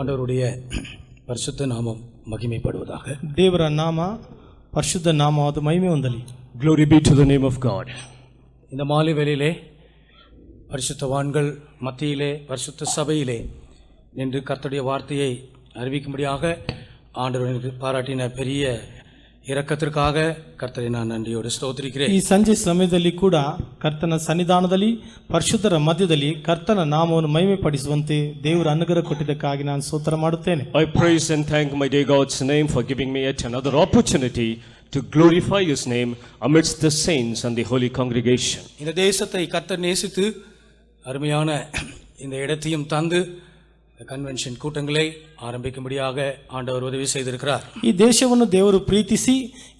ஆண்டவருடைய பரிசுத்த நாமம் மகிமைப்படுவதாக. ದೇವರ ನಾಮ ಪರಿಶುದ್ಧ ನಾಮವಾದ ಮಹಿಮೆ ಹೊಂದಲಿ. Glory be to the name of God. இந்த மாலை வேளையிலே பரிசுத்தவான்கள் மத்தியிலே பரிசுத்த சபையிலே நின்று கர்த்தருடைய வார்த்தையை அறிவிக்கும்படியாக ஆண்டவருக்கு பாராட்டின பெரிய இரக்கத்திற்காக கர்த்தரை நான் நன்றியோடு ಸ್ತೋತ್ರಿக்கிறேன். ಈ ಸಂಜೆ ಸಮಯದಲ್ಲಿ ಕೂಡ ಕರ್ತನ ಸನ್ನಿಧಾನದಲ್ಲಿ ಪರಿಶುದ್ಧರ ಮಧ್ಯದಲ್ಲಿ ಕರ್ತನ ನಾಮವನ್ನು ಮಹಿಮೆ ಪಡಿಸುವಂತೆ ದೇವರ ಅನುಗ್ರಹ ಕೊಟ್ಟಿದ್ದಕ್ಕಾಗಿ ನಾನು ಸ್ತೋತ್ರ ಮಾಡುತ್ತೇನೆ. I praise and thank my dear God's name for giving me yet another opportunity to glorify His name amidst the saints and the holy congregation. இந்த தேசத்தை கர்த்தர் நேசித்து அருமையான இந்த இடத்தையும் தந்து ಕನ್ವೆನ್ಷನ್ ಕೂಟங்களை ಆರಂಭಿಸುம்படியாக ಆಂಡವರು ಉದವಿ செய்திருக்கிறார். ಈ ದೇಶವನ್ನು ದೇವರು ಪ್ರೀತಿಸಿ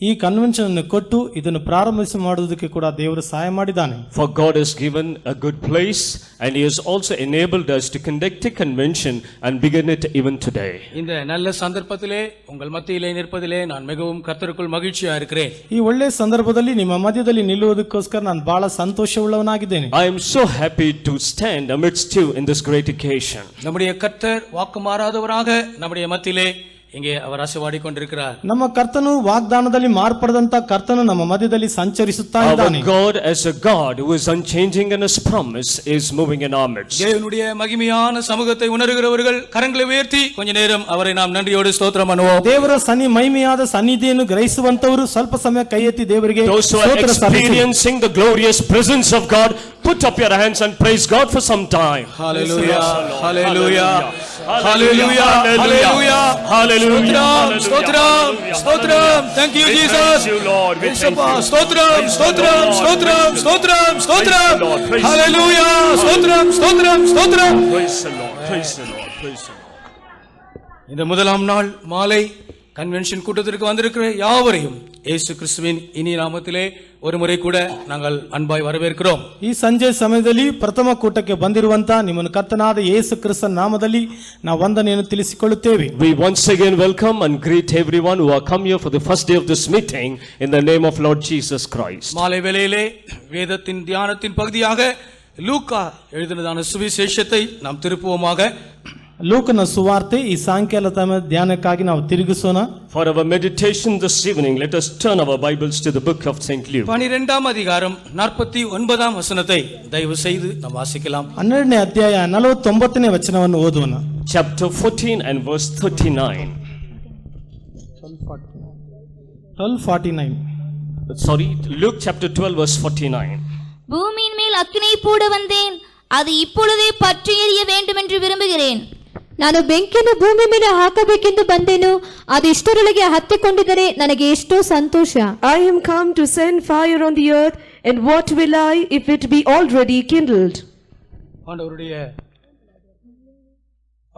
ಈ ಕನ್ವೆನ್ಷನ್ ಅನ್ನು ಕೊಟ್ಟು ಇದನ್ನು ಪ್ರಾರಂಭಿಸಿ ಮಾಡುವುದಕ್ಕೆ ಕೂಡ ದೇವರು ಸಹಾಯ ಮಾಡಿದ್ದಾನೆ. For God has given a good place and He has also enabled us to conduct a convention and begin it even today. இந்த நல்ல சந்தர்ப்பத்திலே உங்கள் மத்தியிலே நிற்பதிலே நான் மிகவும் கர்த்தருக்குள் மகிழ்ச்சியா இருக்கிறேன். ಈ ಒಳ್ಳೆ ಸಂದರ್ಭದಲ್ಲಿ ನಿಮ್ಮ ಮಧ್ಯದಲ್ಲಿ ನಿಲ್ಲುವುದಕ್ಕೋಸ್ಕರ ನಾನು ಬಹಳ ಸಂತೋಷವುಳ್ಳವನಾಗಿದ್ದೇನೆ. I am so happy to stand amidst you in this great occasion. நம்முடைய கர்த்தர் வாக்கு மாறாதவராக நம்முடைய மத்தியிலே இங்கே அவர் ಅಸವಾಡಿ ಕೊಂಡಿರುತ್ತಾರೆ. ನಮ್ಮ ಕರ್ತನು ವಾಗ್ದಾನದಲ್ಲಿ ಮಾರ್ಪಡದಂತ ಕರ್ತನು ನಮ್ಮ ಮಧ್ಯದಲ್ಲಿ ಸಂಚರಿಸುತ್ತಾ ಇದ್ದಾನೆ. Our God as a God who is unchanging in His promise is moving in our midst. தேவனுடைய மகிமையான சமூகத்தை உணர்கிறவர்கள் கரங்களை உயர்த்தி கொஞ்ச நேரம் அவரை நாம் நன்றியோடு ಸ್ತೋತ್ರ ಮಾಡುவோம். ದೇವರ ಮಹಿಮೆಯಾದ ಸನ್ನಿಧಿಯನ್ನು ಗ್ರಹಿಸುವಂತವರು ಸ್ವಲ್ಪ ಸಮಯ ಕೈ ಎತ್ತಿ ದೇವರಿಗೆ ಸ್ತೋತ್ರ ಸಲ್ಲಿಸಿ. Those who are experiencing the glorious presence of God, put up your hands and praise God for some time. Hallelujah, hallelujah, hallelujah, hallelujah, hallelujah. Stotram, stotram, thank you Jesus. Thank you Lord. Stotram, stotram, stotram, stotram, stotram. Hallelujah, stotram, stotram, stotram. Praise the Lord, praise the Lord, praise the Lord. இந்த முதலாம் நாள் மாலை convention கூட்டத்திற்கு வந்திருக்கிற யாவரையும் இயேசு கிறிஸ்துவின் இனிய நாமத்திலே ஒரு முறை கூட நாங்கள் அன்பாய் வரவேற்கிறோம். ಈ ಸಂಜೆ ಸಮಯದಲ್ಲಿ ಪ್ರಥಮ ಕೂಟಕ್ಕೆ ಬಂದಿರುವಂತ ನಿಮ್ಮನ್ನು ಕರ್ತನಾದ ಯೇಸು ಕ್ರಿಸ್ತನ ನಾಮದಲ್ಲಿ ನಾವು ವಂದನೆಯನ್ನು ತಿಳಿಸಿಕೊಳ್ಳುತ್ತೇವೆ. We once again welcome and greet everyone who are come here for the first day of this meeting in the name of Lord Jesus Christ. மாலை வேளையிலே வேதத்தின் தியானத்தின் பகுதியாக லூக்கா எழுதினதான சுவிசேஷத்தை நாம் திருப்புவோமாக. ಲೂಕನ ಸುವಾರ್ತೆ ಈ ಸಾಯಂಕಾಲ ಧ್ಯಾನಕ್ಕಾಗಿ ನಾವು ತಿರುಗಿಸೋಣ. For our meditation this evening, let us turn our Bibles to the book of St. Luke. 12ஆம் அதிகாரம் 49ஆம் வசனத்தை தயவு செய்து நாம் வாசிக்கலாம். 12ನೇ ಅಧ್ಯಾಯ 49ನೇ ವಚನವನ್ನು ಓದೋಣ. Chapter 14 and verse 39. 12:49. Sorry, Luke chapter 12 verse 49. பூமியின் மேல் அக்கினியை போட வந்தேன், அது இப்பொழுதே பற்றி எரிய வேண்டும் என்று விரும்புகிறேன். ನಾನು ಬೆಂಕಿಯನ್ನು ಭೂಮಿ ಮೇಲೆ ಹಾಕಬೇಕೆಂದು ಬಂದೆನು, ಅದು ಇಷ್ಟರೊಳಗೆ ಹತ್ತಿಕೊಂಡಿದ್ದರೆ ನನಗೆ ಎಷ್ಟೋ ಸಂತೋಷ. I am come to send fire on the earth, and what will I if it be already kindled?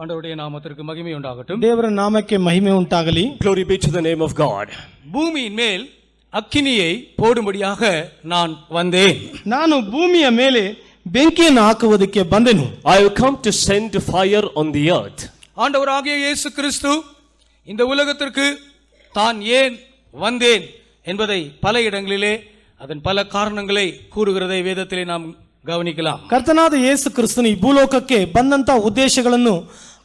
ஆண்டவருடைய நாமத்திற்கு மகிமை உண்டாகட்டும். ದೇವರ ನಾಮಕ್ಕೆ ಮಹಿಮೆ ಉಂಟಾಗಲಿ. Glory be to the name of God. பூமியின் மேல் அக்கினியை போடும்படியாக நான் வந்தேன். ನಾನು ಭೂಮಿಯ ಮೇಲೆ ಬೆಂಕಿಯನ್ನು ಹಾಕುವುದಕ್ಕೆ ಬಂದೆನು. I have come to send fire on the earth. ஆண்டவராகிய இயேசு கிறிஸ்து இந்த உலகத்திற்கு தான் ஏன் வந்தேன் என்பதை பல இடங்களிலே அதன் பல காரணங்களை கூறுகிறதை வேதத்திலே நாம் ಗಮನಿக்கலாம். ಕರ್ತನಾದ ಯೇಸು ಕ್ರಿಸ್ತನು ಈ ಭೂಲೋಕಕ್ಕೆ ಬಂದಂತ ಉದ್ದೇಶಗಳನ್ನು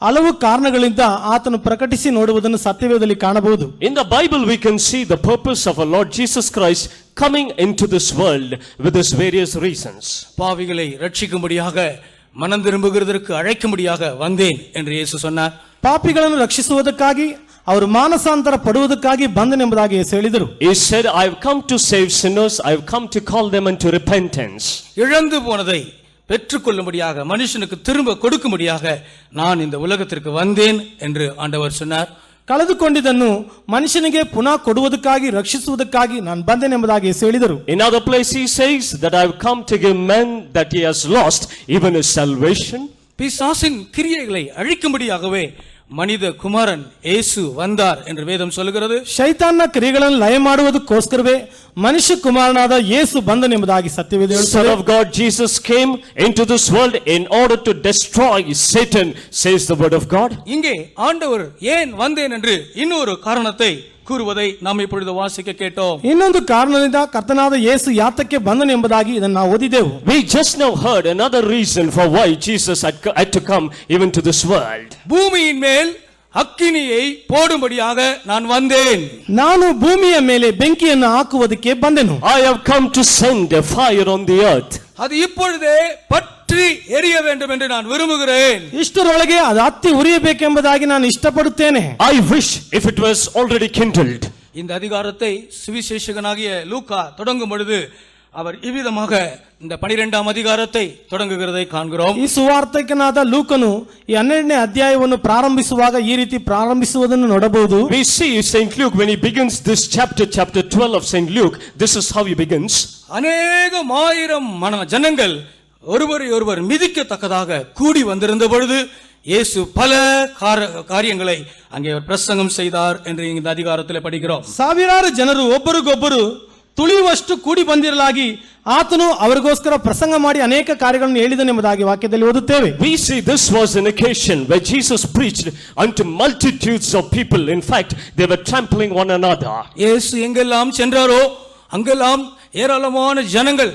ಹಲವು ಕಾರಣಗಳಿಂದ ಆತನು ಪ್ರಕಟಿಸಿ ನೋಡುವುದನ್ನು ಸತ್ಯವೇದದಲ್ಲಿ ಕಾಣಬಹುದು. In the Bible we can see the purpose of our Lord Jesus Christ coming into this world with his various reasons. பாவிகளை ரட்சிக்கும்படியாக மனம் திரும்புகிறதற்கு அழைக்கும்படியாக வந்தேன் என்று இயேசு சொன்னார். ಪಾಪಿಗಳನ್ನು ರಕ್ಷಿಸುವುದಕ್ಕಾಗಿ ಅವರು ಮಾನಸಾಂತರ ಪಡುವುದಕ್ಕಾಗಿ ಬಂದನೆಂಬುದಾಗಿ ಯೇಸು ಹೇಳಿದರು. He said, I have come to save sinners, I have come to call them unto repentance. இழந்து போனதை பெற்றுக்கொள்ளும்படியாக மனுஷனுக்கு திரும்ப கொடுக்கும்படியாக நான் இந்த உலகத்திற்கு வந்தேன் என்று ஆண்டவர் சொன்னார். ಕಳೆದುಕೊಂಡಿದ್ದನ್ನು ಮನುಷ್ಯನಿಗೆ ಪುನಃ ಕೊಡುವುದಕ್ಕಾಗಿ ರಕ್ಷಿಸುವುದಕ್ಕಾಗಿ ನಾನು ಬಂದೆನೆಂಬುದಾಗಿ ಯೇಸು ಹೇಳಿದರು. In other place he says that I have come to give man that he has lost even his salvation. பிசாசின் கிரியைகளை அழிக்கும்படியாகவே மனித குமாரன் இயேசு வந்தார் என்று வேதம் சொல்கிறது. ಶೈತಾನನ ಕ್ರಿಯೆಗಳನ್ನು ಲಯ ಮಾಡುವುದಕ್ಕೋಸ್ಕರವೇ ಮನುಷ್ಯ ಕುಮಾರನಾದ ಯೇಸು ಬಂದನೆಂಬುದಾಗಿ ಸತ್ಯವೇದ ಹೇಳುತ್ತದೆ. Son of God Jesus came into this world in order to destroy Satan, says the word of God. இங்கே ஆண்டவர் ஏன் வந்தேன் என்று இன்னொரு காரணத்தை கூறுவதை நாம் இப்பொழுது வாசிக்க கேட்டோம். ಇನ್ನೊಂದು ಕಾರಣದಿಂದ ಕರ್ತನಾದ ಯೇಸು ಯಾತಕ್ಕೆ ಬಂದನೆಂಬುದಾಗಿ ಇದನ್ನು ನಾವು ಓದಿದೆವು. We just now heard another reason for why Jesus had to come even to this world. பூமியின் மேல் ಅಕ್ಕಿನಿயை போடும்படியாக நான் வந்தேன். ನಾನು ಭೂಮಿಯ ಮೇಲೆ ಬೆಂಕಿಯನ್ನು ಹಾಕುವುದಕ್ಕೆ ಬಂದೆನು. I have come to send a fire on the earth. அது இப்பொழுதே பற்றி எரிய வேண்டும் என்று நான் விரும்புகிறேன். ಇಷ್ಟರೊಳಗೆ ಅದು ಹತ್ತಿ ಉರಿಯಬೇಕೆಂಬುದಾಗಿ ನಾನು ಇಷ್ಟಪಡುತ್ತೇನೆ. I wish if it was already kindled. இந்த அதிகாரத்தை சுவிசேஷகனாகிய லூக்கா தொடங்கும் பொழுது அவர் இவ்விதமாக இந்த 12ஆம் அதிகாரத்தை தொடங்குகிறதை காண்கிறோம். ಈ ಸುವಾರ್ತಿಕನಾದ ಲೂಕನು ಈ 12ನೇ ಅಧ್ಯಾಯವನ್ನು ಪ್ರಾರಂಭಿಸುವಾಗ ಈ ರೀತಿ ಪ್ರಾರಂಭಿಸುವುದನ್ನು ನೋಡಬಹುದು. We see Saint Luke when he begins this chapter 12 of Saint Luke, this is how he begins. அநேகம் ஆயிரம் ஜனங்கள் ஒருவரை ஒருவர் மிதிக்கத்தக்கதாக கூடி வந்திருந்த பொழுது இயேசு பல காரியங்களை அங்கே பிரசங்கம் செய்தார் என்று இந்த அதிகாரத்தில் படிக்கிறோம். ಸಾವಿರಾರು ಜನರು ಒಬ್ಬರಿಗೊಬ್ಬರು ತುಳಿಯುವಷ್ಟು ಕೂಡಿ ಬಂದಿರಲಾಗಿ ಆತನು ಅವರಿಗೋಸ್ಕರ ಪ್ರಸಂಗ ಮಾಡಿ ಅನೇಕ ಕಾರ್ಯಗಳನ್ನು ಹೇಳಿದನೆಂಬುದಾಗಿ ವಾಕ್ಯದಲ್ಲಿ ಓದುತ್ತೇವೆ. We see this was an occasion where Jesus preached unto multitudes of people. In fact, they were trampling one another. இயேசு எங்கெல்லாம் சென்றாரோ அங்கெல்லாம் ஏராளமான ஜனங்கள்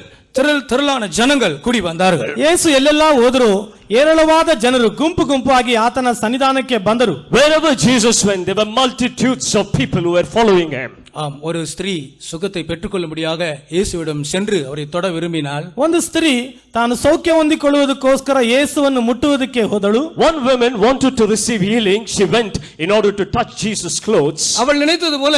திரளான ஜனங்கள் கூடி வந்தார்கள். ಯೇಸು ಎಲ್ಲೆಲ್ಲ ಹೋದರು ಏರಳವಾದ ಜನರು ಗುಂಪು ಗುಂಪಾಗಿ ಆತನ ಸನ್ನಿಧಾನಕ್ಕೆ ಬಂದರು. Wherever Jesus went, there were multitudes of people who were following him. ஆம், ஒரு ஸ்திரீ சுகத்தை பெற்றுக்கொள்ளும்படியாக இயேசுவிடம் சென்று அவரை தொட விரும்பினாள். ಒಂದು ಸ್ತ್ರೀ ತಾನು ಸೌಖ್ಯ ಹೊಂದಿಕೊಳ್ಳುವುದಕ್ಕೋಸ್ಕರ ಯೇಸುವನ್ನು ಮುಟ್ಟುವುದಕ್ಕೆ ಹೋದಳು. One woman wanted to receive healing. She went in order to touch Jesus' clothes. அவள் நினைத்தது போல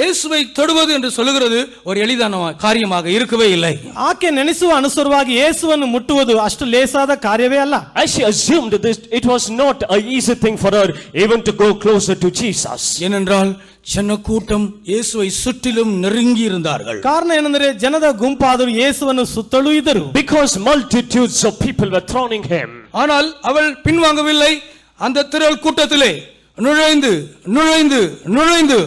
இயேசுவை தொடுவது என்று சொல்லுகிறது ஒரு எளிதான காரியமாக இருக்கவே இல்லை. ಆಕೆ ನೆನೆಸುವ ಅನುಸಾರವಾಗಿ ಯೇಸುವನ್ನು ಮುಟ್ಟುವುದು ಅಷ್ಟು ಲೇಸಾದ ಕಾರ್ಯವೇ ಅಲ್ಲ. As she assumed this, it was not an easy thing for her even to go closer to Jesus. ஏனென்றால் ஜனக்கூட்டம் இயேசுவை சுற்றிலும் நெருங்கி இருந்தார்கள். ಕಾರಣ ಏನೆಂದರೆ ಜನದ ಗುಂಪಾದರು ಯೇಸುವನ್ನು ಸುತ್ತಲೂ ಇದ್ದರು. Because multitudes of people were thronging him. ஆனால் அவள் பின்வாங்கவில்லை. அந்த திரள் கூட்டத்திலே நுழைந்து நுழைந்து நுழைந்து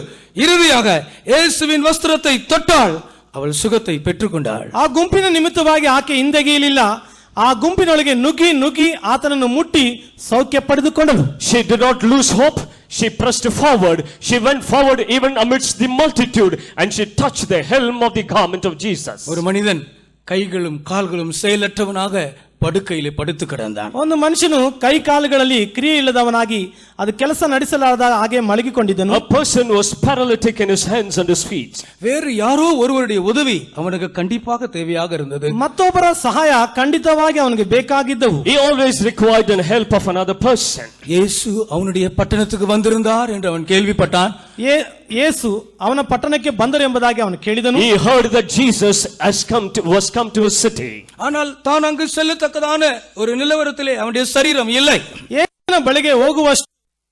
இறுதியாக இயேசுவின் வஸ்திரத்தை தொட்டாள். அவள் சுகத்தை பெற்றுக்கொண்டாள். ಆ ಗುಂಪಿನ ನಿಮಿತ್ತವಾಗಿ ಆಕೆ ಹಿಂದೆಗೆಯಲಿಲ್ಲ. ಆ ಗುಂಪಿನೊಳಗೆ ನುಗ್ಗಿ ನುಗ್ಗಿ ಆತನನ್ನು ಮುಟ್ಟಿ ಸೌಖ್ಯ ಪಡೆದುಕೊಂಡಳು. She did not lose hope. She pressed forward. She went forward even amidst the multitude and she touched the helm of the garment of Jesus. ஒரு மனிதன் கைகளும் கால்களும் செயலற்றவனாக படுக்கையிலே படுத்து கிடந்தான். ಒಂದು ಮನುಷ್ಯನು ಕೈ ಕಾಲುಗಳಲ್ಲಿ ಕ್ರಿಯೆ ಇಲ್ಲದವನಾಗಿ ಅದು ಕೆಲಸ ನಡೆಸಲಾರದ ಹಾಗೆ ಮಲಗಿಕೊಂಡಿದ್ದನು. A person was paralytic in his hands and his feet. வேறு யாரோ ஒருவருடைய உதவி அவனுக்கு கண்டிப்பாக தேவையாக இருந்தது. ಮತ್ತೊಬ್ಬರ ಸಹಾಯ ಖಂಡಿತವಾಗಿ ಅವನಿಗೆ ಬೇಕಾಗಿದ್ದವು. He always required the help of another person. இயேசு அவனுடைய பட்டணத்துக்கு வந்திருந்தார் என்று அவன் கேள்விப்பட்டான். ಯೇಸು ಅವನ ಪಟ್ಟಣಕ್ಕೆ ಬಂದರು ಎಂಬುದಾಗಿ ಅವನು ಕೇಳಿದನು. He heard that Jesus was come to his city. ஆனால் தான் அங்கு செல்லத்தக்கதான ஒரு நிலவரத்திலே அவனுடைய சரீரம் இல்லை. ಯೇಸುವಿನ ಬಳಿಗೆ ಹೋಗುವ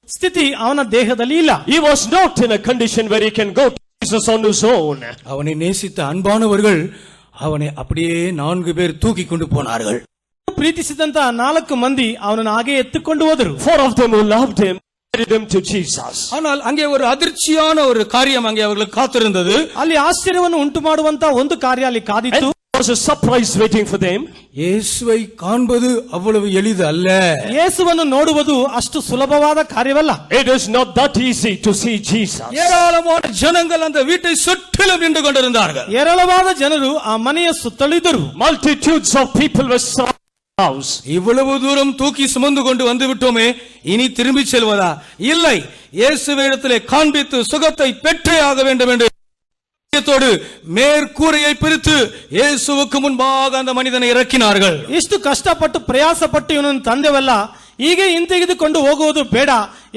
ಸ್ಥಿತಿ ಅವನ ದೇಹದಲ್ಲಿ ಇಲ್ಲ. He was not in a condition where he can go to Jesus on his own. அவனை நேசித்த அன்பானவர்கள் அவனை அப்படியே 4 பேர் தூக்கி கொண்டு போனார்கள். ಪ್ರೀತಿಸಿದಂತ 4 ಮಂದಿ ಅವನನ್ನು ಹಾಗೆ ಎತ್ತಿಕೊಂಡು ಹೋದರು. 4 of them who loved him carried him to Jesus. ஆனால் அங்கே ஒரு அதிர்ச்சியான ஒரு காரியம் அங்கே அவர்களுக்கு காத்திருந்தது. ಅಲ್ಲಿ ಆಶ್ಚರ್ಯವನ್ನು ಉಂಟು ಮಾಡುವಂತ ಒಂದು ಕಾರ್ಯ ಅಲ್ಲಿ ಕಾದಿತ್ತು. There was a surprise waiting for them. இயேசுவை காண்பது அவ்வளவு எளிது அல்ல. ಯೇಸುವನ್ನು ನೋಡುವುದು ಅಷ್ಟು ಸುಲಭವಾದ ಕಾರ್ಯವಲ್ಲ. It is not that easy to see Jesus. ஏராளமான ஜனங்கள் அந்த வீட்டை சுற்றிலும் நின்று கொண்டிருந்தார்கள். ಏರಳವಾದ ಜನರು ಆ ಮನೆಯ ಸುತ್ತಲೂ ಇದ್ದರು. Multitudes of people were surrounding the house. இவ்வளவு தூரம் தூக்கி சுமந்து கொண்டு வந்து விட்டோமே, இனி திரும்பி செல்வதா? இல்லை, இயேசுவிடத்திலே காண்பித்து சுகத்தை பெற்றே ஆக வேண்டும் என்று மேற்கூரையை பிரித்து இயேசுவுக்கு முன்பாக அந்த மனிதனை இறக்கினார்கள். ಇಷ್ಟು ಕಷ್ಟಪಟ್ಟು ಪ್ರಯಾಸಪಟ್ಟು ಇವನನ್ನು ತಂದೆವಲ್ಲ, ಹೀಗೆ ಹಿಂತೆಗೆದುಕೊಂಡು ಹೋಗುವುದು ಬೇಡ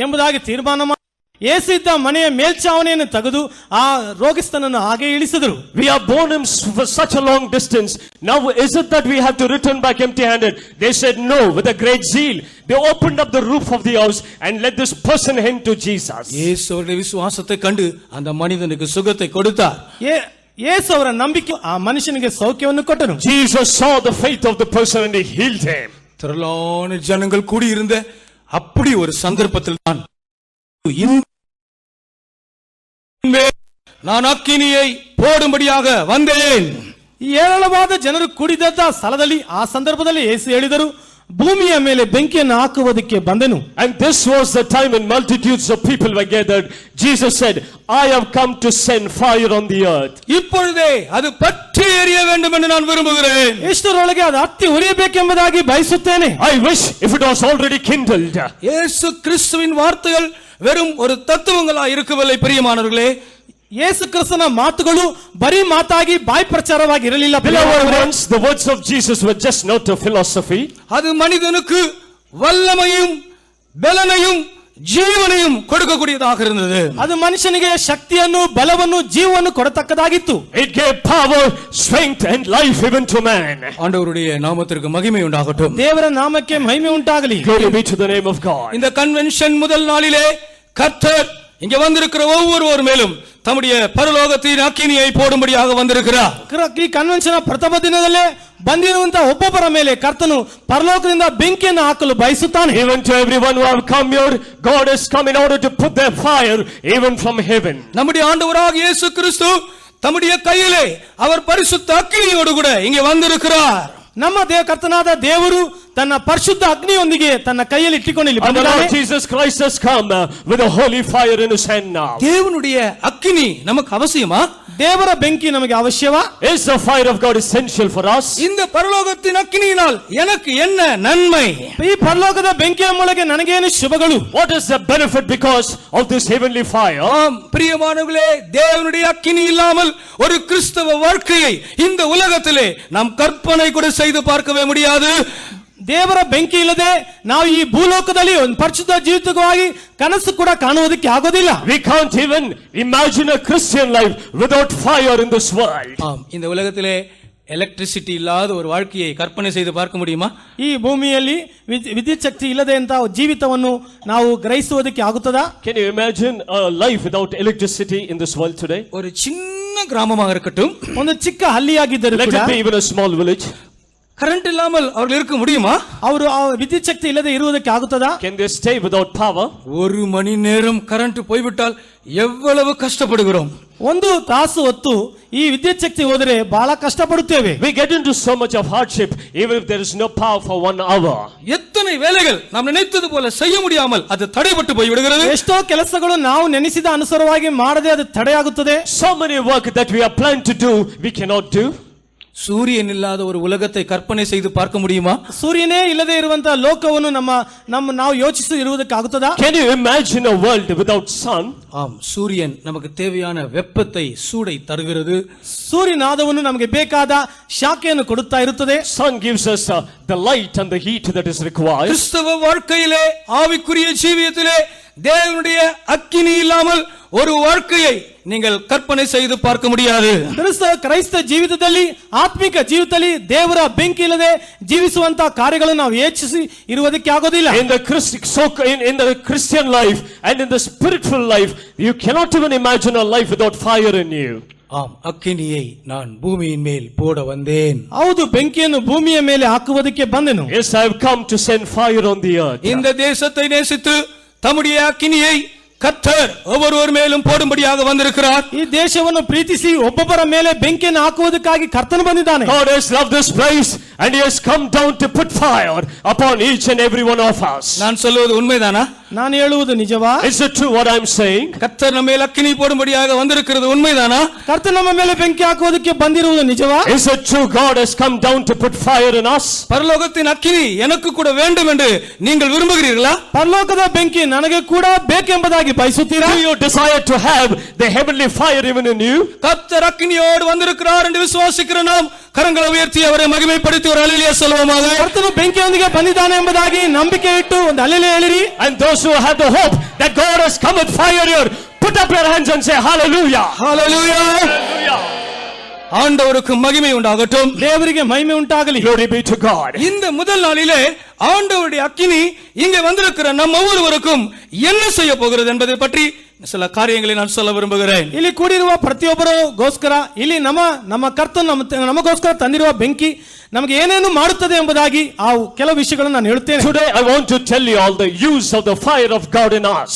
ಎಂಬುದಾಗಿ ತೀರ್ಮಾನ ಮಾಡಿ ಯೇಸು ಇದ್ದ ಮನೆಯ ಮೇಲ್ಚಾವಣಿಯನ್ನು ತೆಗೆದು ಆ ರೋಗಿಸ್ತನನ್ನು ಹಾಗೆ ಇಳಿಸಿದರು. We have borne him for such a long distance. Now is it that we have to return back empty-handed? They said no with a great zeal. They opened up the roof of the house and let this person in to Jesus. இயேசு அவருடைய விசுவாசத்தை கண்டு அந்த மனிதனுக்கு சுகத்தை கொடுத்தார். ಯೇಸು ಅವರ ನಂಬಿಕೆ ಆ ಮನುಷ್ಯನಿಗೆ ಸೌಖ್ಯವನ್ನು ಕೊಟ್ಟನು. Jesus saw the faith of the person and he healed him. திரளான ஜனங்கள் கூடியிருந்த அப்படி ஒரு சந்தர்ப்பத்தில் தான் நான் அக்கினியை போடும்படியாக வந்தேன். ಏರಳವಾದ ಜನರು ಕೂಡಿದ್ದ ಸ್ಥಳದಲ್ಲಿ ಆ ಸಂದರ್ಭದಲ್ಲಿ ಯೇಸು ಹೇಳಿದರು, ಭೂಮಿಯ ಮೇಲೆ ಬೆಂಕಿಯನ್ನು ಹಾಕುವುದಕ್ಕೆ ಬಂದೆನು. And this was the time when multitudes of people were gathered. Jesus said, I have come to send fire on the earth. இப்பொழுதே அது பற்றி எரிய வேண்டும் என்று நான் விரும்புகிறேன். ಇಷ್ಟರೊಳಗೆ ಅದು ಹತ್ತಿ ಉರಿಯಬೇಕೆಂಬುದಾಗಿ ಬಯಸುತ್ತೇನೆ. I wish if it was already kindled. இயேசு கிறிஸ்துவின் வார்த்தைகள் வெறும் ஒரு தத்துவங்களா இருக்கவில்லை பிரியமானவர்களே. ಯೇಸು ಕ್ರಿಸ್ತನ ಮಾತುಗಳು ಬರೀ ಮಾತಾಗಿ ಬಾಯಿ ಪ್ರಚಾರವಾಗಿ ಇರಲಿಲ್ಲ. Beloved ones, the words of Jesus were just not a philosophy. அது மனிதனுக்கு வல்லமையும் பலனையும் ಜೀವನೆயும் கொடுக்கக்கூடியதாக இருந்தது. ಅದು ಮನುಷ್ಯನಿಗೆ ಶಕ್ತಿಯನ್ನು ಬಲವನ್ನು ಜೀವವನ್ನು ಕೊಡತಕ್ಕದಾಗಿತ್ತು. It gave power, strength and life even to man. ஆண்டவருடைய நாமத்திற்கு மகிமை உண்டாகட்டும். ದೇವರ ನಾಮಕ್ಕೆ ಮಹಿಮೆ ಉಂಟಾಗಲಿ. Glory be to the name of God. இந்த கன்வென்ஷன் முதல் நாளிலே கர்த்தர் இங்க வந்திருக்கிற ஒவ்வொருவர் மேலும் தம்முடைய பரலோகத்தின் அக்கினியை போடும்படியாக வந்திருக்கிறார். ಈ ಕನ್ವೆನ್ಷನ್ ಪ್ರಥಮ ದಿನದಲ್ಲೇ ಬಂದಿರುವಂತಹ ಒಬ್ಬೊಬ್ಬರ ಮೇಲೆ ಕರ್ತನು ಪರಲೋಕದಿಂದ ಬೆಂಕಿಯನ್ನು ಹಾಕಲು ಬಯಸುತ್ತಾನೆ. Even to everyone who have come here, God has come in order to put their fire even from heaven. நம்முடைய ஆண்டவராகிய இயேசு கிறிஸ்து தம்முடைய கையிலே அவர் பரிசுத்த அக்கினியோடு கூட இங்கே வந்திருக்கிறார். ನಮ್ಮ ಕರ್ತನಾದ ದೇವರು ತನ್ನ ಪರಿಶುದ್ಧ ಅಗ್ನಿಯೊಂದಿಗೆ ತನ್ನ ಕೈಯಲ್ಲಿ ಇಟ್ಟುಕೊಂಡು ಇಲ್ಲಿ And the ಬಂದಿದ್ದಾನೆ. Lord Jesus Christ has come with a holy fire in his hand now. தேவனுடைய அக்கினி நமக்கு அவசியமா? ದೇವರ ಬೆಂಕಿ ನಮಗೆ ಅವಶ್ಯವಾ? Is the fire of God essential for us? இந்த பரலோகத்தின் அக்கினியினால் எனக்கு என்ன நன்மை? ಈ ಪರಲೋಕದ ಬೆಂಕಿಯ ಮೂಲಕ ನನಗೇನು ಶುಭಗಳು? What is the benefit because of this heavenly fire? ஆம் பிரியமானவர்களே, தேவனுடைய அக்கினி இல்லாமல் ஒரு கிறிஸ்தவ வாழ்க்கையை இந்த உலகத்திலே நாம் கற்பனை கூட செய்து பார்க்கவே முடியாது. ದೇವರ ಬೆಂಕಿ ಇಲ್ಲದೆ ನಾವು ಈ ಭೂಲೋಕದಲ್ಲಿ ಒಂದು ಪರಿಶುದ್ಧ ಜೀವಿತವಾಗಿ ಕನಸು ಕೂಡ ಕಾಣುವುದಕ್ಕೆ ಆಗೋದಿಲ್ಲ. We can't even imagine a Christian life without fire in this world. ஆம், இந்த உலகத்திலே எலக்ட்ரிசிட்டி இல்லாத ஒரு வாழ்க்கையை கற்பனை செய்து பார்க்க முடியுமா? ಈ ಭೂಮಿಯಲ್ಲಿ ವಿದ್ಯುತ್ ಶಕ್ತಿ ಇಲ್ಲದೆ ಅಂತ ಜೀವಿತವನ್ನು ನಾವು ಗ್ರಹಿಸುವುದಕ್ಕೆ ಆಗುತ್ತದಾ? Can you imagine a life without electricity in this world today? ஒரு சின்ன கிராமமாக இருக்கட்டும், ಒಂದು ಚಿಕ್ಕ ಹಳ್ಳಿಯಾಗಿದ್ದರೂ Let ಕೂಡ it be even a small village. Current இல்லாமல் அவர்கள் இருக்க முடியுமா? ಅವರು ವಿದ್ಯುತ್ ಶಕ್ತಿ ಇಲ್ಲದೆ ಇರುವುದಕ್ಕೆ ಆಗುತ್ತದಾ? Can they stay without power? ஒரு மணி நேரம் கரண்ட் போய்விட்டால் எவ்வளவு கஷ்டப்படுகிறோம். ಒಂದು ತಾಸು ಹೊತ್ತು ಈ ವಿದ್ಯುತ್ ಶಕ್ತಿ ಹೋದರೆ ಬಹಳ ಕಷ್ಟಪಡುತ್ತೇವೆ. We get into so much of hardship even if there is no power for 1 hour. எத்தனை வேலைகள் நாம் நினைத்தது போல செய்ய முடியாமல் அது தடைபட்டு போய்விடுகிறது. ಎಷ್ಟೋ ಕೆಲಸಗಳು ನಾವು ನೆನೆಸಿದ ಅನುಸಾರವಾಗಿ ಮಾಡದೆ ಅದು ತಡೆಯಾಗುತ್ತದೆ. So many work that we are planned to do, we cannot do. சூரியன் இல்லாத ஒரு உலகத்தை கற்பனை செய்து பார்க்க முடியுமா? ಸೂರ್ಯನೇ ಇಲ್ಲದೆ ಇರುವಂತಹ ಲೋಕವನ್ನು ನಾವು ಯೋಚಿಸಿ ಇರುವುದಕ್ಕೆ ಆಗುತ್ತದಾ? Can you imagine a world without sun? ஆம், சூரியன் நமக்கு தேவையான வெப்பத்தை சூடை தருகிறது. ಸೂರ್ಯನಾದವನ್ನು ನಮಗೆ ಬೇಕಾದ ಶಾಖೆಯನ್ನು ಕೊಡುತ್ತಾ ಇರುತ್ತದೆ. Sun gives us the light and the heat that is required. கிறிஸ்தவ வாழ்க்கையிலே ஆவிக்குரிய ஜீவியத்திலே தேவனுடைய அக்கினி இல்லாமல் ஒரு வாழ்க்கையை நீங்கள் கற்பனை செய்து பார்க்க முடியாது. ಕ್ರೈಸ್ತ ಜೀವಿತದಲ್ಲಿ ಆತ್ಮಿಕ ಜೀವಿತದಲ್ಲಿ ದೇವರ ಬೆಂಕಿ ಇಲ್ಲದೆ ಜೀವಿಸುವಂತಹ ಕಾರ್ಯಗಳನ್ನು ನಾವು ಯೋಚಿಸಿ ಇರುವುದಕ್ಕೆ ಆಗೋದಿಲ್ಲ. In the Christian life and in the spiritual life, you cannot even imagine a life without fire in you. ஆம், அக்கினியை நான் பூமியின் மேல் போட வந்தேன். ಹೌದು, ಬೆಂಕಿಯನ್ನು ಭೂಮಿಯ ಮೇಲೆ ಹಾಕುವುದಕ್ಕೆ ಬಂದೆನು. Yes, I have come to send fire on the earth. இந்த தேசத்தை நேசித்து தம்முடைய அக்கினியை கர்த்தர் ஒவ்வொருவர் மேலும் போடும்படியாக வந்திருக்கிறார். ಈ ದೇಶವನ್ನು ಪ್ರೀತಿಸಿ ಒಬ್ಬೊಬ್ಬರ ಮೇಲೆ ಬೆಂಕಿಯನ್ನು ಹಾಕುವುದಕ್ಕಾಗಿ ಕರ್ತನು ಬಂದಿದ್ದಾನೆ. God has loved this place and he has come down to put fire upon each and every one of us. நான் சொல்வது உண்மைதானா? ನಾನು ಹೇಳುವುದು ನಿಜವಾ? Is it true what I am saying? கர்த்தர் நம்ம மேல் அக்கினி போடும்படியாக வந்திருக்கிறது உண்மைதானா? ಕರ್ತನು ನಮ್ಮ ಮೇಲೆ ಬೆಂಕಿ ಹಾಕುವುದಕ್ಕೆ ಬಂದಿರುವುದು ನಿಜವಾ? Is it true God has come down to put fire in us? பரலோகத்தின் அக்கினி எனக்கு கூட வேண்டும் என்று நீங்கள் விரும்புகிறீர்களா? ಪರಲೋಕದ ಬೆಂಕಿ ನನಗೆ ಕೂಡ ಬೇಕೆಂಬುದಾಗಿ ಬಯಸುತ್ತೀರಾ? Do you desire to have the heavenly fire even in you? கர்த்தர் அக்கினியோடு வந்திருக்கிறார் என்று விசுவாசிக்கிற நாம் கரங்களை உயர்த்தி அவரை மகிமைப்படுத்தி ஒரு அல்லேலூயா சொல்லுவோமாக. ಕರ್ತನು ಬೆಂಕಿಯೊಂದಿಗೆ ಬಂದಿದ್ದಾನೆ ಎಂಬುದಾಗಿ ನಂಬಿಕೆ ಇಟ್ಟು ಒಂದು ಹಲ್ಲೆಲೂಯಾ ಹೇಳಿರಿ. And those who have the hope that God has come with fire here, put up your hands and say hallelujah. ஹalleluya. ஆண்டவருக்கு மகிமை உண்டாகட்டும். ದೇವರಿಗೆ ಮಹಿಮೆ ಉಂಟಾಗಲಿ. Glory be to God. இந்த முதல் நாளிலே ஆண்டவருடைய அக்கினி இங்கே வந்திருக்கிற நம்ம ஒவ்வொருவருக்கும் என்ன செய்ய போகிறது என்பதை பற்றி சில காரியங்களை நான் சொல்ல விரும்புகிறேன். ಇಲ್ಲಿ ಕೂಡಿರುವ ಪ್ರತಿಯೊಬ್ಬರಿಗೋಸ್ಕರ ಇಲ್ಲಿ ನಮ್ಮ ಕರ್ತನು ನಮಗೋಸ್ಕರ ತಂದಿರುವ ಬೆಂಕಿ ನಮಗೆ ಏನೇನು ಮಾಡುತ್ತದೆ ಎಂಬುದಾಗಿ ಆ ಕೆಲವು ವಿಷಯಗಳನ್ನು ನಾನು ಹೇಳುತ್ತೇನೆ. Today I want to tell you all the use of the fire of God in us.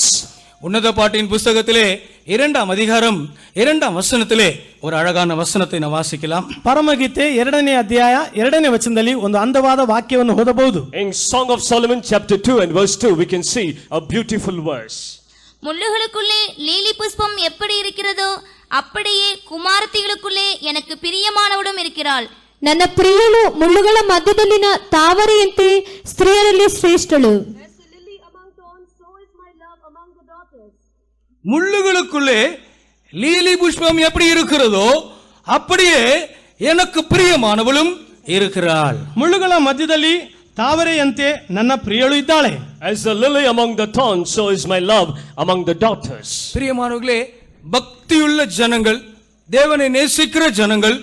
உன்னத பாட்டின் புஸ்தகத்திலே 2ஆம் அதிகாரம் 2ஆம் வசனத்திலே ஒரு அழகான வசனத்தை ನಾವು ವಾಸಿக்கலாம். ಪರಮಗೀತೆ 2ನೇ ಅಧ್ಯಾಯ 2ನೇ ವಚನದಲ್ಲಿ ಒಂದು ಅಂದವಾದ ವಾಕ್ಯವನ್ನು ಓದಬಹುದು. In Song of Solomon chapter 2 and verse 2 we can see a beautiful verse. முள்ளுகளுக்குள்ளே லீலி புஷ்பம் எப்படி இருக்கிறதோ அப்படியே குமாரத்திகளுக்குள்ளே எனக்கு பிரியமானவளும் இருக்கிறாள். ನನ್ನ ಪ್ರಿಯಳು ಮುಳ್ಳುಗಳ ಮಧ್ಯದಲ್ಲಿನ ತಾವರೆಯಂತೆ ಸ್ತ್ರೀಯರಲ್ಲಿ ಶ್ರೇಷ್ಠಳು. முள்ளுகளுக்குள்ளே லீலி புஷ்பம் எப்படி இருக்கிறதோ அப்படியே எனக்கு பிரியமானவளும் இருக்கிறாள். ಮುಳ್ಳುಗಳ ಮಧ್ಯದಲ್ಲಿ ತಾವರೆಯಂತೆ ನನ್ನ ಪ್ರಿಯಳು ಇದ್ದಾಳೆ. As the lily among the thorns, so is my love among the daughters. பிரியமானவர்களே, பக்தியுள்ள ஜனங்கள், தேவனை நேசிக்கிற ஜனங்கள்,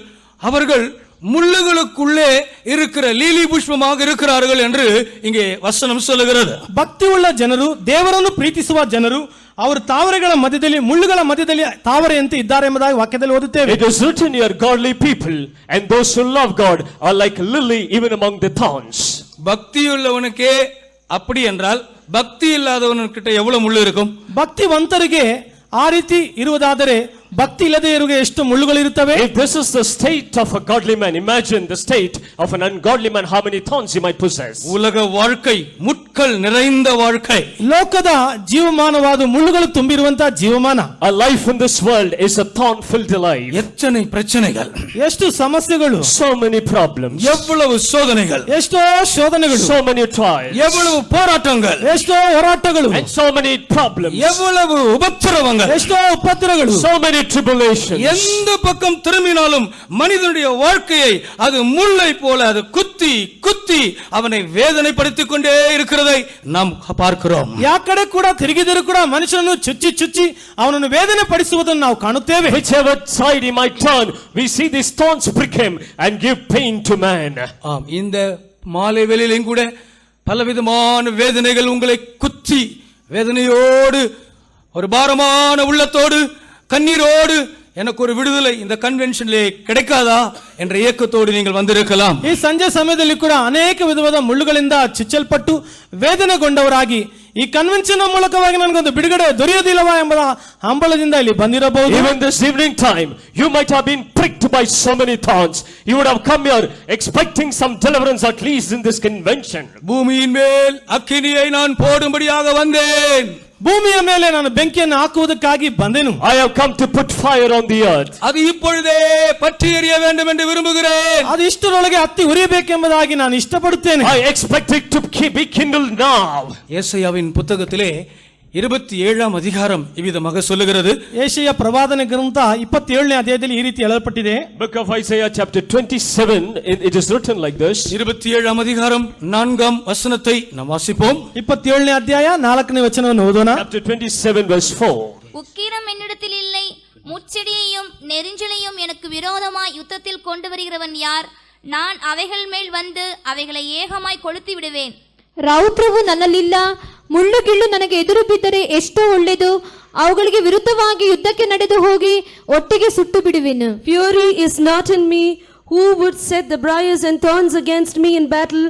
அவர்கள் முள்ளுகளுக்குள்ளே இருக்கிற லீலி புஷ்பமாக இருக்கிறார்கள் என்று இங்கே வசனம் சொல்லுகிறது. ಭಕ್ತಿ ಉಳ್ಳ ಜನರು, ದೇವರನ್ನು ಪ್ರೀತಿಸುವ ಜನರು, ಅವರು ತಾವರೆಗಳ ಮಧ್ಯದಲ್ಲಿ ಮುಳ್ಳುಗಳ ಮಧ್ಯದಲ್ಲಿ ತಾವರೆಯಂತೆ ಇದ್ದಾರೆ ಎಂಬುದಾಗಿ ವಾಕ್ಯದಲ್ಲಿ ಓದುತ್ತೇವೆ. It is written here, godly people and those who love God are like lily even among the thorns. பக்தியுள்ளவனுக்கே அப்படி என்றால் பக்தி இல்லாதவனுக்கிட்ட எவ்வளவு முள்ளு இருக்கும்? ಭಕ್ತಿವಂತರಿಗೆ ಆ ರೀತಿ ಇರುವುದಾದರೆ ಭಕ್ತಿ ಇಲ್ಲದೆ ಇರುವರಿಗೆ ಎಷ್ಟು ಮುಳ್ಳುಗಳಿರುತ್ತವೆ? If this is the state of a godly man, imagine the state of an ungodly man, how many thorns he might possess. உலக வாழ்க்கை முட்கள் நிறைந்த வாழ்க்கை. ಲೋಕದ ಜೀವಮಾನವಾದ ಮುಳ್ಳುಗಳು ತುಂಬಿರುವಂತಹ ಜೀವಮಾನ. A life in this world is a thorn filled life. எத்தனை பிரச்சனைகள், ಎಷ್ಟು ಸಮಸ್ಯೆಗಳು, So many problems, எவ்வளவு சோதனைகள், ಎಷ್ಟೋ ಶೋಧನೆಗಳು, so many trials, எவ்வளவு போராட்டங்கள், ಎಷ್ಟೋ ಹೋರಾಟಗಳು, and so many problems, எவ்வளவு உபத்திரவங்கள், ಎಷ್ಟೋ ಉಪದ್ರವಗಳು, so many tribulations. எந்த பக்கம் திரும்பினாலும் மனிதனுடைய வாழ்க்கையை அது முள்ளை போல அது குத்தி குத்தி அவனை வேதனைப்படுத்திக் கொண்டே இருக்கிறதை நாம் பார்க்கிறோம். ಯಾ ಕಡೆ ಕೂಡ ತಿರುಗಿದರೂ ಕೂಡ ಮನುಷ್ಯನನ್ನು ಚುಚ್ಚಿ ಚುಚ್ಚಿ ಅವನನ್ನು ವೇದನೆ ಪಡಿಸುವುದನ್ನು ನಾವು ಕಾಣುತ್ತೇವೆ. Whichever side he might turn, we see these thorns prick him and give pain to man. ஆம், இந்த மாலை வேளையிலும் கூட பலவிதமான வேதனைகள் உங்களை குத்தி வேதனையோடு ஒரு பாரமான உள்ளத்தோடு கண்ணீரோடு எனக்கு ஒரு விடுதலை இந்த கன்வென்ஷனிலே கிடைக்காதா என்ற ஏக்கத்தோடு நீங்கள் வந்திருக்கலாம். ಈ ಸಂಜೆ ಸಮಯದಲ್ಲಿ ಕೂಡ ಅನೇಕ ವಿಧವಾದ ಮುಳ್ಳುಗಳಿಂದ ಚುಚ್ಚಲ್ಪಟ್ಟು ವೇದನೆಗೊಂಡವರಾಗಿ ಈ ಕನ್ವೆನ್ಷನ್ ಮೂಲಕವಾಗಿ ನನಗೊಂದು ಬಿಡುಗಡೆ ದೊರೆಯೋದಿಲ್ಲವಾ ಎಂಬ ಹಂಬಲದಿಂದ ಇಲ್ಲಿ ಬಂದಿರಬಹುದು. Even this evening time, you might have been pricked by so many thorns. You would have come here expecting some deliverance at least in this convention. பூமியின் மேல் அக்கினியை நான் போடும்படியாக வந்தேன். ಭೂಮಿಯ ಮೇಲೆ ನಾನು ಬೆಂಕಿಯನ್ನು ಹಾಕುವುದಕ್ಕಾಗಿ ಬಂದೆನು. I have come to put fire on the earth. அது இப்பொழுதே பற்றி எரிய வேண்டும் என்று விரும்புகிறேன். ಅದು ಇಷ್ಟರೊಳಗೆ ಹತ್ತಿ ಉರಿಯಬೇಕೆಂಬುದಾಗಿ ನಾನು ಇಷ್ಟಪಡುತ್ತೇನೆ. I expect it to be kindled now. ஏசாயாவின் புத்தகத்திலே 27ஆம் அதிகாரம் இவ்விதமாக சொல்லுகிறது. ಏಷಯ ಪ್ರವಾದನೆ ಗ್ರಂಥ 27ನೇ ಅಧ್ಯಾಯದಲ್ಲಿ ಈ ರೀತಿ ಹೇಳಲ್ಪಟ್ಟಿದೆ. Book of Isaiah chapter 27, it is written like this. 27ஆம் அதிகாரம் 4ஆம் வசனத்தை நாம் வாசிப்போம். 27ನೇ ಅಧ್ಯಾಯ 4ನೇ ವಚನವನ್ನು ಓದೋಣ. Chapter 27 verse 4. உக்கிரம் என்னிடத்தில் இல்லை, முச்செடியையும் நெரிஞ்சலையும் எனக்கு விரோதமாய் யுத்தத்தில் கொண்டு வருகிறவன் யார்? நான் அவைகள் மேல் வந்து அவைகளை ஏகமாய் கொளுத்தி விடுவேன். ರೌದ್ರವು ನನ್ನಲ್ಲಿಲ್ಲ, ಮುಳ್ಳುಗಿಳ್ಳು ನನಗೆ ಎದುರು ಬಿದ್ದರೆ ಎಷ್ಟೋ ಒಳ್ಳೆಯದು. ಅವುಗಳಿಗೆ ವಿರುದ್ಧವಾಗಿ ಯುದ್ಧಕ್ಕೆ ನಡೆದು ಹೋಗಿ ಒಟ್ಟಿಗೆ ಸುಟ್ಟು ಬಿಡುವೆನು. Fury is not in me. Who would set the briars and thorns against me in battle?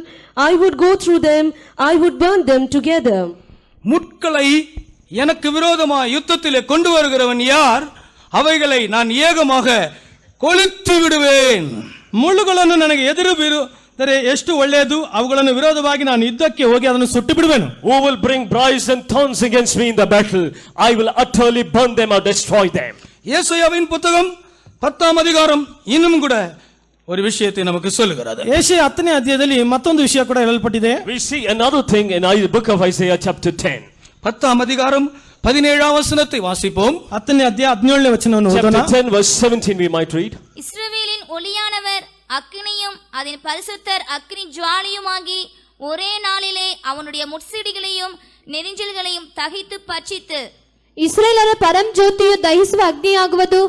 I would go through them. I would burn them together. முட்களை எனக்கு விரோதமாய் யுத்தத்திலே கொண்டு வருகிறவன் யார்? அவைகளை நான் ஏகமாக கொளுத்தி விடுவேன். ಮುಳ್ಳುಗಳನ್ನು ನನಗೆ ಎದುರು ಬೀರುದರೆ ಎಷ್ಟು ಒಳ್ಳೆಯದು, ಅವುಗಳನ್ನು ವಿರೋಧವಾಗಿ ನಾನು ಯುದ್ಧಕ್ಕೆ ಹೋಗಿ ಅದನ್ನು ಸುಟ್ಟು ಬಿಡುವೆನು. Who will bring briars and thorns against me in the battle? I will utterly burn them or destroy them. ஏசாயாவின் புத்தகம் 10ஆம் அதிகாரம் இன்னும் கூட ஒரு விஷயத்தை நமக்கு சொல்லுகிறது. ಏಷಯ 10ನೇ ಅಧ್ಯಾಯದಲ್ಲಿ ಮತ್ತೊಂದು ವಿಷಯ ಕೂಡ ಹೇಳಲ್ಪಟ್ಟಿದೆ. We see another thing in the book of Isaiah chapter 10. 10ஆம் அதிகாரம் 17ஆம் வசனத்தை வாசிப்போம். 10ನೇ ಅಧ್ಯಾಯ 17ನೇ ವಚನವನ್ನು ಓದೋಣ. Chapter 10 verse 17 we might read. இஸ்ரவேலின் ஒளியானவர் அக்கினியும் அதன் பரிசுத்தர் அக்கினி ஜுவாலியுமாகி ஒரே நாளிலே அவனுடைய முட்சிடிகளையும் நெரிஞ்சல்களையும் தகித்து பட்சித்து. ಇಸ್ರೇಲರ ಪರಂ ಜ್ಯೋತಿಯು ದಹಿಸುವ ಅಗ್ನಿಯಾಗುವುದು,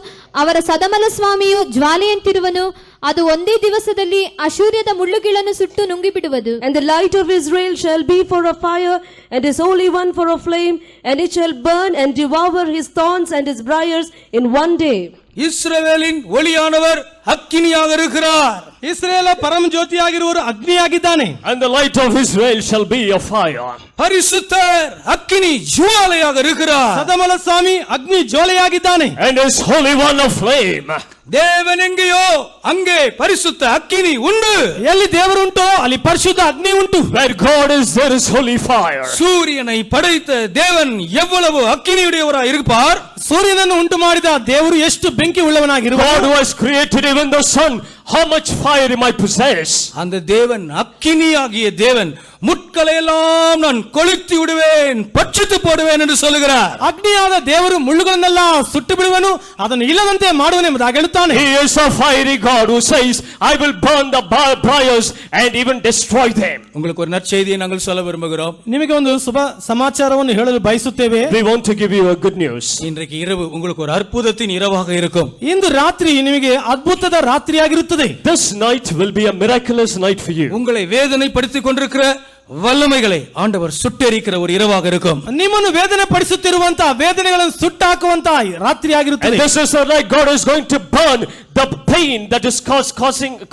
ಅವರ ಸದಮಲ ಸ್ವಾಮಿಯು ಜ್ವಾಲೆಯಂತಿರುವನು. ಅದು ಒಂದೇ ದಿವಸದಲ್ಲಿ ಅಶೂರ್ಯದ ಮುಳ್ಳುಗಿಳನ್ನು ಸುಟ್ಟು ನುಂಗಿಬಿಡುವುದು. And the light of Israel shall be for a fire, and his Holy One for a flame, and it shall burn and devour his thorns and his briars in one day. இஸ்ரவேலின் ஒளியானவர் அக்கினியாக இருக்கிறார். ಇಸ್ರೇಲ ಪರಮ ಜ್ಯೋತಿಯಾಗಿರುವರು ಅಗ್ನಿಯಾಗಿದ್ದಾನೆ. And the light of Israel shall be a fire. பரிசுத்தர் அக்கினி ஜுவாலையாக இருக்கிறார். ಸದಮಲ ಸ್ವಾಮಿ ಅಗ್ನಿ ಜ್ವಾಲೆಯಾಗಿದ್ದಾನೆ. And his holy one a flame. தேவன் எங்கேயோ அங்கே பரிசுத்த அக்கினி உண்டு. ಎಲ್ಲಿ ದೇವರುಂಟೋ ಅಲ್ಲಿ ಪರಿಶುದ್ಧ ಅಗ್ನಿ ಉಂಟು. Where God is, there is holy fire. சூரியனை படைத்த தேவன் எவ்வளவு அக்கினியுடையவராய் இருப்பார். ಸೂರ್ಯನನ್ನು ಉಂಟು ಮಾಡಿದ ದೇವರು ಎಷ್ಟು ಬೆಂಕಿ ಉಳ್ಳವನಾಗಿರುವರು. God who has created even the sun, how much fire he might possess. அந்த தேவன் அக்கினியாகிய தேவன் முட்களை எல்லாம் நான் கொளுத்தி விடுவேன், பட்சித்து போடுவேன் என்று சொல்லுகிறார். ಅಗ್ನಿಯಾದ ದೇವರು ಮುಳ್ಳುಗಳನ್ನೆಲ್ಲ ಸುಟ್ಟು ಬಿಡುವನು, ಅದನ್ನು ಇಲ್ಲದಂತೆ ಮಾಡುವನು ಎಂಬುದಾಗಿ ಹೇಳುತ್ತಾನೆ. He is a fiery God who says, I will burn the briars and even destroy them. உங்களுக்கு ஒரு நற்செய்தியை நாங்கள் சொல்ல விரும்புகிறோம். ನಿಮಗೆ ಒಂದು ಶುಭ ಸಮಾಚಾರವನ್ನು ಹೇಳಲು ಬಯಸುತ್ತೇವೆ. We want to give you a good news. இன்றைக்கு இரவு உங்களுக்கு ஒரு அற்புதத்தின் இரவாக இருக்கும். ಇಂದು ರಾತ್ರಿ ನಿಮಗೆ ಅದ್ಭುತದ ರಾತ್ರಿಯಾಗಿರುತ್ತದೆ. This night will be a miraculous night for you. உங்களை வேதனைப்படுத்திக் கொண்டிருக்கிற வல்லமைகளை ஆண்டவர் சுட்டெரிக்கிற ஒரு இரவாக இருக்கும். ನಿಮ್ಮನ್ನು ವೇದನೆ ಪಡಿಸುತ್ತಿರುವಂತಹ ವೇದನೆಗಳನ್ನು ಸುಟ್ಟಾಕುವಂತಹ ರಾತ್ರಿಯಾಗಿರುತ್ತದೆ. And this is the night God is going to burn the pain that is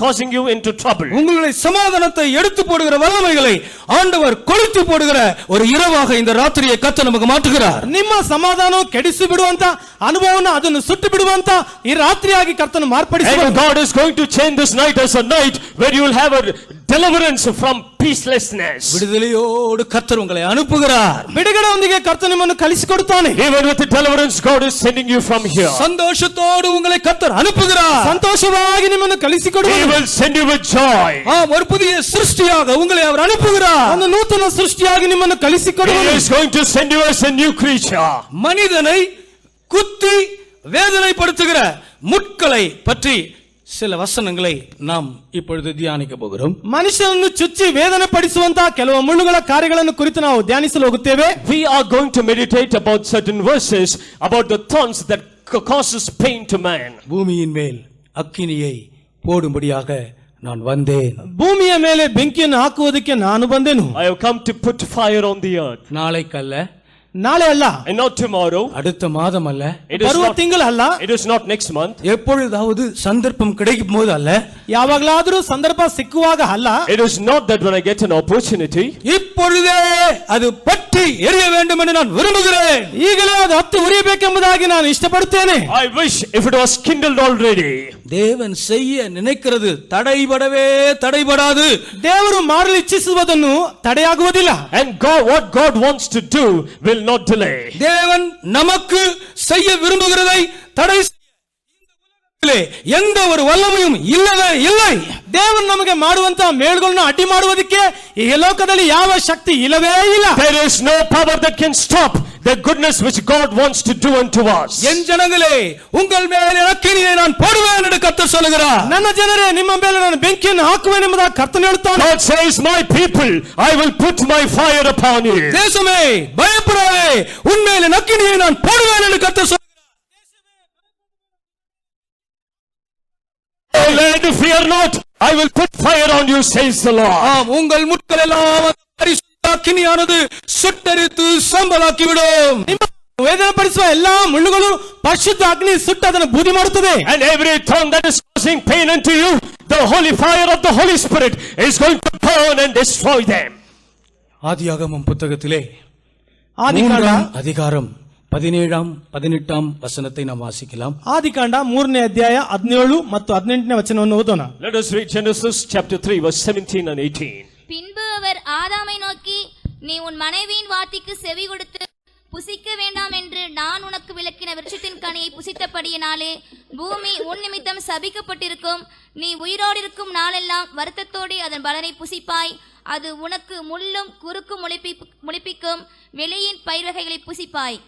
causing you into trouble. உங்களுடைய சமாதானத்தை எடுத்து போடுகிற வல்லமைகளை ஆண்டவர் கொளுத்தி போடுகிற ஒரு இரவாக இந்த ராத்திரியை கர்த்தர் நமக்கு மாற்றுகிறார். ನಿಮ್ಮ ಸಮಾಧಾನ ಕೆಡಿಸಿ ಬಿಡುವಂತ ಅನುಭವವನ್ನು ಅದನ್ನು ಸುಟ್ಟು ಬಿಡುವಂತ ಈ ರಾತ್ರಿಯಾಗಿ ಕರ್ತನು ಮಾರ್ಪಡಿಸುವ. And God is going to change this night as a night where you will have a deliverance from peacelessness. விடுதலையோடு கர்த்தர் உங்களை அனுப்புகிறார். ಬಿಡುಗಡೆಯೊಂದಿಗೆ ಕರ್ತನು ನಿಮ್ಮನ್ನು ಕಳಿಸಿಕೊಡುತ್ತಾನೆ. Even with the deliverance, God is sending you from here. சந்தோஷத்தோடு உங்களை கர்த்தர் அனுப்புகிறார். ಸಂತೋಷವಾಗಿ ನಿಮ್ಮನ್ನು He ಕಳಿಸಿಕೊಡುವನು. will send you with joy. ஒரு புதிய சிருஷ்டியாக உங்களை அவர் அனுப்புகிறார். ಒಂದು ನೂತನ ಸೃಷ್ಟಿಯಾಗಿ ನಿಮ್ಮನ್ನು He ಕಳಿಸಿಕೊಡುವನು. is going to send you as a new creature. மனிதனை குத்தி வேதனைப்படுத்துகிற முட்களை பற்றி சில வசனங்களை நாம் இப்பொழுது தியானிக்க போகிறோம். ಮನುಷ್ಯನನ್ನು ಚುಚ್ಚಿ ವೇದನೆ ಪಡಿಸುವಂತಹ ಕೆಲವು ಮುಳ್ಳುಗಳ ಕಾರ್ಯಗಳನ್ನು ಕುರಿತು ನಾವು ಧ್ಯಾನಿಸಲು ಹೋಗುತ್ತೇವೆ. We are going to meditate about certain verses about the thorns that causes pain to man. பூமியின் மேல் அக்கினியை போடும்படியாக நான் வந்தேன். ಭೂಮಿಯ ಮೇಲೆ ಬೆಂಕಿಯನ್ನು ಹಾಕುವುದಕ್ಕೆ ನಾನು ಬಂದೆನು. I have come to put fire on the earth. நாளைக்கல்ல, ನಾಳೆ ಅಲ್ಲ, And not tomorrow. அடுத்த மாதம் அல்ல, ಬರುವ ತಿಂಗಳು ಅಲ್ಲ, It is not next month. எப்பொழுதாவது சந்தர்ப்பம் கிடைக்கும் போது அல்ல, ಯಾವಾಗಲಾದರೂ ಸಂದರ್ಭ ಸಿಕ್ಕುವಾಗ ಅಲ್ಲ. It is not that when I get an opportunity. இப்பொழுதே அது பற்றி எரிய வேண்டும் என்று நான் விரும்புகிறேன். ಈಗಲೇ ಅದು ಹತ್ತು ಉರಿಯಬೇಕೆಂಬುದಾಗಿ ನಾನು ಇಷ್ಟಪಡುತ್ತೇನೆ. I wish if it was kindled already. தேவன் செய்ய நினைக்கிறது தடைபடாது. ದೇವರು ಮಾಡಲು ಇಚ್ಛಿಸುವುದನ್ನು ತಡೆಯಾಗುವುದಿಲ್ಲ. And God, what God wants to do will not delay. தேவன் நமக்கு செய்ய விரும்புகிறதை தடை எந்த ஒரு வல்லமையும் இல்லவே இல்லை. ದೇವರು ನಮಗೆ ಮಾಡುವಂತಹ ಮೇಳುಗಳನ್ನು ಅಡ್ಡಿ ಮಾಡುವುದಕ್ಕೆ ಈ ಲೋಕದಲ್ಲಿ ಯಾವ ಶಕ್ತಿ ಇಲ್ಲವೇ ಇಲ್ಲ. There is no power that can stop the goodness which God wants to do unto us. என் ஜனங்களே, உங்கள் மேல் அக்கினியை நான் போடுவேன் என்று கர்த்தர் சொல்கிறார். ನನ್ನ ಜನರೇ, ನಿಮ್ಮ ಮೇಲೆ ನಾನು ಬೆಂಕಿಯನ್ನು ಹಾಕುವೆನು ಎಂಬುದಾಗಿ ಕರ್ತನು ಹೇಳುತ್ತಾನೆ. God says, my people, I will put my fire upon you. தேசமே பயப்படாதே, உன் மேல் அக்கினியை நான் போடுவேன் என்று கர்த்தர் சொல்கிறார். O land, fear not, I will put fire on you, says the Lord. ஆம், உங்கள் முட்கள் எல்லாம் பரிசுத்த அக்கினியானது சுட்டெரித்து சாம்பலாக்கிவிடும். ವೇದನೆ ಪಡಿಸುವ ಎಲ್ಲಾ ಮುಳ್ಳುಗಳು ಪರಿಶುದ್ಧ ಅಗ್ನಿ ಸುಟ್ಟು ಅದನ್ನು ಬೂದಿ ಮಾಡುತ್ತದೆ. And every tongue that is causing pain unto you, the holy fire of the Holy Spirit is going to burn and destroy them. ஆதியாகமம் புத்தகத்திலே ಆದಿಕಾಂಡ 3 அதிகாரம் 17 18 வசனத்தை நாம் வாசிக்கலாம். ಆದಿಕಾಂಡ 3ನೇ ಅಧ್ಯಾಯ 17 ಮತ್ತು 18ನೇ ವಚನವನ್ನು ಓದೋಣ. Let us read Genesis chapter 3 verse 17 and 18. பின்பு அவர் ஆதாமை நோக்கி, நீ உன் மனைவியின் வார்த்தைக்கு செவி கொடுத்து புசிக்க வேண்டாம் என்று நான் உனக்கு விலக்கின விருட்சத்தின் கனியை புசித்தபடியினாலே பூமி உன் நிமித்தம் சபிக்கப்பட்டிருக்கும். நீ உயிரோடு இருக்கும் நாளெல்லாம் வருத்தத்தோடு அதன் பலனை புசிப்பாய். அது உனக்கு முள்ளும் குறுக்கும் முளைப்பிக்கும் வெளியின் பயிர்வகைகளை புசிப்பாய்.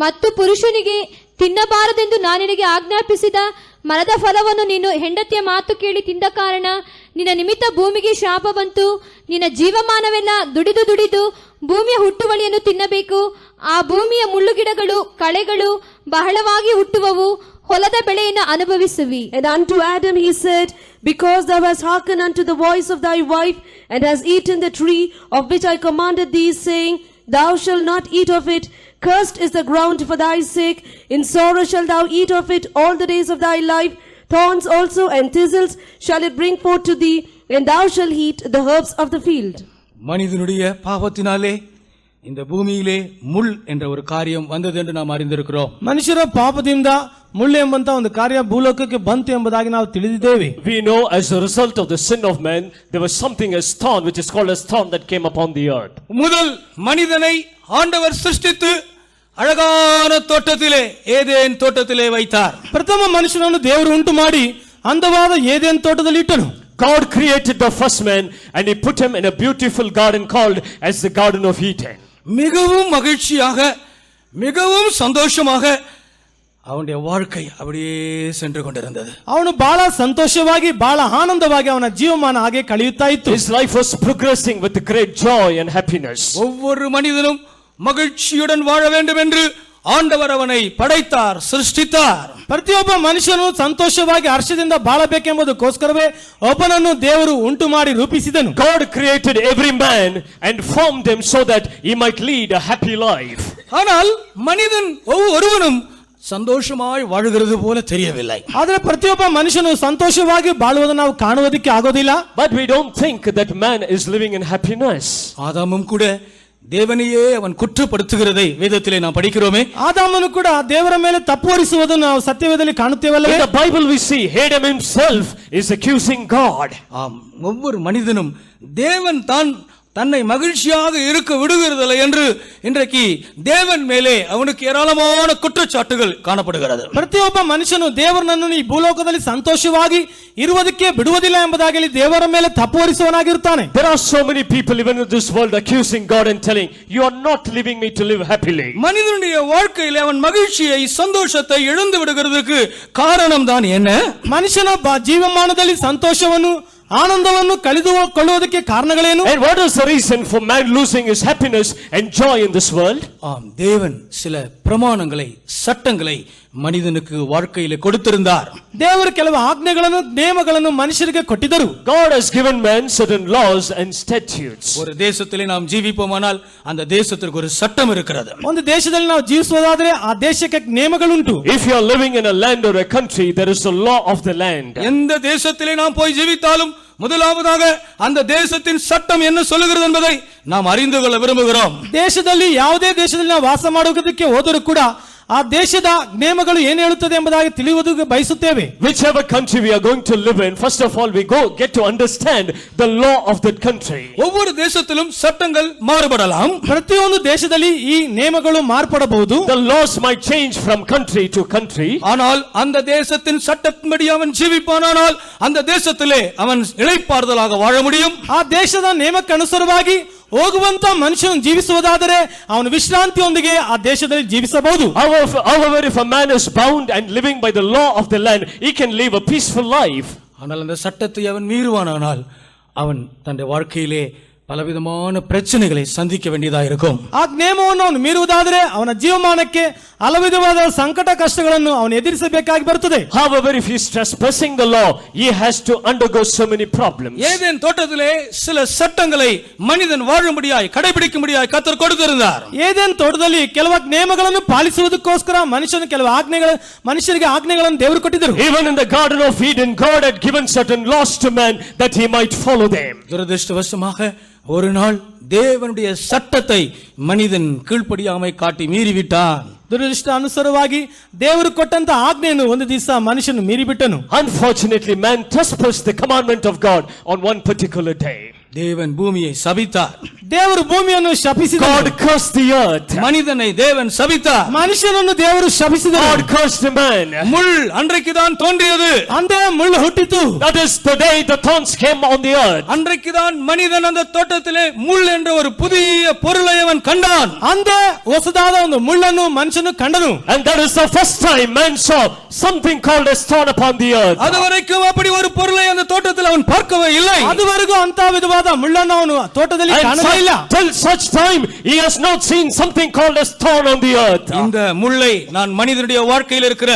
ಮತ್ತು ಪುರುಷನಿಗೆ ತಿನ್ನಬಾರದೆಂದು ನಾನು ನಿನಗೆ ಆಜ್ಞಾಪಿಸಿದ ಮರದ ಫಲವನ್ನು ನೀನು ಹೆಂಡತಿಯ ಮಾತು ಕೇಳಿ ತಿಂದ ಕಾರಣ ನಿನ್ನ ನಿಮಿತ್ತ ಭೂಮಿಗೆ ಶಾಪ ಬಂತು. ನಿನ್ನ ಜೀವಮಾನವೆಲ್ಲ ದುಡಿದು ಭೂಮಿಯ ಹುಟ್ಟುವಳಿಯನ್ನು ತಿನ್ನಬೇಕು. ಆ ಭೂಮಿಯ ಮುಳ್ಳುಗಿಡಗಳು ಕಳೆಗಳು ಬಹಳವಾಗಿ ಹುಟ್ಟುವವು. ಹೊಲದ ಬೆಳೆಯನ್ನು ಅನುಭವಿಸುವಿ. And unto Adam he said, because thou hast hearkened unto the voice of thy wife, and hast eaten the tree of which I commanded thee, saying, thou shalt not eat of it, Cursed is the ground for thy sake. In sorrow shalt thou eat of it all the days of thy life. Thorns also and thistles shall it bring forth to thee, and thou shalt eat the herbs of the field. மனிதனுடைய பாவத்தினாலே இந்த பூமியிலே முள் என்ற ஒரு காரியம் வந்தது என்று நாம் அறிந்திருக்கிறோம். ಮನುಷ್ಯರ ಪಾಪದಿಂದ ಮುಳ್ಳು ಎಂಬಂತ ಒಂದು ಕಾರ್ಯ ಭೂಲೋಕಕ್ಕೆ ಬಂತು ಎಂಬುದಾಗಿ ನಾವು ತಿಳಿದಿದ್ದೇವೆ. We know as a result of the sin of man, there was something as thorn, which is called as thorn, that came upon the earth. முதல் மனிதனை ஆண்டவர் சிருஷ்டித்து அழகான தோட்டத்திலே ஏதேன் தோட்டத்திலே வைத்தார். ಪ್ರಥಮ ಮನುಷ್ಯನನ್ನು ದೇವರು ಉಂಟು ಮಾಡಿ ಅಂದವಾದ ಏದೇನ್ ತೋಟದಲ್ಲಿ ಇಟ್ಟನು. God created the first man and he put him in a beautiful garden called as the Garden of Eden. மிகவும் மகிழ்ச்சியாக மிகவும் சந்தோஷமாக அவனுடைய வாழ்க்கை அப்படியே சென்று கொண்டிருந்தது. ಅವನು ಬಹಳ ಸಂತೋಷವಾಗಿ ಬಹಳ ಆನಂದವಾಗಿ ಅವನ ಜೀವಮಾನ ಹಾಗೆ ಕಳೆಯುತ್ತಾ ಇತ್ತು. His life was progressing with great joy and happiness. ஒவ்வொரு மனிதனும் மகிழ்ச்சியுடன் வாழ வேண்டும் என்று ஆண்டவர் அவனை படைத்தார், சிருஷ்டித்தார். ಪ್ರತಿಯೊಬ್ಬ ಮನುಷ್ಯನು ಸಂತೋಷವಾಗಿ ಹರ್ಷದಿಂದ ಬಾಳಬೇಕೆಂಬುದಕ್ಕೋಸ್ಕರವೇ ಒಬ್ಬನನ್ನು ದೇವರು ಉಂಟು ಮಾಡಿ ರೂಪಿಸಿದನು. God created every man and formed him so that he might lead a happy life. ஆனால் மனிதன் ஒவ்வொருவனும் சந்தோஷமாய் வாழுகிறது போல தெரியவில்லை. ಆದರೆ ಪ್ರತಿಯೊಬ್ಬ ಮನುಷ್ಯನು ಸಂತೋಷವಾಗಿ ಬಾಳುವುದನ್ನು ನಾವು ಕಾಣುವುದಕ್ಕೆ ಆಗೋದಿಲ್ಲ. But we don't think that man is living in happiness. ஆதாமும் கூட தேவனையே அவன் குற்றப்படுத்துகிறதை வேதத்திலே நாம் படிக்கிறோமே. ಆದಾಮನು ಕೂಡ ದೇವರ ಮೇಲೆ ತಪ್ಪು ಹೊರಿಸುವುದನ್ನು ನಾವು ಸತ್ಯವೇದದಲ್ಲಿ ಕಾಣುತ್ತೇವಲ್ಲವೇ? In the Bible we see Adam himself is accusing God. ஆம், ஒவ்வொரு மனிதனும் தேவன் தன்னை மகிழ்ச்சியாக இருக்க விடுகிறதில்லை என்று இன்றைக்கு தேவன் மேலே அவனுக்கு ஏராளமான குற்றச்சாட்டுகள் காணப்படுகிறது. ಪ್ರತಿಯೊಬ್ಬ ಮನುಷ್ಯನು ದೇವರನ್ನು ಈ ಭೂಲೋಕದಲ್ಲಿ ಸಂತೋಷವಾಗಿ ಇರುವುದಕ್ಕೆ ಬಿಡುವುದಿಲ್ಲ ಎಂಬುದಾಗಿ ದೇವರ ಮೇಲೆ ತಪ್ಪು ಹೊರಿಸುವನಾಗಿರುತ್ತಾನೆ. There are so many people even in this world accusing God and telling, you are not leaving me to live happily. மனிதனுடைய வாழ்க்கையிலே அவன் மகிழ்ச்சியை சந்தோஷத்தை இழந்து விடுகிறதுக்கு காரணம் தான் என்ன? ಮನುಷ್ಯನ ಜೀವಮಾನದಲ್ಲಿ ಸಂತೋಷವನ್ನು ಆನಂದವನ್ನು ಕಳೆದುಕೊಳ್ಳುವುದಕ್ಕೆ ಕಾರಣಗಳೇನು? And what is the reason for man losing his happiness and joy in this world? ஆம், தேவன் சில பிரமாணங்களை சட்டங்களை மனிதனுக்கு வாழ்க்கையிலே கொடுத்திருந்தார். ದೇವರು ಕೆಲವು ಆಜ್ಞೆಗಳನ್ನು ನಿಯಮಗಳನ್ನು ಮನುಷ್ಯರಿಗೆ ಕೊಟ್ಟಿದ್ದರು. God has given man certain laws and statutes. ஒரு தேசத்திலே நாம் ஜீவிப்போமானால் அந்த தேசத்திற்கு ஒரு சட்டம் இருக்கிறது. ಒಂದು ದೇಶದಲ್ಲಿ ನಾವು ಜೀವಿಸುವುದಾದರೆ ಆ ದೇಶಕ್ಕೆ ನಿಯಮಗಳುಂಟು. If you are living in a land or a country, there is a law of the land. எந்த தேசத்திலே நாம் போய் ஜீவித்தாலும் முதலாவதாக அந்த தேசத்தின் சட்டம் என்ன சொல்லுகிறது என்பதை நாம் அறிந்து கொள்ள விரும்புகிறோம். ದೇಶದಲ್ಲಿ ಯಾವುದೇ ದೇಶದಲ್ಲಿ ನಾವು ವಾಸ ಮಾಡುವುದಕ್ಕೆ ಹೋದರೂ ಕೂಡ ಆ ದೇಶದ ನಿಯಮಗಳು ಏನು ಹೇಳುತ್ತದೆ ಎಂಬುದಾಗಿ ತಿಳಿಯುವುದಕ್ಕೆ ಬಯಸುತ್ತೇವೆ. Whichever country we are going to live in, first of all we get to understand the law of that country. ஒவ்வொரு தேசத்திலும் சட்டங்கள் மாறுபடலாம். ಪ್ರತಿಯೊಂದು ದೇಶದಲ್ಲಿ ಈ ನಿಯಮಗಳು ಮಾರ್ಪಡಬಹುದು. The laws might change from country to country. ஆனால் அந்த தேசத்தின் சட்டத்தின்படி அவன் ஜீவிப்பானால் அந்த தேசத்திலே அவன் இளைப்பாறுதலாக வாழ முடியும். ಆ ದೇಶದ ನಿಯಮಕ್ಕೆ ಅನುಸಾರವಾಗಿ ಹೋಗುವಂತ ಮನುಷ್ಯನು ಜೀವಿಸುವುದಾದರೆ ಅವನು ವಿಶ್ರಾಂತಿಯೊಂದಿಗೆ ಆ ದೇಶದಲ್ಲಿ ಜೀವಿಸಬಹುದು. However, if a man is bound and living by the law of the land, he can live a peaceful life. ஆனால் அந்த சட்டத்தை அவன் மீறுவானால் அவன் தன்னுடைய வாழ்க்கையிலே பலவிதமான பிரச்சனைகளை சந்திக்க வேண்டியதாக இருக்கும். ಆ ನಿಯಮವನ್ನು ಅವನು ಮೀರುವುದಾದರೆ ಅವನ ಜೀವಮಾನಕ್ಕೆ ಹಲವಿಧವಾದ ಸಂಕಟ ಕಷ್ಟಗಳನ್ನು ಅವನು ಎದುರಿಸಬೇಕಾಗಿ ಬರುತ್ತದೆ. However, if he is trespassing the law, he has to undergo so many problems. Eden தோட்டத்திலே சில சட்டங்களை மனிதன் வாழும்படியாய் கடைபிடிக்கும்படியாய் கர்த்தர் கொடுத்திருந்தார். ಏದೇನ್ ತೋಟದಲ್ಲಿ ಕೆಲವು ನಿಯಮಗಳನ್ನು ಪಾಲಿಸುವುದಕ್ಕೋಸ್ಕರ ಮನುಷ್ಯರಿಗೆ ಆಜ್ಞೆಗಳನ್ನು ದೇವರು ಕೊಟ್ಟಿದ್ದರು. Even in the Garden of Eden, God had given certain laws to man that he might follow them. துரதிர்ஷ்டவசமாக ஒரு நாள் தேவனுடைய சட்டத்தை மனிதன் கீழ்ப்படியாமை காட்டி மீறிவிட்டான். ದುರದೃಷ್ಟ ಅನುಸಾರವಾಗಿ ದೇವರು ಕೊಟ್ಟಂತ ಆಜ್ಞೆಯನ್ನು ಒಂದು ದಿವಸ ಮನುಷ್ಯನು ಮೀರಿಬಿಟ್ಟನು. Unfortunately, man trespassed the commandment of God on one particular day. தேவன் பூமியை சபித்தார். ದೇವರು ಭೂಮಿಯನ್ನು ಶಪಿಸಿದನು. God cursed the earth. மனிதனை தேவன் சபித்தார். ಮನುಷ್ಯನನ್ನು ದೇವರು ಶಪಿಸಿದನು. God cursed the man. முள் அன்றைக்கு தான் தோன்றியது. ಅಂದೇ ಮುಳ್ಳು ಹುಟ್ಟಿತು. That is the day the thorns came on the earth. அன்றைக்கு தான் மனிதன் அந்த தோட்டத்திலே முள் என்ற ஒரு புதிய பொருளை அவன் கண்டான். ಅಂದೇ ಹೊಸದಾದ ಒಂದು ಮುಳ್ಳನ್ನು ಮನುಷ್ಯನು ಕಂಡನು. And that is the first time man saw something called as thorn upon the earth. அதுவரைக்கும் அப்படி ஒரு பொருளை அந்த தோட்டத்தில் அவன் பார்க்கவே இல்லை. ಅದುವರೆಗೂ ಅಂತ ವಿಧವಾದ ಮುಳ್ಳನ್ನು ಅವನು ತೋಟದಲ್ಲಿ ಕಾಣಲೇ ಇಲ್ಲ. Till such time he has not seen something called as thorn on the earth. இந்த முள்ளை நான் மனிதனுடைய வாழ்க்கையில் இருக்கிற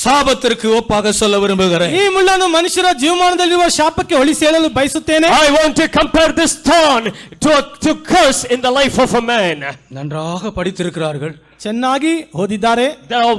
சாபத்திற்கு ஒப்பாக சொல்ல விரும்புகிறேன். ಈ ಮುಳ್ಳನ್ನು ಮನುಷ್ಯರ ಜೀವಮಾನದಲ್ಲಿರುವ ಶಾಪಕ್ಕೆ ಹೋಲಿಸಿ ಹೇಳಲು ಬಯಸುತ್ತೇನೆ. I want to compare this thorn to curse in the life of a man. நன்றாக படித்திருக்கிறார்கள். ಚೆನ್ನಾಗಿ ಓದಿದ್ದಾರೆ, They are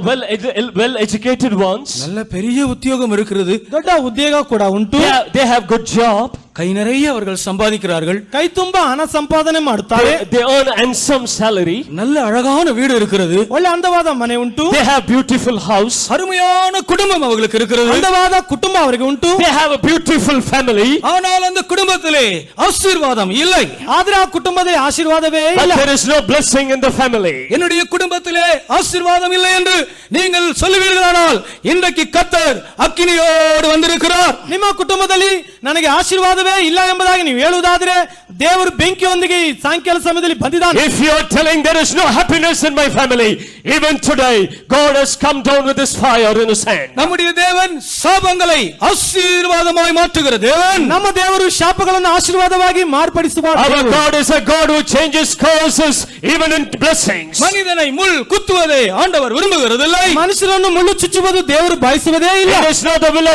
well educated ones. நல்ல பெரிய உத்தியோகம் இருக்கிறது, ದೊಡ್ಡ ಉದ್ಯೋಗ ಕೂಡ ಉಂಟು, They have good job. கை நிறைய அவர்கள் சம்பாதிக்கிறார்கள், ಕೈ ತುಂಬಾ ಹಣ ಸಂಪಾದನೆ ಮಾಡುತ್ತಾರೆ, They earn handsome salary. நல்ல அழகான வீடு இருக்கிறது, ಒಳ್ಳೆ ಅಂದವಾದ ಮನೆ ಉಂಟು, They have beautiful house. அருமையான குடும்பம் அவர்களுக்கு இருக்கிறது. ಅಂದವಾದ ಕುಟುಂಬ ಅವರಿಗೆ ಉಂಟು. They have a beautiful family. ஆனால் அந்த குடும்பத்திலே ஆசீர்வாதம் இல்லை. ಆದ್ರೆ ಆ ಕುಟುಂಬದ ಆಶೀರ್ವಾದವೇ But ಇಲ್ಲ. there is no blessing in the family. என்னுடைய குடும்பத்திலே ஆசீர்வாதம் இல்லை என்று நீங்கள் சொல்லுவீர்களானால் இன்றைக்கு கர்த்தர் அக்கினியோடு வந்திருக்கிறார். ನಿಮ್ಮ ಕುಟುಂಬದಲ್ಲಿ ನನಗೆ ಆಶೀರ್ವಾದವೇ ಇಲ್ಲ ಎಂಬುದಾಗಿ ನೀವು ಹೇಳುವುದಾದ್ರೆ ದೇವರು ಬೆಂಕಿಯೊಂದಿಗೆ ಈ ಸಾಯಂಕಾಲ ಸಮಯದಲ್ಲಿ ಬಂದಿದ್ದಾನೆ. If you are telling there is no happiness in my family, even today God has come down with his fire in his hand. நம்முடைய தேவன் சாபங்களை ஆசீர்வாதமாய் மாற்றுகிற தேவன். ನಮ್ಮ ದೇವರು ಶಾಪಗಳನ್ನು ಆಶೀರ್ವಾದವಾಗಿ ಮಾರ್ಪಡಿಸುವ Our ದೇವರು. God is a God who changes curses even in blessings. மனிதனை முள் குத்துவதை ஆண்டவர் விரும்புகிறதில்லை. ಮನುಷ್ಯರನ್ನು ಮುಳ್ಳು ಚುಚ್ಚುವುದು ದೇವರು ಬಯಸುವುದೇ ಇಲ್ಲ. It is not the will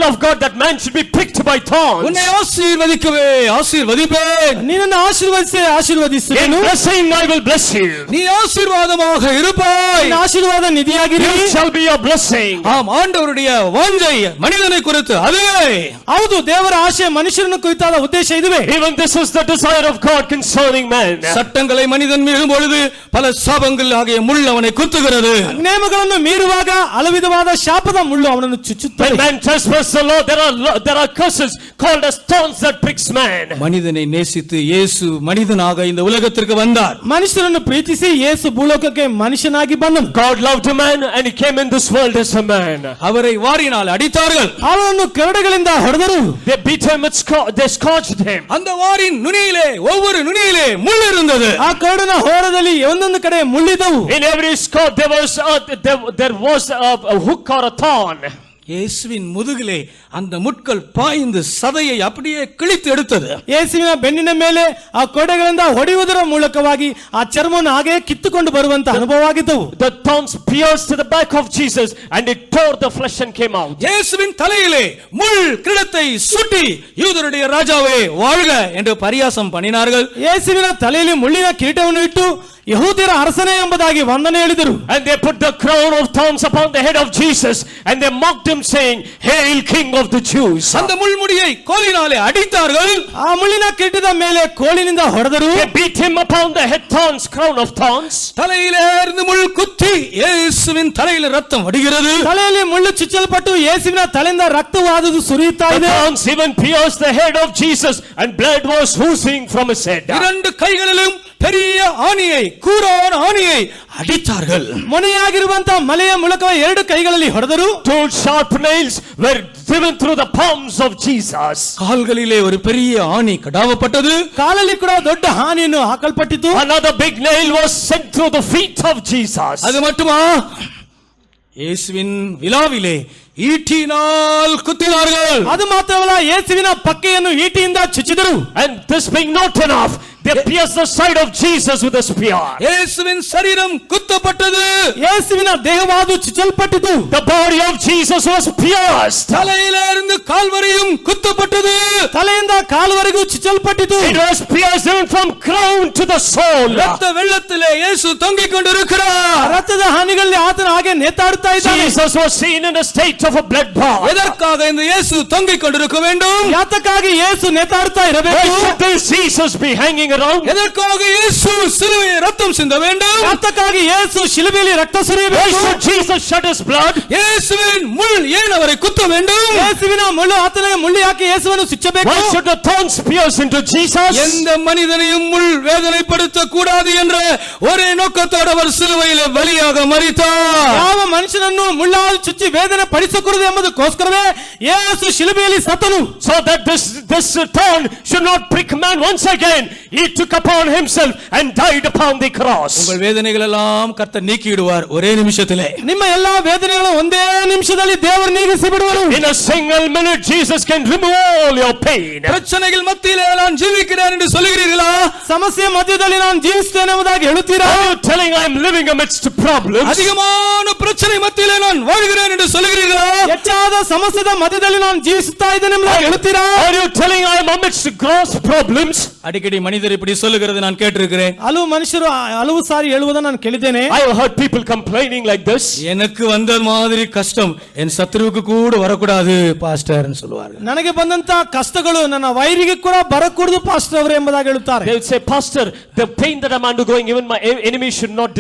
of God that man should be pricked by thorns. உன்னை ஆசீர்வதிக்கவே ஆசீர்வதிப்பேன். ನಿನ್ನನ್ನು ಆಶೀರ್ವದಿಸಿ In ಆಶೀರ್ವದಿಸುವೆನು. blessing I will bless you. நீ ஆசீர்வாதமாக இருப்பாய். ನಿನ್ನ ಆಶೀರ್ವಾದ ನಿಧಿಯಾಗಿರಿ. You shall be your blessing. ஆம், ஆண்டவருடைய வாஞ்சை மனிதனை குறித்து அதுவே. ಹೌದು, ದೇವರ ಆಶೆ ಮನುಷ್ಯರನ್ನು ಕುರಿತಾದ ಉದ್ದೇಶ ಇದುವೇ. Even this is the desire of God concerning man. சட்டங்களை மனிதன் மீறும் பொழுது பல சாபங்கள் ஆகிய முள் அவனை குத்துகிறது. ನೇಮಗಳನ್ನು ಮೀರುವಾಗ ಹಲವಿಧವಾದ ಶಾಪದ ಮುಳ್ಳು ಅವನನ್ನು ಚುಚ್ಚುತ್ತದೆ. When man trespasses the law, there are curses called as thorns that pricks man. மனிதனை நேசித்து இயேசு மனிதனாக இந்த உலகத்திற்கு வந்தார். ಮನುಷ್ಯರನ್ನು ಪ್ರೀತಿಸಿ ಯೇಸು ಭೂಲೋಕಕ್ಕೆ ಮನುಷ್ಯನಾಗಿ ಬಂದನು. God loved a man and he came in this world as a man. அவரை வாரினால் அடித்தார்கள். ಅವನನ್ನು ಕೆರಡೆಗಳಿಂದ ಹೊಡೆದರು. They beat him they scourged him. அந்த வாரின் நுனியிலே ஒவ்வொரு நுனியிலே முள் இருந்தது. ಆ ಕರಡಿನ ಹೋರದಲ್ಲಿ ಒಂದೊಂದು ಕಡೆ ಮುಳ್ಳಿದವು. In every scourge there was a hook or a thorn. இயேசுவின் முதுகிலே அந்த முட்கள் பாய்ந்து சதையை அப்படியே கிழித்து எடுத்தது. ಯೇಸುವಿನ ಬೆನ್ನಿನ ಮೇಲೆ ಆ ಕೊಡೆಗಳಿಂದ ಹೊಡೆಯುವುದರ ಮೂಲಕವಾಗಿ ಆ ಚರ್ಮವನ್ನು ಹಾಗೆ ಕಿತ್ತುಕೊಂಡು ಬರುವಂತ ಅನುಭವವಾಗಿದ್ದವು. The thorns pierced to the back of Jesus and it tore the flesh and came out. இயேசுவின் தலையிலே முள் கிரீடத்தை சுட்டி யூதருடைய ராஜாவே வாழ்க என்று பரியாசம் பண்ணினார்கள். ಯೇಸುವಿನ ತಲೆಯಲ್ಲಿ ಮುಳ್ಳಿನ ಕಿರೀಟವನ್ನು ಇಟ್ಟು ಯಹೂದ್ಯರ ಅರಸನೇ ಎಂಬುದಾಗಿ ವಂದನೆ ಹೇಳಿದರು. And they put the crown of thorns upon the head of Jesus and they mocked him saying, "Hail King of the Jews." அந்த முள்முடியை கோலினாலே அடித்தார்கள். ಆ ಮುಳ್ಳಿನ ಕಿರೀಟದ ಮೇಲೆ ಕೋಲಿನಿಂದ ಹೊಡೆದರು. They beat him upon the head thorns, crown of thorns. தலையிலே இருந்து முள் குத்தி இயேசுவின் தலையில ரத்தம் வடிகிறது. ತಲೆಯಲ್ಲಿ ಮುಳ್ಳು ಚುಚ್ಚಲ್ಪಟ್ಟು ಯೇಸುವಿನ ತಲೆಯಿಂದ ರಕ್ತವಾದುದು ಸುರಿಯುತ್ತಾ The ಇದೆ. thorns even pierced the head of Jesus and blood was oozing from his head. இரண்டு கைகளிலும் பெரிய ஆணியை கூரான ஆணியை அடித்தார்கள். ಮೊನೆಯಾಗಿರುವಂತ ಮಲೆಯ ಮೂಲಕ ಎರಡು ಕೈಗಳಲ್ಲಿ ಹೊಡೆದರು. Two sharp nails were driven through the palms of Jesus. கால்களிலே ஒரு பெரிய ஆணி கடாவப்பட்டது. ಕಾಲಲ್ಲಿ ಕೂಡ ದೊಡ್ಡ ಹಾನಿಯನ್ನು ಹಾಕಲ್ಪಟ್ಟಿತು. Another big nail was sent through the feet of Jesus. அது மட்டுமா, இயேசுவின் விலாவிலே ஈட்டினால் குத்தினார்கள். ಅದು ಮಾತ್ರವಲ್ಲ, ಯೇಸುವಿನ ಪಕ್ಕೆಯನ್ನು ಈಟಿಯಿಂದ ಚುಚ್ಚಿದರು. And this being not enough, they pierced the side of Jesus with a spear. இயேசுவின் சரீரம் குத்தப்பட்டது. ಯೇಸುವಿನ ದೇಹವಾದು ಚುಚ್ಚಲ್ಪಟ್ಟಿತು. The body of Jesus was pierced. தலையிலிருந்து கால் வரையும் குத்தப்பட்டது. ತಲೆಯಿಂದ ಕಾಲುವರೆಗೂ ಚುಚ್ಚಲ್ಪಟ್ಟಿತು. It was pierced even from crown to the soul. ரத்த வெள்ளத்திலே இயேசு தொங்கிக் கொண்டிருக்கிறார். ರಕ್ತದ ಹಾನಿಗಳಲ್ಲಿ ಆತನ ಹಾಗೆ ನೇತಾಡುತ್ತಾ ಇದ್ದಾನೆ. Jesus was seen in a state of a blood bath. எதற்காக இந்த இயேசு தொங்கிக் கொண்டிருக்க வேண்டும்? ಯಾತಕ್ಕಾಗಿ ಯೇಸು ನೇತಾಡುತ್ತಾ Why ಇರಬೇಕು? should this Jesus be hanging around? எதற்காக இயேசு சிலுவையை ரத்தம் சிந்த வேண்டும்? ಯಾತಕ್ಕಾಗಿ ಯೇಸು ಶಿಲುಬೆಯಲ್ಲಿ ರಕ್ತ Why ಸುರಿಯಬೇಕು? should Jesus shed his blood? இயேசுவின் முள் ஏன் அவரை குத்த வேண்டும்? ಯೇಸುವಿನ ಮುಳ್ಳು ಆತನಿಗೆ ಮುಳ್ಳು ಯಾಕೆ ಯೇಸುವನ್ನು ಚುಚ್ಚಬೇಕು? Why should the thorns pierce into Jesus? எந்த மனிதனையும் முள் வேதனைப்படுத்த கூடாது என்ற ஒரே நோக்கத்தோடு அவர் சிலுவையிலே பலியாக மரித்தார். ಯಾವ ಮನುಷ್ಯನನ್ನು ಮುಳ್ಳಾல் ಚುಚ್ಚಿ ವೇದನೆ ಪಡಿಸಕೂಡದು ಎಂಬುದಕ್ಕೋಸ್ಕರವೇ ಯೇಸು ಶಿಲುಬೆಯಲ್ಲಿ ಸತ್ತನು. So that this thorn should not prick man once again. He took upon himself and died upon the cross. உங்கள் வேதனைகள் எல்லாம் கர்த்தர் நீக்கிடுவார் ஒரே நிமிஷத்திலே. ನಿಮ್ಮ ಎಲ್ಲಾ ವೇದನೆಗಳು ಒಂದೇ ನಿಮಿಷದಲ್ಲಿ ದೇವರು ನೀಗಿಸಿ ಬಿಡುವರು. In a single minute Jesus can remove all your pain. பிரச்சனைகள் மத்தியிலே நான் ஜீவிக்கிறேன் என்று சொல்கிறீர்களா? ಸಮಸ್ಯೆ ಮಧ್ಯದಲ್ಲಿ ನಾನು ಜೀವಿಸ್ತೇನೆ ಎಂಬುದಾಗಿ ಹೇಳುತ್ತೀರಾ? Are you telling I am living amidst problems? அதிகமான பிரச்சனை மத்தியிலே நான் வாழ்கிறேன் என்று சொல்கிறீர்களா? ಹೆಚ್ಚಾದ ಸಮಸ್ಯೆದ ಮಧ್ಯದಲ್ಲಿ ನಾನು ಜೀವಿಸುತ್ತಾ ಇದ್ದೇನೆ ಎಂಬುದಾಗಿ ಹೇಳುತ್ತೀರಾ? Are you telling I am amidst gross problems? அடிக்கடி மனிதர்கள் மனிதர் இப்படி சொல்லுகிறது நான் கேட்டிருக்கிறேன். ಹಲವು ಮನುಷ್ಯರು ಹಲವು ಸಾರಿ ಹೇಳುವುದನ್ನು ನಾನು ಕೇಳಿದ್ದೇನೆ. I have heard people complaining like this. எனக்கு வந்த மாதிரி கஷ்டம் என் சத்துருவுக்கு கூட வரக்கூடாது பாஸ்டர்னு சொல்லுவார்கள். ನನಗೆ ಬಂದಂತ ಕಷ್ಟಗಳು ನನ್ನ ವೈರಿಗೆ ಕೂಡ ಬರಕೂಡದು ಪಾಸ್ಟರ್ ಅವರೇ ಎಂಬುದಾಗಿ ಹೇಳುತ್ತಾರೆ. They would say, Pastor, the pain that I'm undergoing, even my enemy should not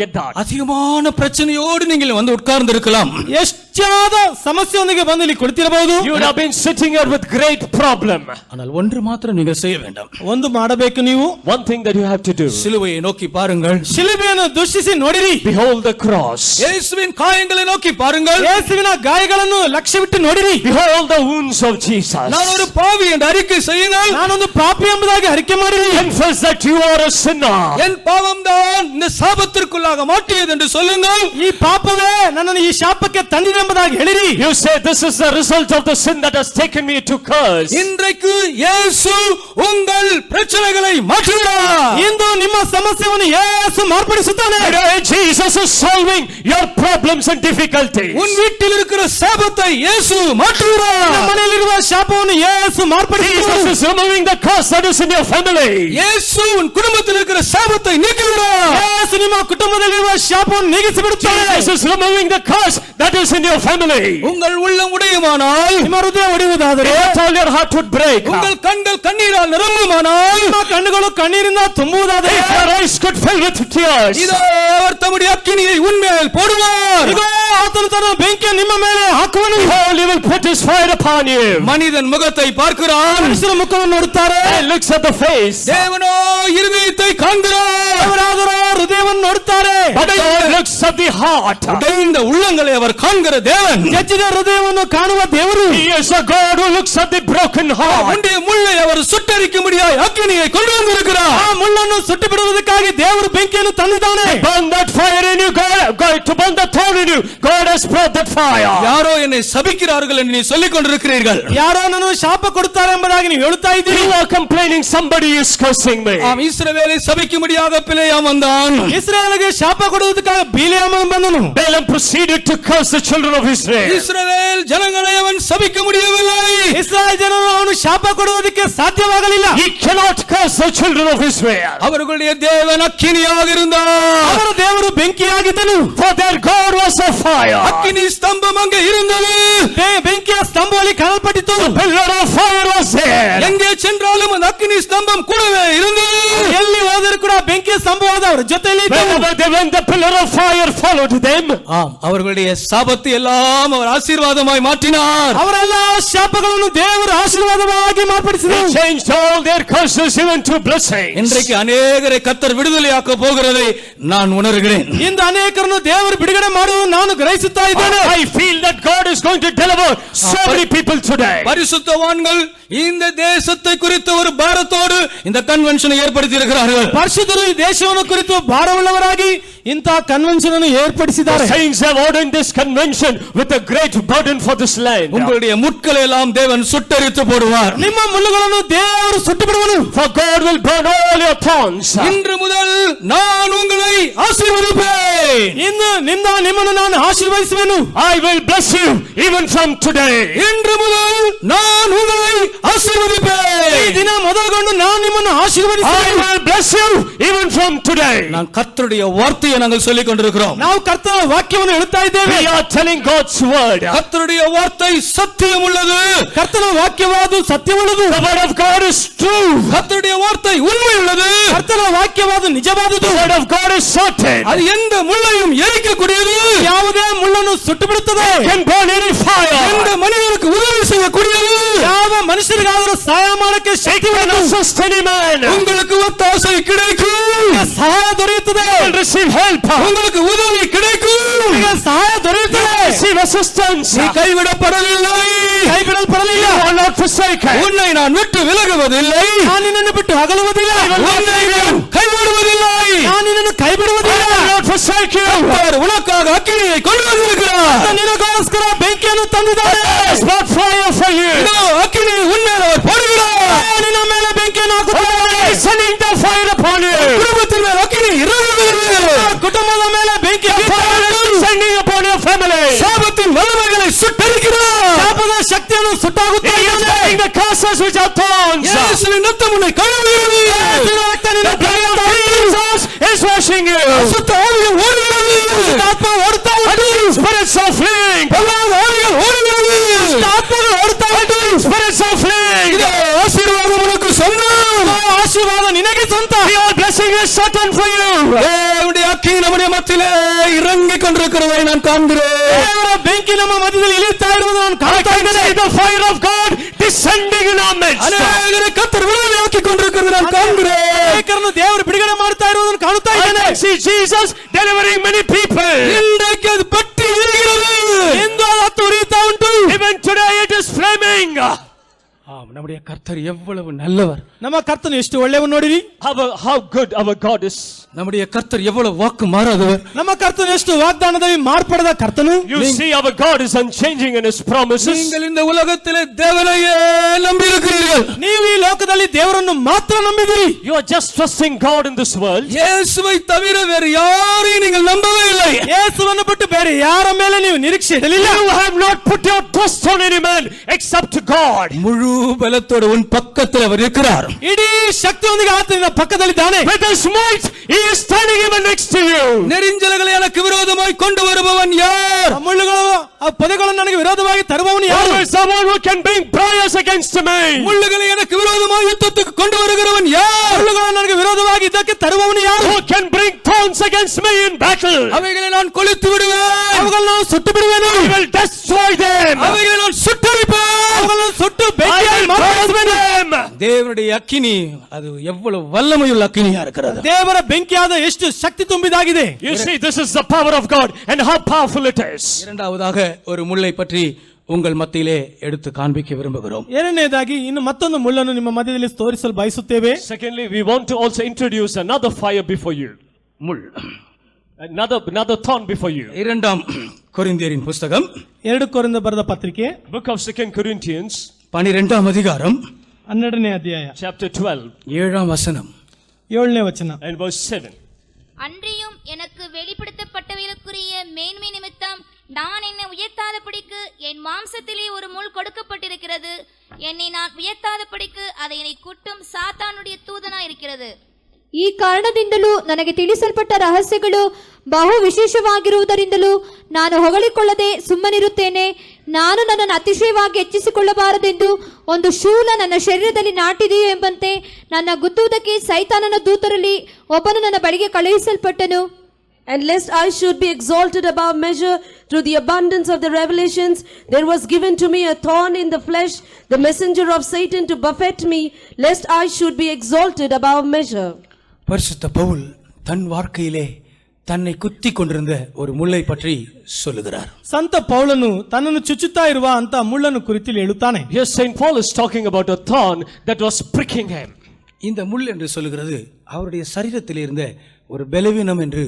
get that. அதிகமான பிரச்சனையோடு நீங்கள் வந்து உட்கார்ந்து இருக்கலாம். ಎಷ್ಟಾದ ಸಮಸ್ಯೆಯೊಂದಿಗೆ ಬಂದು ಇಲ್ಲಿ ಕುಳಿತಿರಬಹುದು. You would have been sitting here with great problem. ஆனால் ஒன்று மாத்திரம் நீங்கள் செய்ய வேண்டும். ಒಂದು ಮಾಡಬೇಕು ನೀವು. One thing that you have to do. சிலுவையை நோக்கி பாருங்கள். ಶಿಲುಬೆಯನ್ನು ದೃಷ್ಟಿಸಿ ನೋಡಿರಿ. Behold the cross. ಯೇಸುವಿನ ಕಾಯங்களை நோக்கி பாருங்கள். ಯೇಸುವಿನ ಗಾಯಗಳನ್ನು ಲಕ್ಷ್ಯವಿಟ್ಟು ನೋಡಿರಿ. Behold the wounds of Jesus. நான் ஒரு பாவி என்று அறிக்கை செய்யுங்கள். ನಾನೊಂದು ಪಾಪಿ ಎಂಬುದಾಗಿ ಅರಿಕೆ ಮಾಡಿರಿ. Confess that you are a sinner. என் பாவம் தான் இந்த சாபத்திற்குள்ளாக மாற்றியது என்று சொல்லுங்கள். ಈ ಪಾಪವೇ ನನ್ನನ್ನು ಈ ಶಾಪಕ್ಕೆ ತಂದಿದೆ ಎಂಬುದಾಗಿ ಹೇಳಿರಿ. You say this is the result of the sin that has taken me to curse. இன்றைக்கு இயேசு உங்கள் பிரச்சனைகளை மாற்றுகிறார். ಇಂದು ನಿಮ್ಮ ಸಮಸ್ಯೆಯನ್ನು ಯೇಸು ಮಾರ್ಪಡಿಸುತ್ತಾನೆ. Today Jesus is solving your problems and difficulties. உன் வீட்டில் இருக்கிற சாபத்தை இயேசு மாற்றுகிறார். ನಿಮ್ಮ ಮನೆಯಲ್ಲಿರುವ ಶಾಪವನ್ನು ಯೇಸು ಮಾರ್ಪಡಿಸುತ್ತಾನೆ. Jesus is removing the curse that is in your family. இயேசு உன் குடும்பத்தில் இருக்கிற சாபத்தை நீக்குகிறார். ಯೇಸು ನಿಮ್ಮ ಕುಟುಂಬದಲ್ಲಿರುವ ಶಾಪವನ್ನು ನೀಗಿಸಿ ಬಿಡುತ್ತಾನೆ. Jesus is removing the curse that is in your family. உங்கள் உள்ளம் உடையுமானால், ನಿಮ್ಮ ಹೃದಯ ಒಡೆಯುವುದಾದರೆ, If all your heart would break, உங்கள் கண்கள் கண்ணீரால் நிரம்புமானால், ನಿಮ್ಮ ಕಣ್ಣುಗಳು ಕಣ್ಣೀರಿಂದ ತುಂಬುವುದಾದರೆ, if your eyes could fill with tears, இதோ அவர் தம்முடைய அக்கினியை உன்மேல் போடுவார். ಇಗೋ ಆತನು ತನ್ನ ಬೆಂಕಿಯ ನಿಮ್ಮ ಮೇಲೆ ಹಾಕುವನು. behold, he will put his fire upon you. மனிதன் முகத்தை பார்க்கிறான், ಮನುಷ್ಯರ ಮುಖವನ್ನು ನೋಡುತ್ತಾರೆ. And looks at the face. தேவனோ இருதயத்தை காண்கிறார். ಅವರಾದರೂ ಹೃದಯವನ್ನು ನೋಡುತ್ತಾರೆ. But God looks at the heart. உடைந்த உள்ளங்களை அவர் காண்கிற தேவன். ಜಜ್ಜಿದ ಹೃದಯವನ್ನು ಕಾಣುವ ದೇವರು. He is a God who looks at the broken heart. உன்னுடைய முள்ளை அவர் சுட்டரிக்கும்படியாய் அக்கினியை கொண்டு வந்திருக்கிறார். ಆ ಮುಳ್ಳನ್ನು ಸುಟ್ಟು ಬಿಡುವುದಕ್ಕಾಗಿ ದೇವರು ಬೆಂಕಿಯನ್ನು ತಂದಿದ್ದಾನೆ. Burn that fire in you, God, to burn the thorn in you. God has brought that fire. யாரோ என்னை சபிக்கிறார்கள் என்று நீ சொல்லிக் கொண்டிருக்கிறீர்கள். ಯಾರೋ ನನ್ನನ್ನು ಶಾಪ ಕೊಡುತ್ತಾರೆ ಎಂಬುದಾಗಿ ನೀವು ಹೇಳುತ್ತಾ ಇದ್ದೀರಿ. You are complaining somebody is cursing me. ஆம், இஸ்ரவேலை சபிக்கும்படியாக பிலேயாம் வந்தான். ಇಸ್ರಾಯೇಲಿಗೆ ಶಾಪ ಕೊಡುವುದಕ್ಕಾಗಿ ಬಿಲೇಯಾಮ ಬಂದನು. Balaam proceeded to curse the children of Israel. இஸ்ரவேல் ஜனங்களை அவன் சபிக்க முடியவில்லை. ಇಸ್ರಾಯೇಲ್ ಜನರು ಅವನು ಶಾಪ ಕೊಡುವುದಕ್ಕೆ ಸಾಧ್ಯವಾಗಲಿಲ್ಲ. He cannot curse the children of Israel. அவர்களுடைய தேவன் அக்கினியாக இருந்தார். ಅವರ ದೇವರು ಬೆಂಕಿಯಾಗಿದ್ದನು. For their God was a fire. அக்கினி ஸ்தம்பம் அங்கே இருந்தது. ಬೆಂಕಿಯ ಸ್ತಂಭದಲ್ಲಿ ಕಾಣಲ್ಪಟ್ಟಿತು. Pillar of fire was there. எங்கே சென்றாலும் அந்த அக்கினி ஸ்தம்பம் கூடவே இருந்தது. ಎಲ್ಲಿ ಹೋದರೂ ಕೂಡ ಬೆಂಕಿಯ ಸ್ತಂಭವಾದ ಅವರ ಜೊತೆಯಲ್ಲಿ ಇತ್ತು. Whenever they went, the pillar of fire followed them. ஆம், அவர்களுடைய சாபத்தை எல்லாம் அவர் ஆசீர்வாதமாய் மாற்றினார். ಅವರೆಲ್ಲ ಶಾಪಗಳನ್ನು ದೇವರು ಆಶೀರ್ವಾದವಾಗಿ ಮಾರ್ಪಡಿಸಿದರು. He changed all their curses even to blessings. இன்றைக்கு அநேகரை கர்த்தர் விடுதலையாக்க போகிறதை நான் உணர்கிறேன். ಇಂದು ಅನೇಕರನ್ನು ದೇವರು ಬಿಡುಗಡೆ ಮಾಡುವುದು ನಾನು ಗ್ರಹಿಸುತ್ತಾ ಇದ್ದೇನೆ. I feel that God is going to deliver so many people today. பரிசுத்தவான்கள் இந்த தேசத்தை குறித்த ஒரு பாரத்தோடு இந்த கன்வென்ஷனை ஏற்படுத்தி இருக்கிறார்கள். ಪರಿಶುದ್ಧರು ಈ ದೇಶವನ್ನು ಕುರಿತು ಭಾರವುಳ್ಳವರಾಗಿ ಇಂತಹ ಕನ್ವೆನ್ಷನ್ ಅನ್ನು ಏರ್ಪಡಿಸಿದ್ದಾರೆ. The saints have ordained this convention with a great burden for this land. உங்களுடைய முட்களை எல்லாம் தேவன் சுட்டரித்து போடுவார். ನಿಮ್ಮ ಮುಳ್ಳುಗಳನ್ನು ದೇವರು ಸುಟ್ಟು ಬಿಡುವನು. For God will burn all your thorns. இன்று முதல் நான் உங்களை ஆசீர்வதிப்பேன். ಇಂದಿನಿಂದ ನಿಮ್ಮನ್ನು ನಾನು ಆಶೀರ್ವದಿಸುವೆನು. I will bless you even from today. இன்று முதல் நான் உங்களை ಈ ஆசீர்வதிப்பேன். ದಿನ ಮೊದಲುಗೊಂಡು ನಾನು ನಿಮ್ಮನ್ನು I ಆಶೀರ್ವದಿಸುವೆನು. will bless you even from today. நான் கர்த்தருடைய வார்த்தையை நாங்கள் சொல்லிக் கொண்டிருக்கிறோம். ನಾವು ಕರ್ತನ ವಾಕ್ಯವನ್ನು ಹೇಳುತ್ತಾ ಇದ್ದೇವೆ. We are telling God's word. கர்த்தருடைய வார்த்தை சத்தியம் உள்ளது. ಕರ್ತನ ವಾಕ್ಯವಾದ ಸತ್ಯವುಳ್ಳದು. The word of God is true. கர்த்தருடைய வார்த்தை உண்மை உள்ளது. ಕರ್ತನ ವಾಕ್ಯವಾದ ನಿಜವಾದುದು. The word of God is certain. அது எந்த முள்ளையும் எரிக்கக்கூடியது. ಯಾವುದೇ ಮುಳ್ಳನ್ನು ಸುಟ್ಟು ಬಿಡುತ್ತದೆ. Can burn any fire. எந்த மனிதனுக்கு உதவி செய்யக்கூடியது. ಯಾವ ಮನುಷ್ಯರಿಗಾದರೂ ಸಹಾಯ ಮಾಡಕ್ಕೆ ಶಕ್ತಿ Can ಉಳ್ಳದು. assist any man. உங்களுக்கு ஒத்தாசை கிடைக்கும். ಸಹಾಯ ದೊರೆಯುತ್ತದೆ. Will receive help. உங்களுக்கு உதவி கிடைக்கும். ನಿಮಗೆ ಸಹಾಯ ದೊರೆಯುತ್ತದೆ. Receive assistance. நீ கைவிடப்படவில்லை. ಕೈ ಬಿಡಲ್ಪಡಲಿಲ್ಲ. You are not forsaken. உன்னை நான் விட்டு விலகுவதில்லை. ನಾನು ನಿನ್ನನ್ನು ಬಿಟ್ಟು ಅಗಲುವುದಿಲ್ಲ. உன்னை நான் கைவிடுவதில்லை. ನಾನು ನಿನ್ನನ್ನು ಕೈ I ಬಿಡುವುದಿಲ್ಲ. will not forsake you. அவர் உனக்காக அக்கினியை கொண்டு வந்திருக்கிறார். ನಿನಗೋಸ್ಕರ ಬೆಂಕಿಯನ್ನು ತಂದಿದ್ದಾರೆ. It's not fire for you. இதோ அக்கினியை உன்மேல் அவர் போடுகிறார். ನಿನ್ನ ಮೇಲೆ ಬೆಂಕಿಯನ್ನು ಹಾಕುತ್ತಾರೆ. He is sending the fire upon you. குடும்பத்தின் மேல் அக்கினி இறங்குகிறது. ಕುಟುಂಬದ ಮೇಲೆ ಬೆಂಕಿ Fire is sending upon your family. சாபத்தின் வல்லமைகளை சுட்டரிக்கிறார். ಶಾಪದ ಶಕ್ತಿಯನ್ನು ಸುಟ್ಟಾಗುತ್ತಾರೆ. He is taking the curses which are thorns. இயேசுவின் ரத்தம் உன்னை கழுவுகிறது. rushing you. அசுத்த ஆவிகள் ஓடுகிறது. ஆத்மா ஓடுதா உண்டு. Spirits are fleeing. பொல்லாத ஆவிகள் ஓடுகிறது. ஆத்மாக்கள் ஓடுதா உண்டு. Spirits are fleeing. இதோ ஆசீர்வாதம் உனக்கு சொந்தம். ஆசீர்வாதம் நினக்கு சொந்தம். Your blessing is certain for you. தேவனுடைய அக்கினி நம்முடைய மத்தியிலே இறங்கிக் கொண்டிருக்கிறதை நான் காண்கிறேன். தேவனுடைய பெங்கி நம்ம மத்தியில் இழுத்தா இருப்பதை நான் காண்கிறேன். The fire of God descending in our midst. ಅನೇಕರ ಕರ್ತರು ವಿರೋಧಿ ಕೊಂಡಿರುವುದನ್ನು ನಾನು ಕಾಣುತ್ತೇನೆ. ಅನೇಕರನ್ನು ದೇವರು ಬಿಡುಗಡೆ ಮಾಡುತ್ತಾ ಇರುವುದನ್ನು ಕಾಣುತ್ತಾ ಇದ್ದೇನೆ. I see Jesus delivering many people. ಇಂದಕ್ಕೆ ಅದು ಪಟ್ಟಿ ಇರುகிறது. ಎಂದು ಅದು ಉರಿಯುತ್ತಾ ಉಂಟು. Even today it is flaming. நம்முடைய கர்த்தர் எவ்வளவு நல்லவர். ನಮ್ಮ ಕರ್ತನು ಎಷ್ಟು ಒಳ್ಳೆಯವರು ನೋಡಿರಿ. How good our God is. நம்முடைய கர்த்தர் எவ்வளவு வாக்கு மாறாதவர். ನಮ್ಮ ಕರ್ತನು ಎಷ್ಟು ವಾಗ್ದಾನದಲ್ಲಿ ಮಾರ್ಪಡದ ಕರ್ತನು. You see our God is unchanging in his promises. நீங்கள் இந்த உலகத்திலே தேவனையே நம்பியிருக்கிறீர்கள். ನೀವು ಈ ಲೋಕದಲ್ಲಿ ದೇವರನ್ನು ಮಾತ್ರ ನಂಬಿದಿರಿ. You are just trusting God in this world. இயேசுவை தவிர வேறு யாரையும் நீங்கள் நம்பவே இல்லை. ಯೇಸುವನ್ನು ಬಿಟ್ಟು ಬೇರೆ ಯಾರ ಮೇಲೆ ನೀವು ನಿರೀಕ್ಷೆ ಇಡಲಿಲ್ಲ. You have not put your trust on any man except God. முழு பலத்தோடு உன் பக்கத்தில் அவர் இருக்கிறார். ಇಡೀ ಶಕ್ತಿಯೊಂದಿಗೆ ಆತನ ಪಕ್ಕದಲ್ಲಿದ್ದಾನೆ. With his might he is standing even next to you. நெரிஞ்சல்களை எனக்கு விரோதமாய் கொண்டு வருபவன் யார்? ಮುಳ್ಳುಗಳು ಆ ಪದಗಳನ್ನು ನನಗೆ ವಿರೋಧವಾಗಿ ತರುವವನು ಯಾರು? There is someone who can bring prayers against me. முள்ளுகளை எனக்கு விரோதமாய் யுத்தத்துக்கு கொண்டு வருகிறவன் யார்? ಮುಳ್ಳುಗಳು ನನಗೆ ವಿರೋಧವಾಗಿ ಇದಕ್ಕೆ ತರುವವನು ಯಾರು? Who can bring thorns against me in battle? அவைகளை நான் கொளுத்து விடுவேன். ಅವುಗಳನ್ನು ನಾನು ಸುಟ್ಟು ಬಿಡುವೆನು. I will destroy them. அவைகளை நான் சுட்டரிப்பேன். ಅವುಗಳನ್ನು ಸುಟ್ಟು I ಬೆಂಕಿಯಾಗಿ will burn ಮಾರ್ಪಡಿಸುವೆನು. them. தேவனுடைய அக்கினி அது எவ்வளவு வல்லமையுள்ள அக்கினியா இருக்கிறது. ದೇವರ ಬೆಂಕಿಯಾದ ಎಷ್ಟು ಶಕ್ತಿ ತುಂಬಿದಾಗಿದೆ. You see, this is the power of God and how powerful it is. இரண்டாவதாக ஒரு முள்ளை பற்றி உங்கள் மத்தியிலே எடுத்து காண்பிக்க விரும்புகிறோம். ಎರಡನೇದಾಗಿ ಇನ್ನು ಮತ್ತೊಂದು ಮುಳ್ಳನ್ನು ನಿಮ್ಮ ಮಧ್ಯದಲ್ಲಿ ತೋರಿಸಲು ಬಯಸುತ್ತೇವೆ. Secondly, we want to also introduce another fire before you. முள். Another thorn before you. இரண்டாம் கொரிந்தியரின் புஸ்தகம் 2 ಕೊರಿಂಥ ಬರೆದ ಪತ್ರಿಕೆ Book of 2 Corinthians, 12ஆம் அதிகாரம் 12ನೇ ಅಧ್ಯಾಯ chapter 12 7ஆம் வசனம். 7ನೇ ವಚನ. and verse 7. அன்றியும் எனக்கு வெளிப்படுத்தப்பட்டவைகளுக்குரிய மேன்மை நிமித்தம் நான் என்னை உயர்த்தாதபடிக்கு என் மாம்சத்திலே ஒரு முள் கொடுக்கப்பட்டிருக்கிறது. என்னை நான் உயர்த்தாதபடிக்கு அதை என்னை குட்டும் சாத்தானுடைய தூதனா இருக்கிறது. ಈ ಕಾರಣದಿಂದಲೂ ನನಗೆ ತಿಳಿಸಲ್ಪಟ್ಟ ರಹಸ್ಯಗಳು ಬಹು ವಿಶೇಷವಾಗಿರುವುದರಿಂದಲೂ ನಾನು ಹೊಗಳಿಕೊಳ್ಳದೆ ಸುಮ್ಮನಿರುತ್ತೇನೆ. ನಾನು ನನ್ನನ್ನು ಅತಿಶಯವಾಗಿ ಹೆಚ್ಚಿಸಿಕೊಳ್ಳಬಾರದೆಂದು ಒಂದು ಶೂಲ ನನ್ನ ಶರೀರದಲ್ಲಿ ನಾಟಿದೆಯೋ ಎಂಬಂತೆ ನನ್ನ ಗುದ್ದುವುದಕ್ಕೆ ಸೈತಾನನ ದೂತರಲ್ಲಿ ಒಬ್ಬನು ನನ್ನ ಬಳಿಗೆ ಕಳುಹಿಸಲ್ಪಟ್ಟನು. And lest I should be exalted above measure through the abundance of the revelations, there was given to me a thorn in the flesh, the messenger of Satan to buffet me, lest I should be exalted above measure. பரிசுத்த பவுல் தன் வாழ்க்கையிலே தன்னை குத்தி கொண்டிருந்த ஒரு முள்ளை பற்றி சொல்லுகிறார். ಸಂತ ಪೌಲನು ತನ್ನನ್ನು ಚುಚ್ಚುತ್ತಾ ಇರುವ ಅಂತ ಮುಳ್ಳನ್ನು ಕುರಿತು ಹೇಳುತ್ತಾನೆ. Yes, Saint Paul is talking about a thorn that was pricking him. இந்த முள் என்று சொல்லுகிறது அவருடைய சரீரத்தில் இருந்த ஒரு பலவீனம் என்று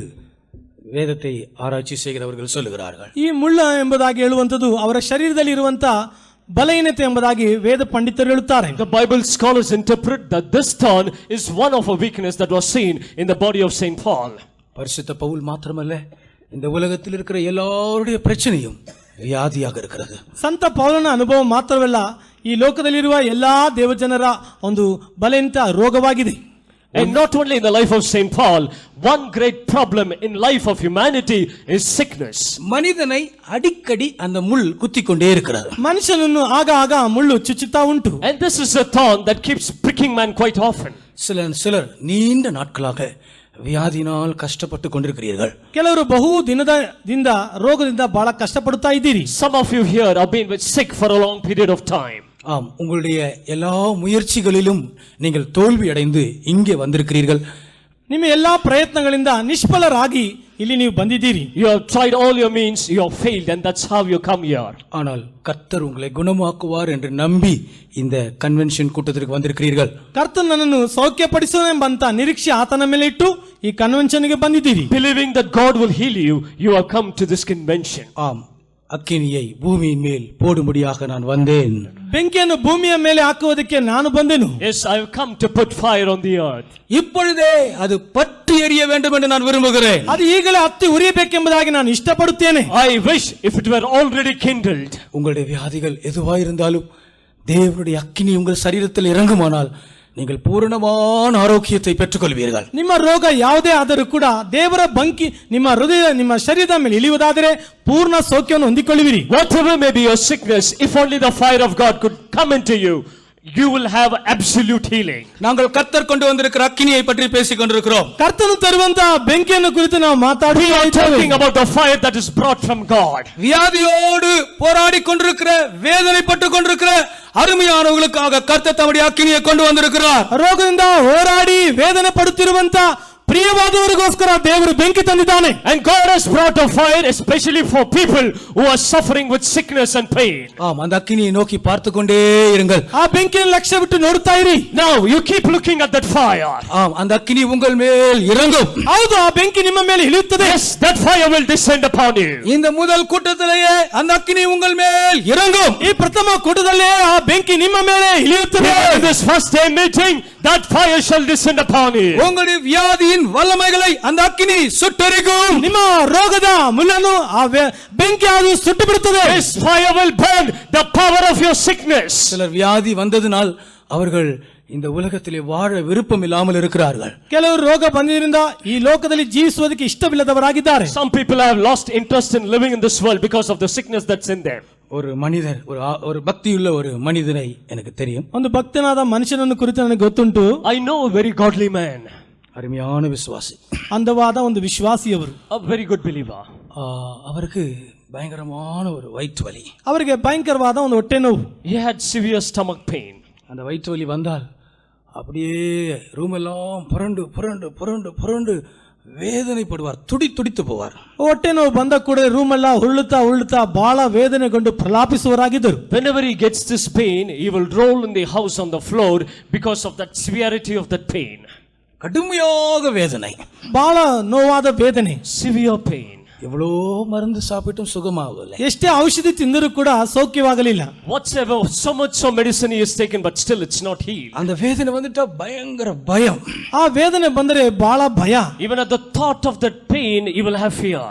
வேதத்தை ஆராய்ச்சி செய்கிறவர்கள் சொல்லுகிறார்கள். ಈ ಮುಳ್ಳ ಎಂಬುದಾಗಿ ಹೇಳುವಂತದ್ದು ಅವರ ಶರೀರದಲ್ಲಿ ಇರುವಂತ ಬಲಹೀನತೆ ಎಂಬುದಾಗಿ ವೇದ ಪಂಡಿತರು ಹೇಳುತ್ತಾರೆ. The Bible scholars interpret that this thorn is one of a weakness that was seen in the body of Saint Paul. பரிசுத்த பவுல் மாத்திரமல்ல, இந்த உலகத்தில் இருக்கிற எல்லாருடைய பிரச்சனையும் வியாதியாக இருக்கிறது. ಸಂತ ಪೌಲನ ಅನುಭವ ಮಾತ್ರವಲ್ಲ, ಈ ಲೋಕದಲ್ಲಿರುವ ಎಲ್ಲಾ ದೇವಜನರ ಒಂದು ಬಲಹೀನತೆ ರೋಗವಾಗಿದೆ. And not only in the life of Saint Paul, one great problem in life of humanity is sickness. மனிதனை அடிக்கடி அந்த முள் குத்திக்கொண்டே இருக்கிறது. ಮನುಷ್ಯನನ್ನು ಆಗ ಆಗ ಮುಳ್ಳು ಚುಚ್ಚುತ್ತಾ ಉಂಟು. And this is a thorn that keeps pricking man quite often. சிலர் நீண்ட நாட்களாக வியாதினால் கஷ்டப்பட்டு கொண்டிருக்கிறீர்கள். ಕೆಲವರು ಬಹು ದಿನದಿಂದ ರೋಗದಿಂದ ಬಹಳ ಕಷ್ಟಪಡುತ್ತಾ ಇದ್ದೀರಿ. Some of you here have been sick for a long period of time. ஆம், உங்களுடைய எல்லா முயற்சிகளிலும் நீங்கள் தோல்வி அடைந்து இங்கே வந்திருக்கிறீர்கள். ನಿಮ್ಮ ಎಲ್ಲಾ ಪ್ರಯತ್ನಗಳಿಂದ ನಿಷ್ಫಲರಾಗಿ ಇಲ್ಲಿ ನೀವು ಬಂದಿದ್ದೀರಿ. You have tried all your means, you have failed, and that's how you come here. ஆனால் கர்த்தர் உங்களை குணமாக்குவார் என்று நம்பி இந்த கன்வென்ஷன் கூட்டத்திற்கு வந்திருக்கிறீர்கள். ಕರ್ತನು ನನ್ನನ್ನು ಸೌಖ್ಯಪಡಿಸುವೆಂಬಂತ ನಿರೀಕ್ಷೆ ಆತನ ಮೇಲೆ ಇಟ್ಟು ಈ ಕನ್ವೆನ್ಷನ್ಗೆ ಬಂದಿದ್ದೀರಿ. Believing that God will heal you, you have come to this convention. ஆம், அக்கினியை பூமியின் மேல் போடும்படியாக நான் வந்தேன். ಬೆಂಕಿಯನ್ನು ಭೂಮಿಯ ಮೇಲೆ ಹಾಕುವುದಕ್ಕೆ ನಾನು ಬಂದೆನು. Yes, I have come to put fire on the earth. இப்பொழுதே அது பற்றி எரிய வேண்டும் என்று நான் விரும்புகிறேன். ಅದು ಈಗಲೇ ಹತ್ತಿ ಉರಿಯಬೇಕೆಂಬುದಾಗಿ ನಾನು ಇಷ್ಟಪಡುತ್ತೇನೆ. I wish if it were already kindled. உங்களுடைய வியாதிகள் எதுவாயிருந்தாலும் தேவனுடைய அக்கினி உங்கள் சரீரத்தில் இறங்குமானால் நீங்கள் பூரணமான ஆரோக்கியத்தை பெற்றுக்கொள்வீர்கள். ನಿಮ್ಮ ರೋಗ ಯಾವುದೇ ಆದರೂ ಕೂಡ ದೇವರ ಬಂಕಿ ನಿಮ್ಮ ಹೃದಯ ನಿಮ್ಮ ಶರೀರದ ಮೇಲೆ ಇಳಿಯುವುದಾದರೆ ಪೂರ್ಣ ಸೌಖ್ಯವನ್ನು ಹೊಂದಿಕೊಳ್ಳುವಿರಿ. Whatever may be your sickness, if only the fire of God could come into you, you will have absolute healing. நாங்கள் கர்த்தர் கொண்டு வந்திருக்கிற அக்கினியை பற்றி பேசிக் கொண்டிருக்கிறோம். ಕರ್ತನು ತರುವಂತಹ ಬೆಂಕಿಯನ್ನು ಕುರಿತು ನಾವು We ಮಾತಾಡುತ್ತಾ are ಇದ್ದೇವೆ. talking about the fire that is brought from God. வியாதியோடு போராடி கொண்டிருக்கிற வேதனைப்பட்டு கொண்டிருக்கிற அருமையானவர்களுக்காக கர்த்தர் தம்முடைய அக்கினியை கொண்டு வந்திருக்கிறார். ರೋಗದಿಂದ ಹೋರಾಡಿ ವೇದನೆ ಪಡುತ್ತಿರುವಂತ ಪ್ರಿಯವಾದವರಿಗೋಸ್ಕರ ದೇವರು ಬೆಂಕಿ ತಂದಿದ್ದಾನೆ. And God has brought a fire especially for people who are suffering with sickness and pain. ஆம், அந்த அக்கினியை நோக்கி பார்த்து கொண்டே இருங்கள். ಆ ಬೆಂಕಿಯನ್ನು ಲಕ್ಷ್ಯ ಬಿಟ್ಟು ನೋಡ್ತಾ ಇರಿ. Now you keep looking at that fire. ஆம், அந்த அக்கினி உங்கள் மேல் இறங்கும். ಹೌದು, ಆ ಬೆಂಕಿ ನಿಮ್ಮ ಮೇಲೆ ಇಳಿಯುತ್ತದೆ. Yes, that fire will descend upon you. இந்த முதல் கூட்டத்திலேயே அந்த அக்கினி உங்கள் மேல் இறங்கும். ಈ ಪ್ರಥಮ ಕೂಟದಲ್ಲೇ ಆ ಬೆಂಕಿ ನಿಮ್ಮ ಮೇಲೆ ಇಳಿಯುತ್ತದೆ. In this first day meeting, that fire shall descend upon you. உங்களுடைய வியாதியின் வல்லமைகளை அந்த அக்கினி சுட்டெரிக்கும். ನಿಮ್ಮ ರೋಗದ ಮುಳ್ಳನ್ನು ಆ ಬೆಂಕಿ ಅದು ಸುಟ್ಟು ಬಿಡುತ್ತದೆ. This fire will burn the power of your sickness. சிலர் வியாதி வந்ததினால் அவர்கள் இந்த உலகத்திலே வாழ விருப்பம் இல்லாமல் இருக்கிறார்கள். ಕೆಲವರು ರೋಗ ಬಂದಿದ್ದರಿಂದ ಈ ಲೋಕದಲ್ಲಿ ಜೀವಿಸುವುದಕ್ಕೆ ಇಷ್ಟವಿಲ್ಲದವರಾಗಿದ್ದಾರೆ. Some people have lost interest in living in this world because of the sickness that's in them. ஒரு மனிதர் ஒரு பக்தியுள்ள ஒரு மனிதனை எனக்கு தெரியும். ಒಂದು ಭಕ್ತನಾದ ಮನುಷ್ಯನನ್ನು ಕುರಿತು ನನಗೆ ಗೊತ್ತುಂಟು. I know a very godly man, அருமையான விசுவாசி. ಅಂದವಾದ ಒಂದು ವಿಶ್ವಾಸಿಯವರು, a very good believer. அவருக்கு பயங்கரமான ஒரு வயிற்று வலி. ಅವರಿಗೆ ಭಯಂಕರವಾದ ಒಂದು ಹೊಟ್ಟೆ ನೋವು. He had severe stomach pain. அந்த வயிற்று வலி வந்தால் அப்படியே ரூம் எல்லாம் புரண்டு புரண்டு புரண்டு புரண்டு வேதனைப்படுவார், துடித்து போவார். ಹೊಟ್ಟೆ ನೋವು ಬಂದ ಕೂಡ ರೂಮ್ ಎಲ್ಲ ಉರುಳುತ್ತಾ ಬಹಳ ವೇದನೆಗೊಂಡು ಪ್ರಲಾಪಿಸುವರಾಗಿದ್ದರು. Whenever he gets this pain, he will roll in the house on the floor because of that severity of that pain. கடுமையாக வேதனை, ಬಹಳ ನೋವಾದ ವೇದನೆ, Severe pain. எவ்வளோ மருந்து சாப்பிட்டும் சுகமாகவில்லை. ಎಷ್ಟೇ ಔಷಧಿ ತಿಂದರೂ ಕೂಡ ಸೌಖ್ಯವಾಗಲಿಲ್ಲ. Whatsoever, so much of medicine he has taken, but still it's not healed. அந்த வேதனை வந்துட்டா பயங்கர பயம். ಆ ವೇದನೆ ಬಂದರೆ ಬಹಳ ಭಯ. Even at the thought of that pain, he will have fear.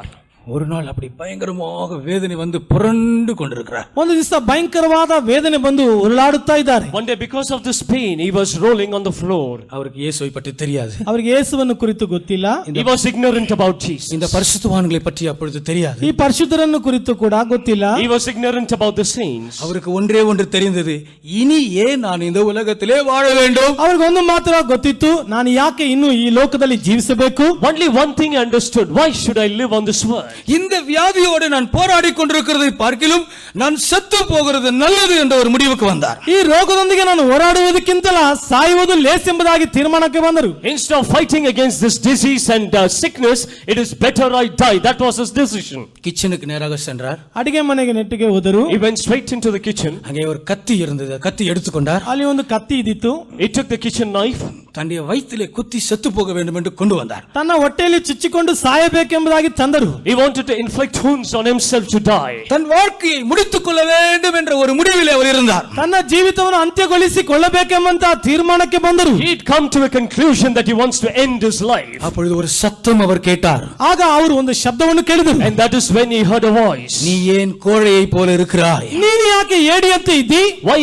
ஒரு நாள் அப்படி பயங்கரமாக வேதனை வந்து புரண்டு கொண்டிருக்கிறார். ಒಂದು ದಿವಸ ಭಯಂಕರವಾದ ವೇದನೆ ಬಂದು ಉರುಳಾಡುತ್ತಾ ಇದ್ದಾರೆ. One day, because of this pain, he was rolling on the floor. அவருக்கு இயேசுவை பற்றி தெரியாது. ಅವರಿಗೆ ಯೇಸುವನ್ನು ಕುರಿತು ಗೊತ್ತಿಲ್ಲ. He was ignorant about Jesus. இந்த பரிசுத்தவான்களை பற்றி அப்பொழுது தெரியாது. ಈ ಪರಿಶುದ್ಧರನ್ನು ಕುರಿತು ಕೂಡ ಗೊತ್ತಿಲ್ಲ. He was ignorant about the saints. அவருக்கு ஒன்றே ஒன்று தெரிந்தது, இனி ஏன் நான் இந்த உலகத்திலே வாழ வேண்டும். ಅವ್ರಿಗೆ ಒಂದು ಮಾತ್ರ ಗೊತ್ತಿತ್ತು, ನಾನು ಯಾಕೆ ಇನ್ನು ಈ ಲೋಕದಲ್ಲಿ ಜೀವಿಸಬೇಕು. Only one thing he understood: why should I live on this world? இந்த வியாதியோடு நான் போராடி கொண்டிருக்கிறதை பார்க்கிலும் நான் செத்து போகிறது நல்லது என்ற ஒரு முடிவுக்கு வந்தார். ಈ ರೋಗದೊಂದಿಗೆ ನಾನು ಹೋರಾಡುವುದಕ್ಕಿಂತಲ ಸಾಯುವುದು ಲೇಸ್ ಎಂಬುದಾಗಿ ತೀರ್ಮಾನಕ್ಕೆ ಬಂದರು. Instead of fighting against this disease and sickness, it is better I die. That was his decision. கிச்சனுக்கு நேராக சென்றார். ಅಡಿಗೆ ಮನೆಗೆ ನೆಟ್ಟಿಗೆ ಹೋದರು. He went straight into the kitchen. அங்கே ஒரு கத்தி இருந்தது. கத்தி எடுத்துக்கொண்டார். ಅಲ್ಲಿ ಒಂದು ಕತ್ತಿ ಇದ್ದಿತ್ತು. He took the kitchen knife. தன்னுடைய வயிற்றிலே குத்தி செத்து போக வேண்டும் என்று கொண்டு வந்தார். ತನ್ನ ಹೊಟ್ಟೆಯಲ್ಲಿ ಚುಚ್ಚಿಕೊಂಡು ಸಾಯಬೇಕೆಂಬುದಾಗಿ ತಂದರು. He wanted to inflict wounds on himself to die. தன் வாழ்க்கையை முடித்துக் கொள்ள வேண்டும் என்ற ஒரு முடிவிலே அவர் இருந்தார். ತನ್ನ ಜೀವಿತವನ್ನು ಅಂತ್ಯಗೊಳಿಸಿಕೊಳ್ಳಬೇಕೆಂಬಂತ ತೀರ್ಮಾನಕ್ಕೆ ಬಂದರು. He'd come to a conclusion that he wants to end his life. அப்பொழுது ஒரு சத்தம் அவர் கேட்டார். ಆಗ ಅವರು ಒಂದು ಶಬ್ದವನ್ನು ಕೇಳಿದರು. And that is when he heard a voice. நீ ஏன் கோழையை போல இருக்கிறாய்? ನೀನು ಯಾಕೆ ಏಡಿಯಂತೆ ಇದ್ದಿ? Why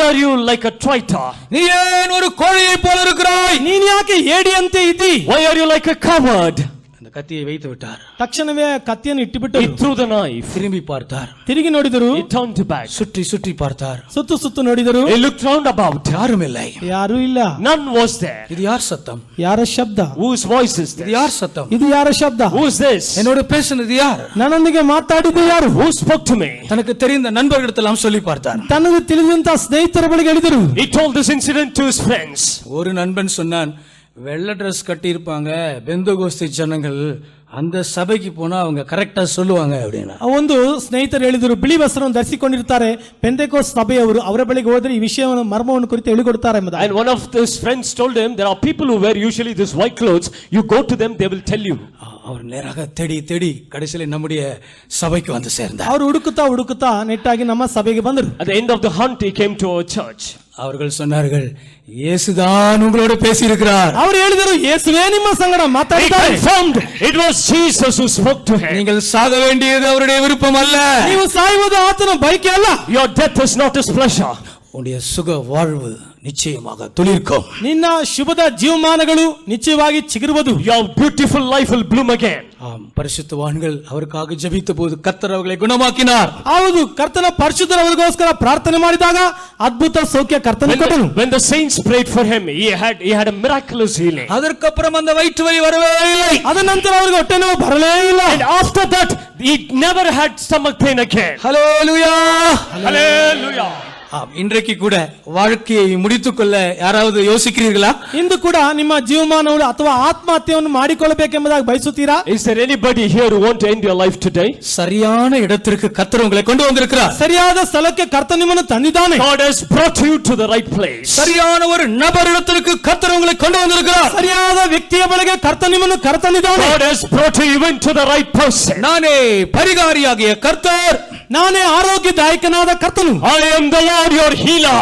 are you like a traitor? நீ ஏன் ஒரு கோழையை போல இருக்கிறாய்? ನೀನು ಯಾಕೆ ಏಡಿಯಂತೆ ಇದ್ದಿ? Why are you like a coward? அந்த கத்தியை வைத்து விட்டார். ತಕ್ಷಣವೇ ಕತ್ತಿಯನ್ನು He ಇಟ್ಟುಬಿಟ್ಟರು. threw the knife. திரும்பி பார்த்தார். ತಿರುಗಿ ನೋಡಿದರು. He turned back. சுற்றி பார்த்தார். ಸುತ್ತು ನೋಡಿದರು. He looked round about. யாரும் இல்லை. ಯಾರೂ ಇಲ್ಲ. None was there. இது யார் சத்தம்? ಯಾರ ಶಬ್ದ? Whose voice is இது this? யார் சத்தம்? ಇದು ಯಾರ ಶಬ್ದ? Who is this? என்னோட பேசினது யார்? ನನ್ನೊಂದಿಗೆ ಮಾತಾಡಿದ್ದು ಯಾರು? Who spoke to me? தனக்கு தெரிந்த நண்பர்களிடத்தெல்லாம் சொல்லி பார்த்தார். ತನಗೆ ತಿಳಿದಂತ ಸ್ನೇಹಿತರ ಬಳಿಗೆ ಹೇಳಿದರು. He told this incident to his friends. ஒரு நண்பன் சொன்னான், வெள்ளை ட்ரெஸ் கட்டி இருப்பாங்க பெந்தகோஸ்தி ஜனங்கள், அந்த சபைக்கு போனா அவங்க கரெக்டா சொல்லுவாங்க அப்படின்னா. ಒಂದು ಸ್ನೇಹಿತರು ಹೇಳಿದರು, ಬಿಳಿ ವಸ್ತ್ರವನ್ನು ಧರಿಸಿಕೊಂಡಿರ್ತಾರೆ, ಪೆಂತೆಕೋಸ್ ಸಭೆಯವರು, ಅವರ ಬಳಿಗೆ ಹೋದರೆ ಈ ವಿಷಯವನ್ನು ಮರ್ಮವನ್ನು ಕುರಿತು ಹೇಳಿಕೊಡ್ತಾರೆ ಎಂಬುದಾಗಿ. And one of his friends told him, there are people who wear usually this white clothes. You go to them, they will tell you. அவர் நேராக தேடி கடைசியில் நம்முடைய சபைக்கு வந்து சேர்ந்தார். ಅವರು ಹುಡುಕುತ್ತಾ ನೆಟ್ಟಾಗಿ ನಮ್ಮ ಸಭೆಗೆ ಬಂದರು. At the end of the hunt, he came to our church. அவர்கள் சொன்னார்கள், இயேசுதான் உங்களோட பேசி இருக்கிறார். ಅವರು ಹೇಳಿದರು, ಯೇಸುವೇ ನಿಮ್ಮ ಸಂಗಡ He ಮಾತಾಡಿದ್ದಾರೆ. confirmed it was Jesus who spoke to him. நீங்கள் சாக வேண்டியது அவருடைய விருப்பம் அல்ல. ನೀವು ಸಾಯುವುದು ಆತನ ಬಯಕೆ ಅಲ್ಲ. Your death is not his pleasure. உன்னுடைய சுக வாழ்வு நிச்சயமாக துளிர்க்கும். ನಿನ್ನ ಶುಭದ ಜೀವಮಾನಗಳು ನಿಶ್ಚಯವಾಗಿ ಚಿಗುರುವುದು. Your beautiful life will bloom again. ஆம், பரிசுத்தவான்கள் அவருக்காக ஜெபித்த போது கர்த்தர் அவர்களை குணமாக்கினார். ಹೌದು, ಕರ್ತನ ಪರಿಶುದ್ಧರವರಿಗೋಸ್ಕರ ಪ್ರಾರ್ಥನೆ ಮಾಡಿದಾಗ ಅದ್ಭುತ ಸೌಖ್ಯ ಕರ್ತನ ಕೊಟ್ಟನು. When the saints prayed for him, he had a miraculous healing. அதற்கப்புறம் அந்த வயிற்று வலி வரவே இல்லை. ಅದ ನಂತರ ಅವರಿಗೆ ಹೊಟ್ಟೆ ನೋವು ಬರಲೇ ಇಲ್ಲ. And after that, he never had stomach pain again. Hallelujah. Hallelujah. ஆம், இன்றைக்கு கூட வாழ்க்கையை முடித்துக்கொள்ள யாராவது யோசிக்கிறீர்களா? ಇಂದು ಕೂಡ ನಿಮ್ಮ ಜೀವಮಾನವನ್ನು ಅಥವಾ ಆತ್ಮಹತ್ಯೆಯನ್ನು ಮಾಡಿಕೊಳ್ಳಬೇಕೆಂಬುದಾಗಿ ಬಯಸುತ್ತೀರಾ? Is there anybody here who want to end your life today? சரியான இடத்திற்கு கர்த்தர் உங்களை கொண்டு வந்திருக்கிறார். ಸರಿಯಾದ ಸ್ಥಳಕ್ಕೆ ಕರ್ತನ ನಿಮ್ಮನ್ನು ತಂದಿದ್ದಾನೆ. God has brought you to the right place. சரியான ஒரு நபரிடத்திற்கு கர்த்தர் உங்களை கொண்டு வந்திருக்கிறார். ಸರಿಯಾದ ವ್ಯಕ್ತಿಯ ಬಳಿಗೆ ಕರ್ತನ ನಿಮ್ಮನ್ನು ಕರೆತಂದಿದ್ದಾನೆ. God has brought you even to the right person. நானே பரிகாரியாகிய கர்த்தர், ನಾನೇ ಆರೋಗ್ಯದಾಯಕನಾದ ಕರ್ತನು. I am the Lord your healer.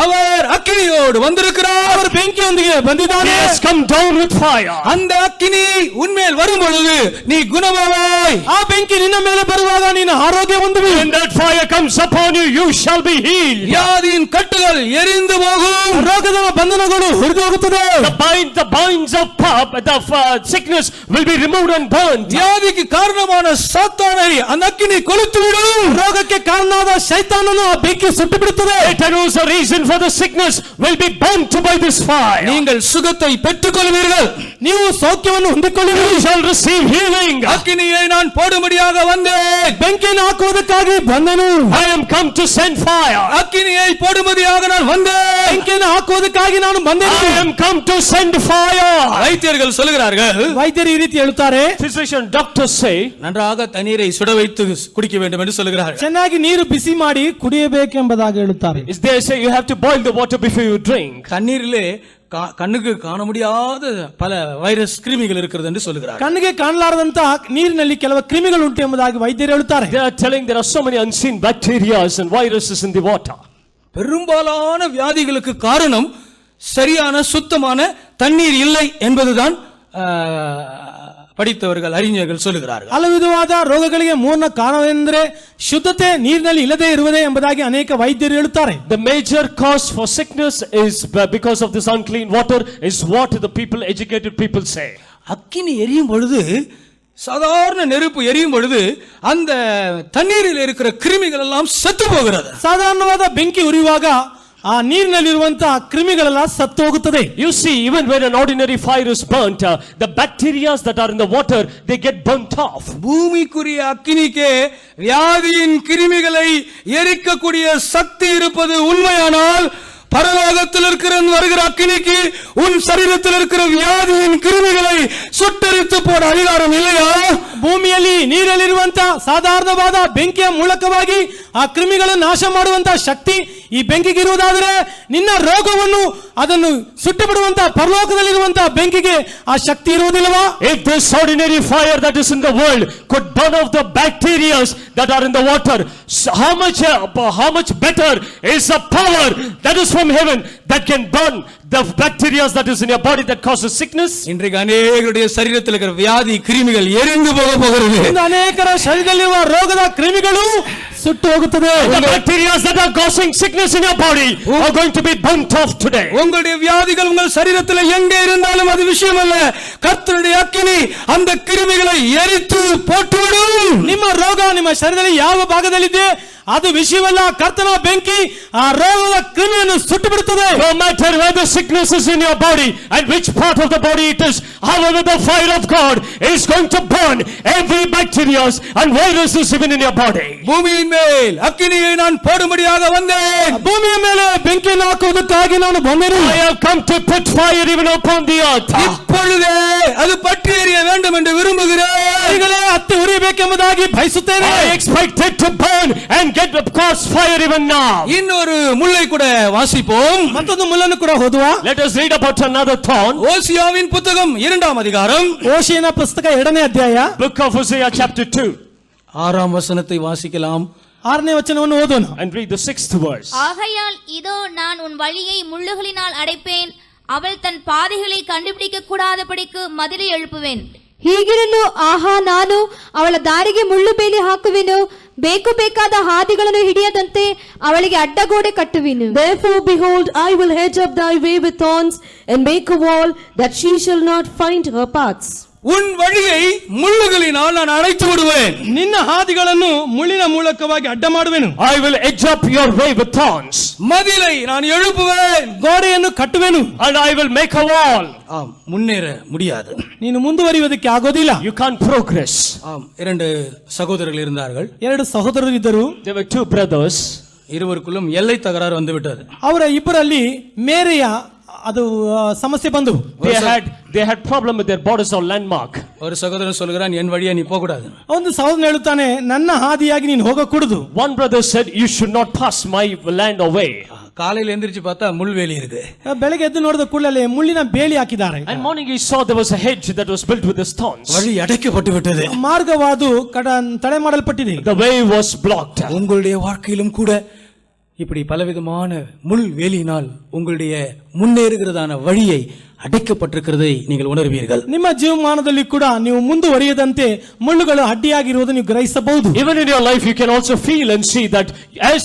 அவர் அக்கினியோடு வந்திருக்கிறார். அவர் ಬೆಂಕಿಯೊಂದಿಗೆ He ಬಂದಿದ್ದಾನೆ. has come down with fire. அந்த அக்கினி உன்மேல் வரும் பொழுது நீ குணமாவாய். ಆ ಬೆಂಕಿ ನಿನ್ನ ಮೇಲೆ ಬರುವಾಗ ನೀನು ಆರೋಗ್ಯ ಹೊಂದುವಿ. When that fire comes upon you, you shall be healed. வியாதியின் கட்டுகள் எரிந்து போகும். ರೋಗದ ಬಂಧನಗಳು ಹೊರಗೆ ಹೋಗುತ್ತದೆ. The binds of sickness will be removed and burned. வியாதிக்கு காரணமான சாத்தானை அந்த அக்கினி கொளுத்துவிடும். ರೋಗಕ್ಕೆ ಕಾರಣವಾದ ಶೈತಾನನು ಆ ಬೆಂಕಿ ಸುಟ್ಟು ಬಿಡುತ್ತದೆ. Satan, who is the reason for the sickness, will be burnt by this fire. நீங்கள் சுகத்தை பெற்றுக் கொள்வீர்கள். ನೀವು ಸೌಖ್ಯವನ್ನು ಹೊಂದಿಕೊಳ್ಳುವಿರಿ. You shall receive healing. அக்கினியை நான் போடும்படியாக வந்தேன். ಬೆಂಕಿಯನ್ನು ಹಾಕುವುದಕ್ಕಾಗಿ ಬಂದನು. I am come to send fire. அக்கினியை போடும்படியாக நான் வந்தேன். ಬೆಂಕಿಯನ್ನು ಹಾಕುವುದಕ್ಕಾಗಿ ನಾನು ಬಂದೆನು. I am come to send fire. வைத்தியர்கள் சொல்லுகிறார்கள், ವೈದ್ಯರು ಈ ರೀತಿ ಹೇಳುತ್ತಾರೆ, Physician, doctors say, நன்றாக தண்ணீரை சுட வைத்து குடிக்க வேண்டும் என்று சொல்லுகிறார்கள். ಚೆನ್ನಾಗಿ ನೀರು ಬಿಸಿ ಮಾಡಿ ಕುಡಿಯಬೇಕೆಂಬುದಾಗಿ ಹೇಳುತ್ತಾರೆ. is they say you have to boil the water before you drink. தண்ணீரிலே கண்ணுக்கு காண முடியாத பல வைரஸ் கிருமிகள் இருக்கிறது என்று சொல்லுகிறார்கள். ಕಣ್ಣಿಗೆ ಕಾಣಲಾರದಂತಹ ನೀರಿನಲ್ಲಿ ಕೆಲವು ಕ್ರಿಮಿಗಳು ಉಂಟು ಎಂಬುದಾಗಿ ವೈದ್ಯರು ಹೇಳುತ್ತಾರೆ. They are telling there are so many unseen bacteria and viruses in the water. பெரும்பாலான வியாதிகளுக்கு காரணம் சரியான சுத்தமான தண்ணீர் இல்லை என்பதுதான் படித்தவர்கள் அறிஞர்கள் சொல்லுகிறார்கள். ಹಲವು ವಿಧವಾದ ರೋಗಗಳಿಗೆ ಮೂಲ ಕಾರಣವೆಂದರೆ ಶುದ್ಧತೆ ನೀರಿನಲ್ಲಿ ಇಲ್ಲದೆ ಇರುವುದೇ ಎಂಬುದಾಗಿ ಅನೇಕ ವೈದ್ಯರು ಹೇಳುತ್ತಾರೆ. The major cause for sickness is because of this unclean water is what the people, educated people say. அக்கினி எரியும் பொழுது, சாதாரண நெருப்பு எரியும் பொழுது அந்த தண்ணீரில் இருக்கிற கிருமிகள் எல்லாம் செத்து போகிறது. ಸಾಧಾರಣವಾದ ಬೆಂಕಿ ಉರಿಯುವಾಗ ಆ ನೀರಿನಲ್ಲಿರುವಂತಹ ಕ್ರಿಮಿಗಳೆಲ್ಲ ಸತ್ತು ಹೋಗುತ್ತದೆ. You see, even when an ordinary fire is burnt, the bacteria that are in the water, they get burnt off. பூமிக்குரிய அக்கினிக்கே வியாதியின் கிருமிகளை எரிக்கக்கூடிய சக்தி இருப்பது உண்மையானால், பரலோகத்தில் இருக்கிற வருகிற அக்கினிக்கு உன் சரீரத்தில் இருக்கிற வியாதியின் கிருமிகளை சுட்டரித்து போட அதிகாரம் இல்லையா? ಭೂಮಿಯಲ್ಲಿ ನೀರಲ್ಲಿರುವಂತಹ ಸಾಧಾರಣವಾದ ಬೆಂಕಿಯ ಮೂಲಕವಾಗಿ ಆ ಕ್ರಿಮಿಗಳನ್ನು ನಾಶ ಮಾಡುವಂತಹ ಶಕ್ತಿ ಈ ಬೆಂಕಿಗೆ ಇರುವುದಾದರೆ, ನಿನ್ನ ರೋಗವನ್ನು ಅದನ್ನು ಸುಟ್ಟು ಬಿಡುವಂತಹ ಪರಲೋಕದಲ್ಲಿರುವಂತಹ ಬೆಂಕಿಗೆ ಆ ಶಕ್ತಿ ಇರುವುದಿಲ್ಲವಾ? If this ordinary fire that is in the world could burn off the bacteria that are in the water, so how much better is the power that is from heaven that can burn the bacteria that is in your body that causes sickness? இன்றைக்கு அநேகருடைய சரீரத்தில் இருக்கிற வியாதி கிருமிகள் எரிந்து போகிறது. ಇಂದು ಅನೇಕರ ಶರೀರದಲ್ಲಿರುವ ರೋಗದ ಕ್ರಿಮಿಗಳು ಸುಟ್ಟು ಹೋಗುತ್ತದೆ. The bacteria that are causing sickness in your body are going to be burnt off today. உங்களுடைய வியாதிகள் உங்கள் சரீரத்தில் எங்கே இருந்தாலும் அது விஷயம் அல்ல. கர்த்தருடைய அக்கினி அந்த கிருமிகளை எரித்து போட்டுவிடும். ನಿಮ್ಮ ರೋಗ ನಿಮ್ಮ ಶರೀರದಲ್ಲಿ ಯಾವ ಭಾಗದಲ್ಲಿದೆ ಅದು ವಿಷಯವಲ್ಲ. ಕರ್ತನ ಬೆಂಕಿ ಆ ರೋಗದ ಕ್ರಿಮಿಯನ್ನು ಸುಟ್ಟು ಬಿಡುತ್ತದೆ. No matter where the sickness is in your body and which part of the body it is, however the fire of God is going to burn every bacteria and viruses even in your body. பூமியின் மேல் அக்கினியை நான் போடும்படியாக வந்தேன். ಭೂಮಿಯ ಮೇಲೆ ಬೆಂಕಿಯನ್ನು ಹಾಕುವುದಕ್ಕಾಗಿ ನಾನು ಬಂದೆನು. I have come to put fire even upon the earth. இப்பொழுதே அது பற்றி எரிய வேண்டும் என்று விரும்புகிறேன். ಈಗಲೇ ಹತ್ತಿ ಉರಿಯಬೇಕೆಂಬುದಾಗಿ ಬಯಸುತ್ತೇನೆ. I expect it to burn and get the cause fire even now. இன்னொரு முல்லை கூட வாசிப்போம். ಮತ್ತೊಂದು ಮುಲ್ಲನ್ನು ಕೂಡ ಓದುವ. Let us read about another thorn. ஓசியாவின் புத்தகம் 2ஆம் அதிகாரம் ಓಶಿಯನ ಪುಸ್ತಕ 2ನೇ ಅಧ್ಯಾಯ Book of Hosea chapter 2 6ஆம் வசனத்தை வாசிக்கலாம். 6ನೇ ವಚನವನ್ನು ಓದೋಣ. and read the 6th verse. ஆகையால் இதோ நான் உன் வழியை முள்ளுகளினால் அடைப்பேன், அவள் தன் பாதைகளை கண்டுபிடிக்க கூடாதபடிக்கு மதிலை எழுப்புவேன். ಹೀಗಿರಲು ಆಹಾ, ನಾನು ಅವಳ ದಾರಿಗೆ ಮುಳ್ಳು ಬೇಲಿ ಹಾಕುವೆನು, ಬೇಕು ಬೇಕಾದ ಹಾದಿಗಳನ್ನು ಹಿಡಿಯದಂತೆ ಅವಳಿಗೆ ಅಡ್ಡಗೋಡೆ ಕಟ್ಟುವೆನು. Therefore, behold, I will hedge up thy way with thorns, and make a wall, that she shall not find her paths. உன் வழியை முள்ளுகளினால் நான் அடைத்து விடுவேன். ನಿನ್ನ ಹಾದಿಗಳನ್ನು ಮುಳ್ಳಿನ ಮೂಲಕವಾಗಿ ಅಡ್ಡ ಮಾಡುವೆನು. I will edge up your way with thorns. மதிலை நான் எழுப்புவேன். ಗೋಡೆಯನ್ನು ಕಟ್ಟುವೆನು. And I will make a wall. ஆம், முன்னேற முடியாது. ನೀನು ಮುಂದುವರಿಯುವುದಕ್ಕೆ ಆಗೋದಿಲ್ಲ. You can't progress. ஆம், 2 சகோதரர்கள் இருந்தார்கள். 2 ಸಹೋದರರು ಇದ್ದರು. There were 2 brothers. இருவருக்குள்ளும் எல்லை தகராறு வந்து விட்டது. ಅವರ ಇಬ್ಬರಲ್ಲಿ ಮೇರೆಯ ಅದು ಸಮಸ್ಯೆ ಬಂದು They had problem with their borders or landmark. ஒரு சகோதரன் சொல்கிறான், என் வழியா நீ போக கூடாது. ಒಂದು ಸಹೋದರನು ಹೇಳುತ್ತಾನೆ, ನನ್ನ ಹಾದಿಯಾಗಿ ನೀನು ಹೋಗಕೂಡದು. One brother said, you should not pass my land away. காலையில எந்திரிச்சு பார்த்தா முள்வேலி இருக்கு. ಬೆಳಗ್ಗೆ ಎದ್ದು ನೋಡಿದ ಕೂಡಲೇ ಮುಳ್ಳಿನ ಬೇಲಿ ಹಾಕಿದ್ದಾರೆ. And morning he saw there was a hedge that was built with the stones. வழி அடைக்கப்பட்டு விட்டது. ಮಾರ್ಗವಾದು ತಡೆ ಮಾಡಲ್ಪಟ್ಟಿದೆ. The way was blocked. உங்களுடைய வாழ்க்கையிலும் கூட இப்படி பலவிதமான முள் வேலியினால் உங்களுடைய முன்னேறுகிறதான வழியை ಅಡೈಕಪಟ್ಟಿರುವುದೈ ನೀವು ಉಣರ್ವೀர்கள். ನಿಮ್ಮ ಜೀವಮಾನದಲ್ಲಿ ಕೂಡ ನೀವು ಮುಂದುವರಿಯದಂತೆ ಮುಳ್ಳುಗಳು ಅಡ್ಡಿಯಾಗಿರುವುದನ್ನು ನೀವು ಗ್ರಹಿಸಬಹುದು. Even in your life you can also feel and see that as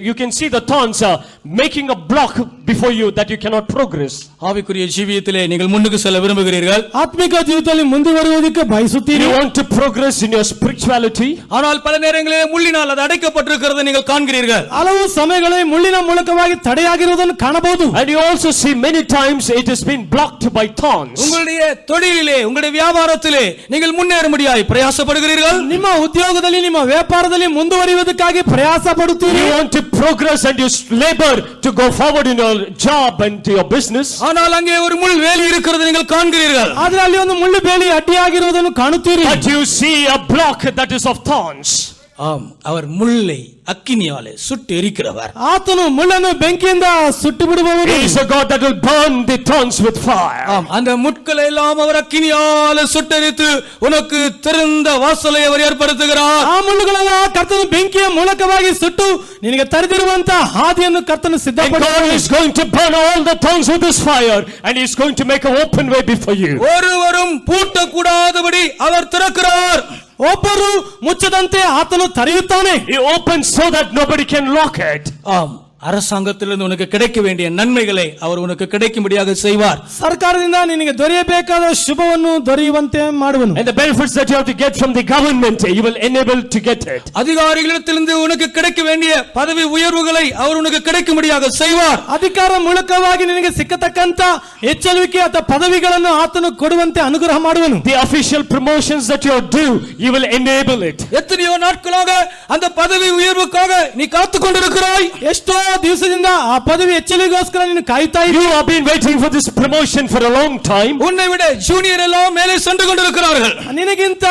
you can see the thorns are making a block before you that you cannot progress. ஆவிக்குரிய ஜீவியத்திலே நீங்கள் முன்னுக்கு செல்ல விரும்புகிறீர்கள். ಆತ್ಮಿಕ ಜೀವಿತದಲ್ಲಿ ಮುಂದುವರಿಯುವುದಕ್ಕೆ ಬಯಸುತ್ತೀರಿ. You want to progress in your spirituality. ஆனால் பல நேரங்களிலே முள்ளினால் அது அடைக்கப்பட்டிருக்கிறதை நீங்கள் காண்கிறீர்கள். ಹಲವು ಸಮಯಗಳಲ್ಲಿ ಮುಳ್ಳಿನ ಮೂಲಕವಾಗಿ ತಡೆಯಾಗಿರುವುದನ್ನು ಕಾಣಬಹುದು. And you also see many times it has been blocked by thorns. உங்களுடைய தொழிலிலே உங்களுடைய வியாபாரத்திலே நீங்கள் முன்னேற முடியாய் பிரயாசப்படுகிறீர்கள். ನಿಮ್ಮ ಉದ್ಯೋಗದಲ್ಲಿ ನಿಮ್ಮ ವ್ಯಾಪಾರದಲ್ಲಿ ಮುಂದುವರಿಯುವುದಕ್ಕಾಗಿ ಪ್ರಯಾಸ ಪಡುತ್ತೀರಿ. You want to progress and you labor to go forward in your job and to your business. ஆனால் அங்கே ஒரு முள் வேலி இருக்கிறதை நீங்கள் காண்கிறீர்கள். ಆದರೆ ಅಲ್ಲಿ ಒಂದು ಮುಳ್ಳು ಬೇಲಿ ಅಡ್ಡಿಯಾಗಿರುವುದನ್ನು ಕಾಣುತ್ತೀರಿ. But you see a block that is of thorns. ஆம், அவர் முள்ளை அக்கினியாலே சுட்டு எரிக்கிறவர். ಆತನು ಮುಳ್ಳನ್ನು ಬೆಂಕಿಯಿಂದ ಸುಟ್ಟು ಬಿಡುವವನು. He is a God that will burn the thorns with fire. ஆம், அந்த முட்களை எல்லாம் அவர் அக்கினியாலே சுட்டெரித்து உனக்கு திறந்த வாசலை அவர் ஏற்படுத்துகிறார். ಆ ಮುಳ್ಳುಗಳೆಲ್ಲ ಕರ್ತನು ಬೆಂಕಿಯ ಮೂಲಕವಾಗಿ ಸುಟ್ಟು ನಿನಗೆ ತರೆದಿರುವಂತಹ ಹಾದಿಯನ್ನು ಕರ್ತನು And ಸಿದ್ಧಪಡಿಸುತ್ತಾನೆ. God is going to burn all the thorns with this fire and he is going to make an open way before you. ஒருவரும் பூட்டக்கூடாதபடி அவர் திறக்கிறார். ಒಬ್ಬರು ಮುಚ್ಚದಂತೆ ಆತನು ತೆರೆಯುತ್ತಾನೆ. He opens so that nobody can lock it. ஆம், அரசாங்கத்திலிருந்து உனக்கு கிடைக்க வேண்டிய நன்மைகளை அவர் உனக்கு கிடைக்கும்படியாக செய்வார். ಸರ್ಕಾರದಿಂದ ನಿನಗೆ ದೊರೆಯಬೇಕಾದ ಶುಭವನ್ನು ದೊರೆಯುವಂತೆ ಮಾಡುವನು. And the benefits that you have to get from the government, you will enable to get it. அதிகாரிகளிடத்திலிருந்து உனக்கு கிடைக்க வேண்டிய பதவி உயர்வுகளை அவர் உனக்கு கிடைக்கும்படியாக செய்வார். ಅಧಿಕಾರ ಮೂಲಕವಾಗಿ ನಿನಗೆ ಸಿಕ್ಕತಕ್ಕಂತ ಹೆಚ್ಚಳುವಿಕೆ ಅಥವಾ ಪದವಿಗಳನ್ನು ಆತನು ಕೊಡುವಂತೆ ಅನುಗ್ರಹ ಮಾಡುವನು. The official promotions that you are due, you will enable it. எத்தனையோ நாட்களாக அந்த பதவி உயர்வுக்காக நீ காத்துக் கொண்டிருக்கிறாய். ಎಷ್ಟೋ ದಿವಸದಿಂದ ಆ ಪದವಿ ಹೆಚ್ಚಳಿಗೋಸ್ಕರ ನೀನು ಕಾಯುತ್ತಾ You have been waiting for this promotion for a long time. உன்னை விட ஜூனியர் எல்லாம் மேலே சென்று கொண்டிருக்கிறார்கள். ನಿನಗಿಂತ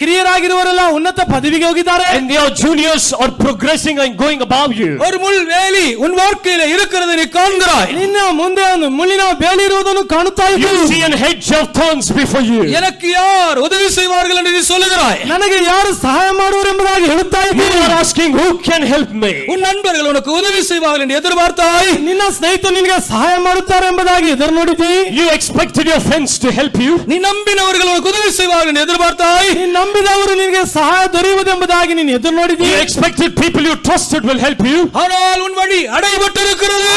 ಕಿರಿಯರಾಗಿರುವವರೆಲ್ಲ ಉನ್ನತ ಪದವಿಗೆ ಹೋಗಿದ್ದಾರೆ. And your juniors are progressing and going above you. ஒரு முள் வேலி உன் வாழ்க்கையில இருக்கிறதை நீ காண்கிறாய். ನಿನ್ನ ಮುಂದೆ ಒಂದು ಮುಳ್ಳಿನ ಬೇಲಿ ಇರುವುದನ್ನು ಕಾಣುತ್ತಾ You ಇದ್ದೀರಿ. see a hedge of thorns before you. எனக்கு யார் உதவி செய்வார்கள் என்று நீ சொல்லுகிறாய். ನನಗೆ ಯಾರು ಸಹಾಯ ಮಾಡುವರು ಎಂಬುದಾಗಿ ಹೇಳುತ್ತಾ You ಇದ್ದೀರಿ. are asking who can help me. உன் நண்பர்கள் உனக்கு உதவி செய்வார்கள் என்று எதிர்பார்த்தாய். ನಿನ್ನ ಸ್ನೇಹಿತರು ನಿನಗೆ ಸಹಾಯ ಮಾಡುತ್ತಾರೆ ಎಂಬುದಾಗಿ ಎದುರು ನೋಡಿದ್ದೀ. You expected your friends to help you. நீ நம்பினவர்கள் உனக்கு உதவி செய்வார்கள் என்று எதிர்பார்த்தாய். ನೀನು ನಂಬಿದವರು ನಿನಗೆ ಸಹಾಯ ದೊರೆಯುವುದೆಂಬುದಾಗಿ ನೀನು ಎದುರು ನೋಡಿದ್ದೀ. You expected people you trusted will help you. ஆனால் உன் வழி அடைபட்டிருக்கிறது.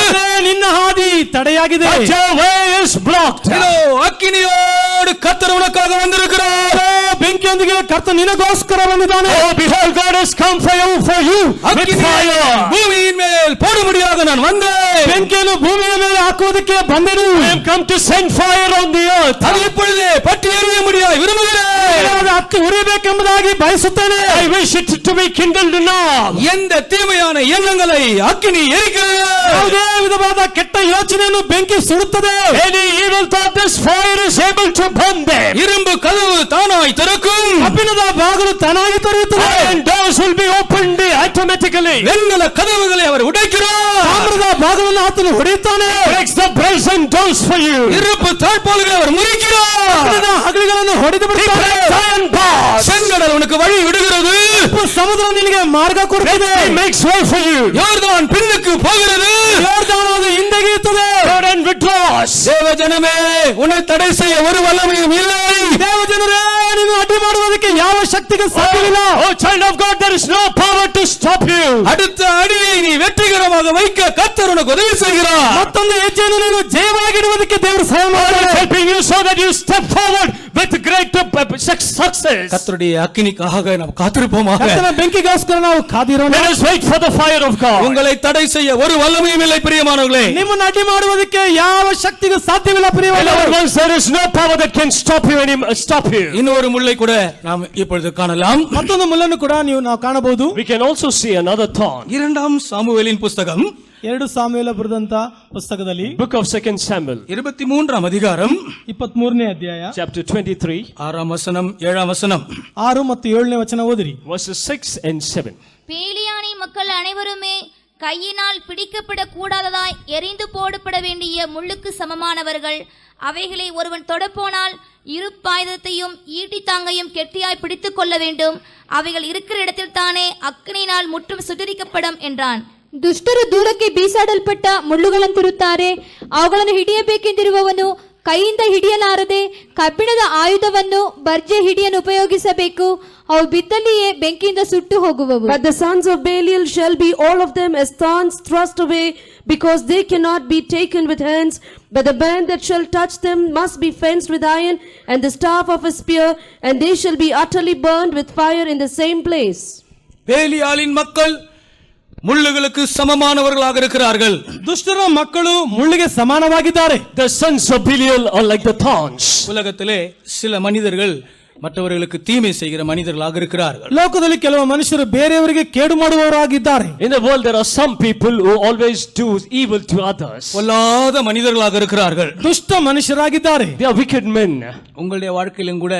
ನಿನ್ನ ಹಾದಿ ತಡೆಯಾಗಿದೆ. But your way is blocked. இதோ அக்கினியோடு கர்த்தர் உனக்காக வந்திருக்கிறார். ಬೆಂಕಿಯೊಂದಿಗೆ ಕರ್ತ ನಿನಗೋಸ್ಕರ ಬಂದಿದ್ದಾನೆ. Oh, behold, God has come for you with அக்கினியை fire. பூமியின் மேல் போடும்படியாக நான் வந்தேன். ಬೆಂಕಿಯನ್ನು ಭೂಮಿಯ ಮೇಲೆ ಹಾಕುವುದಕ್ಕೆ ಬಂದೆನು. I am come to send fire on the earth. அது இப்பொழுதே பற்றி எறிய முடியாது விரும்புகிறேன். ಅದು ಹತ್ತಿ ಉರಿಬೇಕೆಂಬುದಾಗಿ ಬಯಸುತ್ತೇನೆ. I wish it to be kindled now. எந்த தீமையான எண்ணங்களை அக்கினி எரிக்கிறது. ಯಾವುದೇ ವಿಧವಾದ ಕೆಟ್ಟ ಯೋಚನೆಯನ್ನು ಬೆಂಕಿ ಸುಡುತ್ತದೆ. Any evil thought, this fire is able to burn them. இரும்பு கதவு தானாய் திறக்கும். ಕಬ್ಬಿಣದ ಬಾಗಿಲು ತಾನಾಗಿ ತೆರೆಯುತ್ತದೆ. And doors will be opened automatically. வெண்கல கதவுகளை அவர் உடைக்கிறார். ತಾಮ್ರದ ಬಾಗಿಲನ್ನು ಆತನು ಹೊಡೆಯುತ್ತಾನೆ. Breaks the brazen doors for you. இருப்பு தாழ்பால்களை அவர் முறிக்கிறார். ಕಬ್ಬಿಣದ ಹಗಲಿಗಳನ್ನು ಹೊಡೆದು ಬಿಡುತ್ತಾನೆ. Iron bars. செங்கடல் உனக்கு வழி விடுகிறது. ಸಮುದ್ರ ನಿನಗೆ ಮಾರ್ಗ ಕೊಡುತ್ತದೆ. He makes way for you. யோர்தான் பின்னுக்கு போகிறது. ಯೋರ್ದಾನದು ಹಿಂದೆಗೆಯುತ್ತದೆ. Jordan withdraws. தேவ ஜனமே, உன்னை தடை செய்ய ஒரு வல்லமையும் இல்லை. ದೇವ ಜನರೇ, ಶಕ್ತಿಗೆ ಸಾಧ್ಯವಿಲ್ಲ. Oh child of God, there is no power to stop you. அடுத்த அடியை நீ வெற்றிகரமாக வைக்க கர்த்தர் உனக்கு உதவி செய்கிறார். ಮತ್ತೊಂದು ಹೆಜ್ಜೆಯನ್ನು ನೀನು ಜಯವಾಗಿಡುವುದಕ್ಕೆ ದೇವರು ಸಹಾಯ God is ಮಾಡ್ತಾರೆ. helping you so that you step forward with great success. கர்த்தருடைய அக்கினிக்காக நாம் காத்திருப்போமாக. ಕರ್ತನ ಬೆಂಕಿಗೋಸ್ಕರ ನಾವು ಕಾದಿರೋಣ. Let us wait for the fire of God. உங்களை தடை செய்ய ஒரு வல்லமையும் இல்லை பிரியமானவர்களே. ನಿಮ್ಮನ್ನು ಅಡ್ಡಿ ಮಾಡುವುದಕ್ಕೆ ಯಾವ ಶಕ್ತಿಗೂ ಸಾಧ್ಯವಿಲ್ಲ In ಪ್ರಿಯವಾದವರೇ. other words, there is no power that can stop you. Stop you. இன்னொரு முள்ளை கூட நாம் இப்பொழுது காணலாம். ಮತ್ತೊಂದು ಮುಳ್ಳನ್ನು ಕೂಡ ನಾವು ಕಾಣಬಹುದು. We can also see another thorn. இரண்டாம் சாமுவேலின் புஸ்தகம் 2 ಸಾಮುವೇಲ ಬರೆದಂತ ಪುಸ್ತಕದಲ್ಲಿ Book of 2 Samuel, 23 அதிகாரம் 23ನೇ ಅಧ್ಯಾಯ chapter 23, 6 வசனம் 7 வசனம். 6 ಮತ್ತು 7ನೇ ವಚನ ಓದಿರಿ. verses 6 and 7. பேலியானி மக்கள் அனைவருமே கையினால் பிடிக்கப்படக் கூடாததாய் எரிந்து போடப்பட வேண்டிய முள்ளுக்கு சமமானவர்கள். அவைகளை ஒருவன் தொடப்போனால் இருப்பாயுதத்தையும் ஈட்டித்தாங்கையும் கெட்டியாய் பிடித்துக் கொள்ள வேண்டும். அவைகள் இருக்கிற இடத்தில் தானே அக்கினியினால் முற்றும் சுட்டரிக்கப்படும் என்றான். ದುಷ್ಟರು ದೂರಕ್ಕೆ ಬೀಸಾಡಲ್ಪಟ್ಟ ಮುಳ್ಳುಗಳಂತಿರುತ್ತಾರೆ. ಅವುಗಳನ್ನು ಹಿಡಿಯಬೇಕೆಂದಿರುವವನು ಕೈಯಿಂದ ಹಿಡಿಯಲಾರದೆ ಕಬ್ಬಿಣದ ಆಯುಧವನ್ನು ಬರ್ಜೆ ಹಿಡಿಯನ್ನು ಉಪಯೋಗಿಸಬೇಕು. ಅವು ಬಿದ್ದಲ್ಲಿಯೇ ಬೆಂಕಿಯಿಂದ ಸುಟ್ಟು ಹೋಗುವವು. But the sons of Belial shall be all of them as thorns thrust away, because they cannot be taken with hands. But the band that shall touch them must be fenced with iron and the staff of a spear, and they shall be utterly burned with fire in the same place. பேலியாளின் மக்கள் முள்ளுகளுக்கு சமமானவர்களாக இருக்கிறார்கள். ದುಷ್ಟರ ಮಕ್ಕಳು ಮುಳ್ಳಿಗೆ ಸಮಾನವಾಗಿದ್ದಾರೆ. The sons of Belial are like the thorns. உலகத்திலே சில மனிதர்கள் மற்றவர்களுக்கு தீமை செய்கிற மனிதர்களாக இருக்கிறார்கள். ಲೋಕದಲ್ಲಿ ಕೆಲವು ಮನುಷ್ಯರು ಬೇರೆಯವರಿಗೆ ಕೇಡು ಮಾಡುವವರಾಗಿದ್ದಾರೆ. In the world there are some people who always do evil to others. பொல்லாத மனிதர்களாக இருக்கிறார்கள். ದುಷ್ಟ ಮನುಷ್ಯರಾಗಿದ್ದಾರೆ. They are wicked men. உங்களுடைய வாழ்க்கையிலும் கூட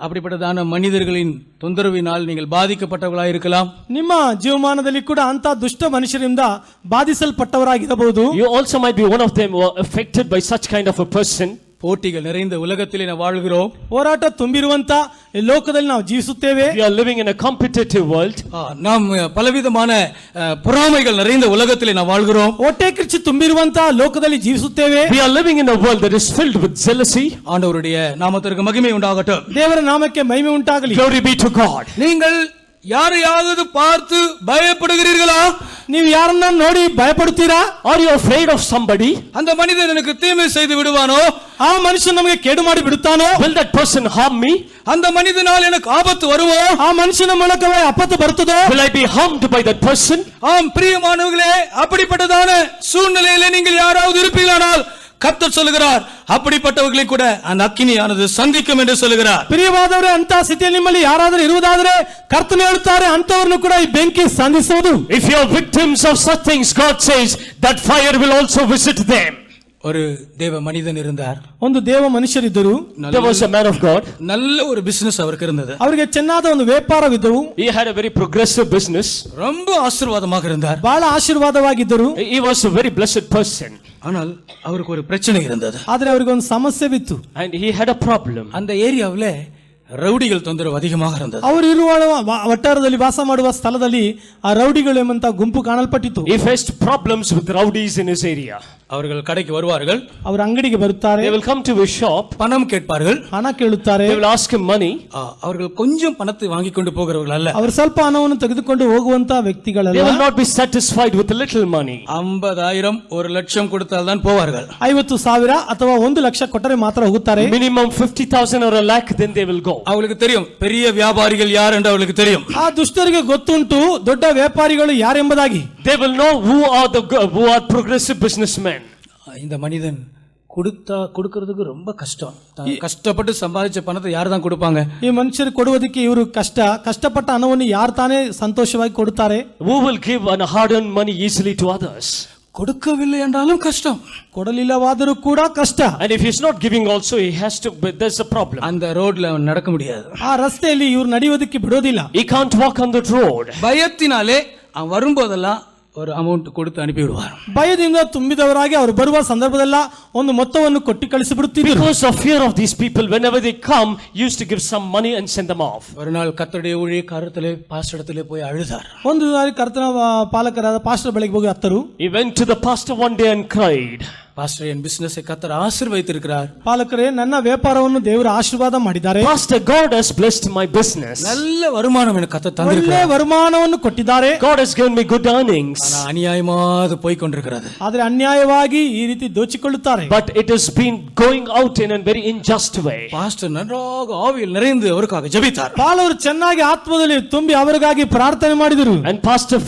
அப்படிப்பட்டதான மனிதர்களின் தொந்தரவினால் நீங்கள் பாதிக்கப்பட்டவர்களாக இருக்கலாம். ನಿಮ್ಮ ಜೀವಮಾನದಲ್ಲಿ ಕೂಡ ಅಂತ ದುಷ್ಟ ಮನುಷ್ಯರಿಂದ ಬಾಧಿಸಲ್ಪಟ್ಟವರಾಗಿರಬಹುದು. You also might be one of them who are affected by such kind of a person. போட்டிகள் நிறைந்த உலகத்திலே நாம் வாழ்கிறோம். ಹೋರಾಟ ತುಂಬಿರುವಂತ ಈ ಲೋಕದಲ್ಲಿ ನಾವು ಜೀವಿಸುತ್ತೇವೆ. We are living in a competitive world. நாம் பலவிதமான பொறாமைகள் நிறைந்த உலகத்திலே நாம் வாழ்கிறோம். ಹೊಟ್ಟೆ ಕಿಚ್ಚು ತುಂಬಿರುವಂತ ಲೋಕದಲ್ಲಿ ಜೀವಿಸುತ್ತೇವೆ. We are living in a world that is filled with jealousy. ஆண்டவருடைய நாமத்திற்கு மகிமை உண்டாகட்டும். ದೇವರ ನಾಮಕ್ಕೆ ಮಹಿಮೆ ಉಂಟಾಗಲಿ. Glory be to God. நீங்கள் யாரையாவது பார்த்து பயப்படுகிறீர்களா? ನೀವು ಯಾರನ್ನ ನೋಡಿ ಭಯಪಡುತ್ತೀರಾ? Are you afraid of somebody? அந்த மனிதன் எனக்கு தீமை செய்து விடுவானோ? ಆ ಮನುಷ್ಯ ನಮಗೆ ಕೇಡು ಮಾಡಿ ಬಿಡುತ್ತಾನೋ? Will that person harm me? அந்த மனிதனால் எனக்கு ஆபத்து வருமோ? ಆ ಮನುಷ್ಯನ ಮೂಲಕವೇ ಆಪತ್ತು ಬರುತ್ತದೋ? Will I be harmed by that person? ஆம் பிரியமானவர்களே, அப்படிப்பட்டதான சூழ்நிலையிலே நீங்கள் யாராவது இருப்பீர்களானால் கர்த்தர் சொல்லுகிறார், அப்படிப்பட்டவர்களை கூட அந்த அக்கினியானது சந்திக்கும் என்று சொல்லுகிறார். ಪ್ರಿಯವಾದವರೇ, ಅಂತ ಸ್ಥಿತಿಯಲ್ಲಿ ನಿಮ್ಮಲ್ಲಿ ಯಾರಾದರೂ ಇರುವುದಾದರೆ ಕರ್ತನು ಹೇಳುತ್ತಾರೆ, ಅಂತವರನ್ನು ಕೂಡ ಈ ಬೆಂಕಿ ಸಂಧಿಸುವುದು. If you are victims of such things, God says that fire will also visit them. ஒரு தேவ மனிதன் இருந்தார். ಒಂದು ದೇವ ಮನುಷ್ಯರಿದ್ದರು. There was a man of God. நல்ல ஒரு பிசினஸ் அவருக்கு இருந்தது. ಅವರಿಗೆ ಚೆನ್ನಾದ ಒಂದು ವ್ಯಾಪಾರವಿದ್ದವು. He had a very progressive business. ரொம்ப ஆசீர்வாதமாக இருந்தார். ಬಹಳ ಆಶೀರ್ವಾದವಾಗಿದ್ದರು. He was a very blessed person. ஆனால் அவருக்கு ஒரு பிரச்சனை இருந்தது. ಆದರೆ ಅವರಿಗೆ ಒಂದು ಸಮಸ್ಯೆ ಬಿತ್ತು. And he had a problem. அந்த ஏரியாவிலே ರೌಡಿಗಳ ತೊಂದರೆ ಅಧಿಕமாக இருந்தது. ಅವರು ಇರುವ ವಟ್ಟಾರದಲ್ಲಿ ವಾಸ ಮಾಡುವ ಸ್ಥಳದಲ್ಲಿ ಆ ರೌಡಿಗಳು ಎಂಬಂತ ಗುಂಪು ಕಾಣಲ್ಪಟ್ಟಿತು. He faced problems with rowdies in his area. அவர்கள் கடைக்கு வருவார்கள். ಅವರು ಅಂಗಡಿಗೆ ಬರುತ್ತಾರೆ. They will come to his shop. பணம் கேட்பார்கள். ಹಣ ಕೇಳುತ್ತಾರೆ. They will ask him money. அவர்கள் கொஞ்சம் பணத்தை வாங்கி கொண்டு போகிறவர்கள் அல்ல. ಅವರು ಸ್ವಲ್ಪ ಹಣವನ್ನು ತೆಗೆದುಕೊಂಡು ಹೋಗುವಂತ They ವ್ಯಕ್ತಿಗಳಲ್ಲ. will not be satisfied with a little money. 50,000 1 லட்சம் கொடுத்தால் தான் போவார்கள். 50,000 ಅಥವಾ 1 ಲಕ್ಷ ಕೊಟ್ಟರೆ ಮಾತ್ರ ಹೋಗುತ್ತಾರೆ. Minimum 50,000 or a lakh, then they will go. அவங்களுக்கு தெரியும் பெரிய வியாபாரிகள் யார் என்று அவங்களுக்கு தெரியும். ಆ ದುಷ್ಟರಿಗೆ ಗೊತ್ತುಂಟು ದೊಡ್ಡ ವ್ಯಾಪಾರಿಗಳು ಯಾರೆಂಬುದಾಗಿ. They will know who are progressive businessmen. இந்த மனிதன் கொடுக்கிறதுக்கு ரொம்ப கஷ்டம். கஷ்டப்பட்டு சம்பாதிச்ச பணத்தை யார் தான் கொடுப்பாங்க? ಈ ಮನುಷ್ಯರು ಕೊಡುವುದಕ್ಕೆ ಇವರು ಕಷ್ಟಪಟ್ಟ ಹಣವನ್ನು ಯಾರು ತಾನೇ ಸಂತೋಷವಾಗಿ ಕೊಡುತ್ತಾರೆ? Who will give hard-earned money easily to others? கொடுக்கவில்லை என்றாலும் கஷ்டம். ಕೊಡಲಿಲ್ಲವಾದರೂ ಕೂಡ ಕಷ್ಟ. And if he's not giving also, he has to, but there's a problem. அந்த ரோட்ல அவன் நடக்க முடியாது. ಆ ರಸ್ತೆಯಲ್ಲಿ ಇವರು ನಡೆಯುವುದಕ್ಕೆ ಬಿಡೋದಿಲ್ಲ. He can't walk on that road. பயத்தினாலே அவன் வரும்போதெல்லாம் ஒரு அமௌண்ட் கொடுத்து அனுப்பி விடுவார். ಭಯದಿಂದ ತುಂಬಿದವರಾಗಿ ಅವರು ಬರುವ ಸಂದರ್ಭದಲ್ಲ ಒಂದು ಮೊತ್ತವನ್ನು ಕೊಟ್ಟು ಕಳಿಸಿಬಿಡುತ್ತಿದ್ದರು. Because of fear of these people, whenever they come, he used to give some money and send them off. ஒரு நாள் கர்த்தருடைய ஊழியக்காரத்திலே பாஸ்டரிடத்திலே போய் அழுதார். ಒಂದು ಸಾರಿ ಕರ್ತನ ಪಾಲಕರಾದ ಪಾಸ್ಟರ್ ಬಳಿಗೆ ಹೋಗಿ ಅತ್ತರು. He went to the pastor one day and cried. Pastor என் பிசினஸை கர்த்தர் ஆசீர்வதித்திருக்கிறார். ಪಾಲಕರೇ, ನನ್ನ ವ್ಯಾಪಾರವನ್ನು ದೇವರು ಆಶೀರ್ವಾದ ಮಾಡಿದ್ದಾರೆ. Pastor, God has blessed my business. நல்ல வருமானம் எனக்கு கர்த்தர் ಒಳ್ಳೆ தந்திருக்கிறார். ವರಮಾನವನ್ನು ಕೊಟ್ಟಿದ್ದಾರೆ. God has given me good earnings. ஆனா அநியாயமாக போய் கொண்டிருக்கிறது. ಆದರೆ ಅನ್ಯಾಯವಾಗಿ ಈ ರೀತಿ ದೋಚಿಕೊಳ್ಳುತ್ತಾರೆ. But it has been going out in a very unjust way. Pastor நன்றாக ஆவியில் நிறைந்து அவருக்காக ஜெபித்தார். ಪಾಲವರು ಚೆನ್ನಾಗಿ ಆತ್ಮದಲ್ಲಿ ತುಂಬಿ ಅವರಿಗಾಗಿ ಪ್ರಾರ್ಥನೆ ಮಾಡಿದರು. And Pastor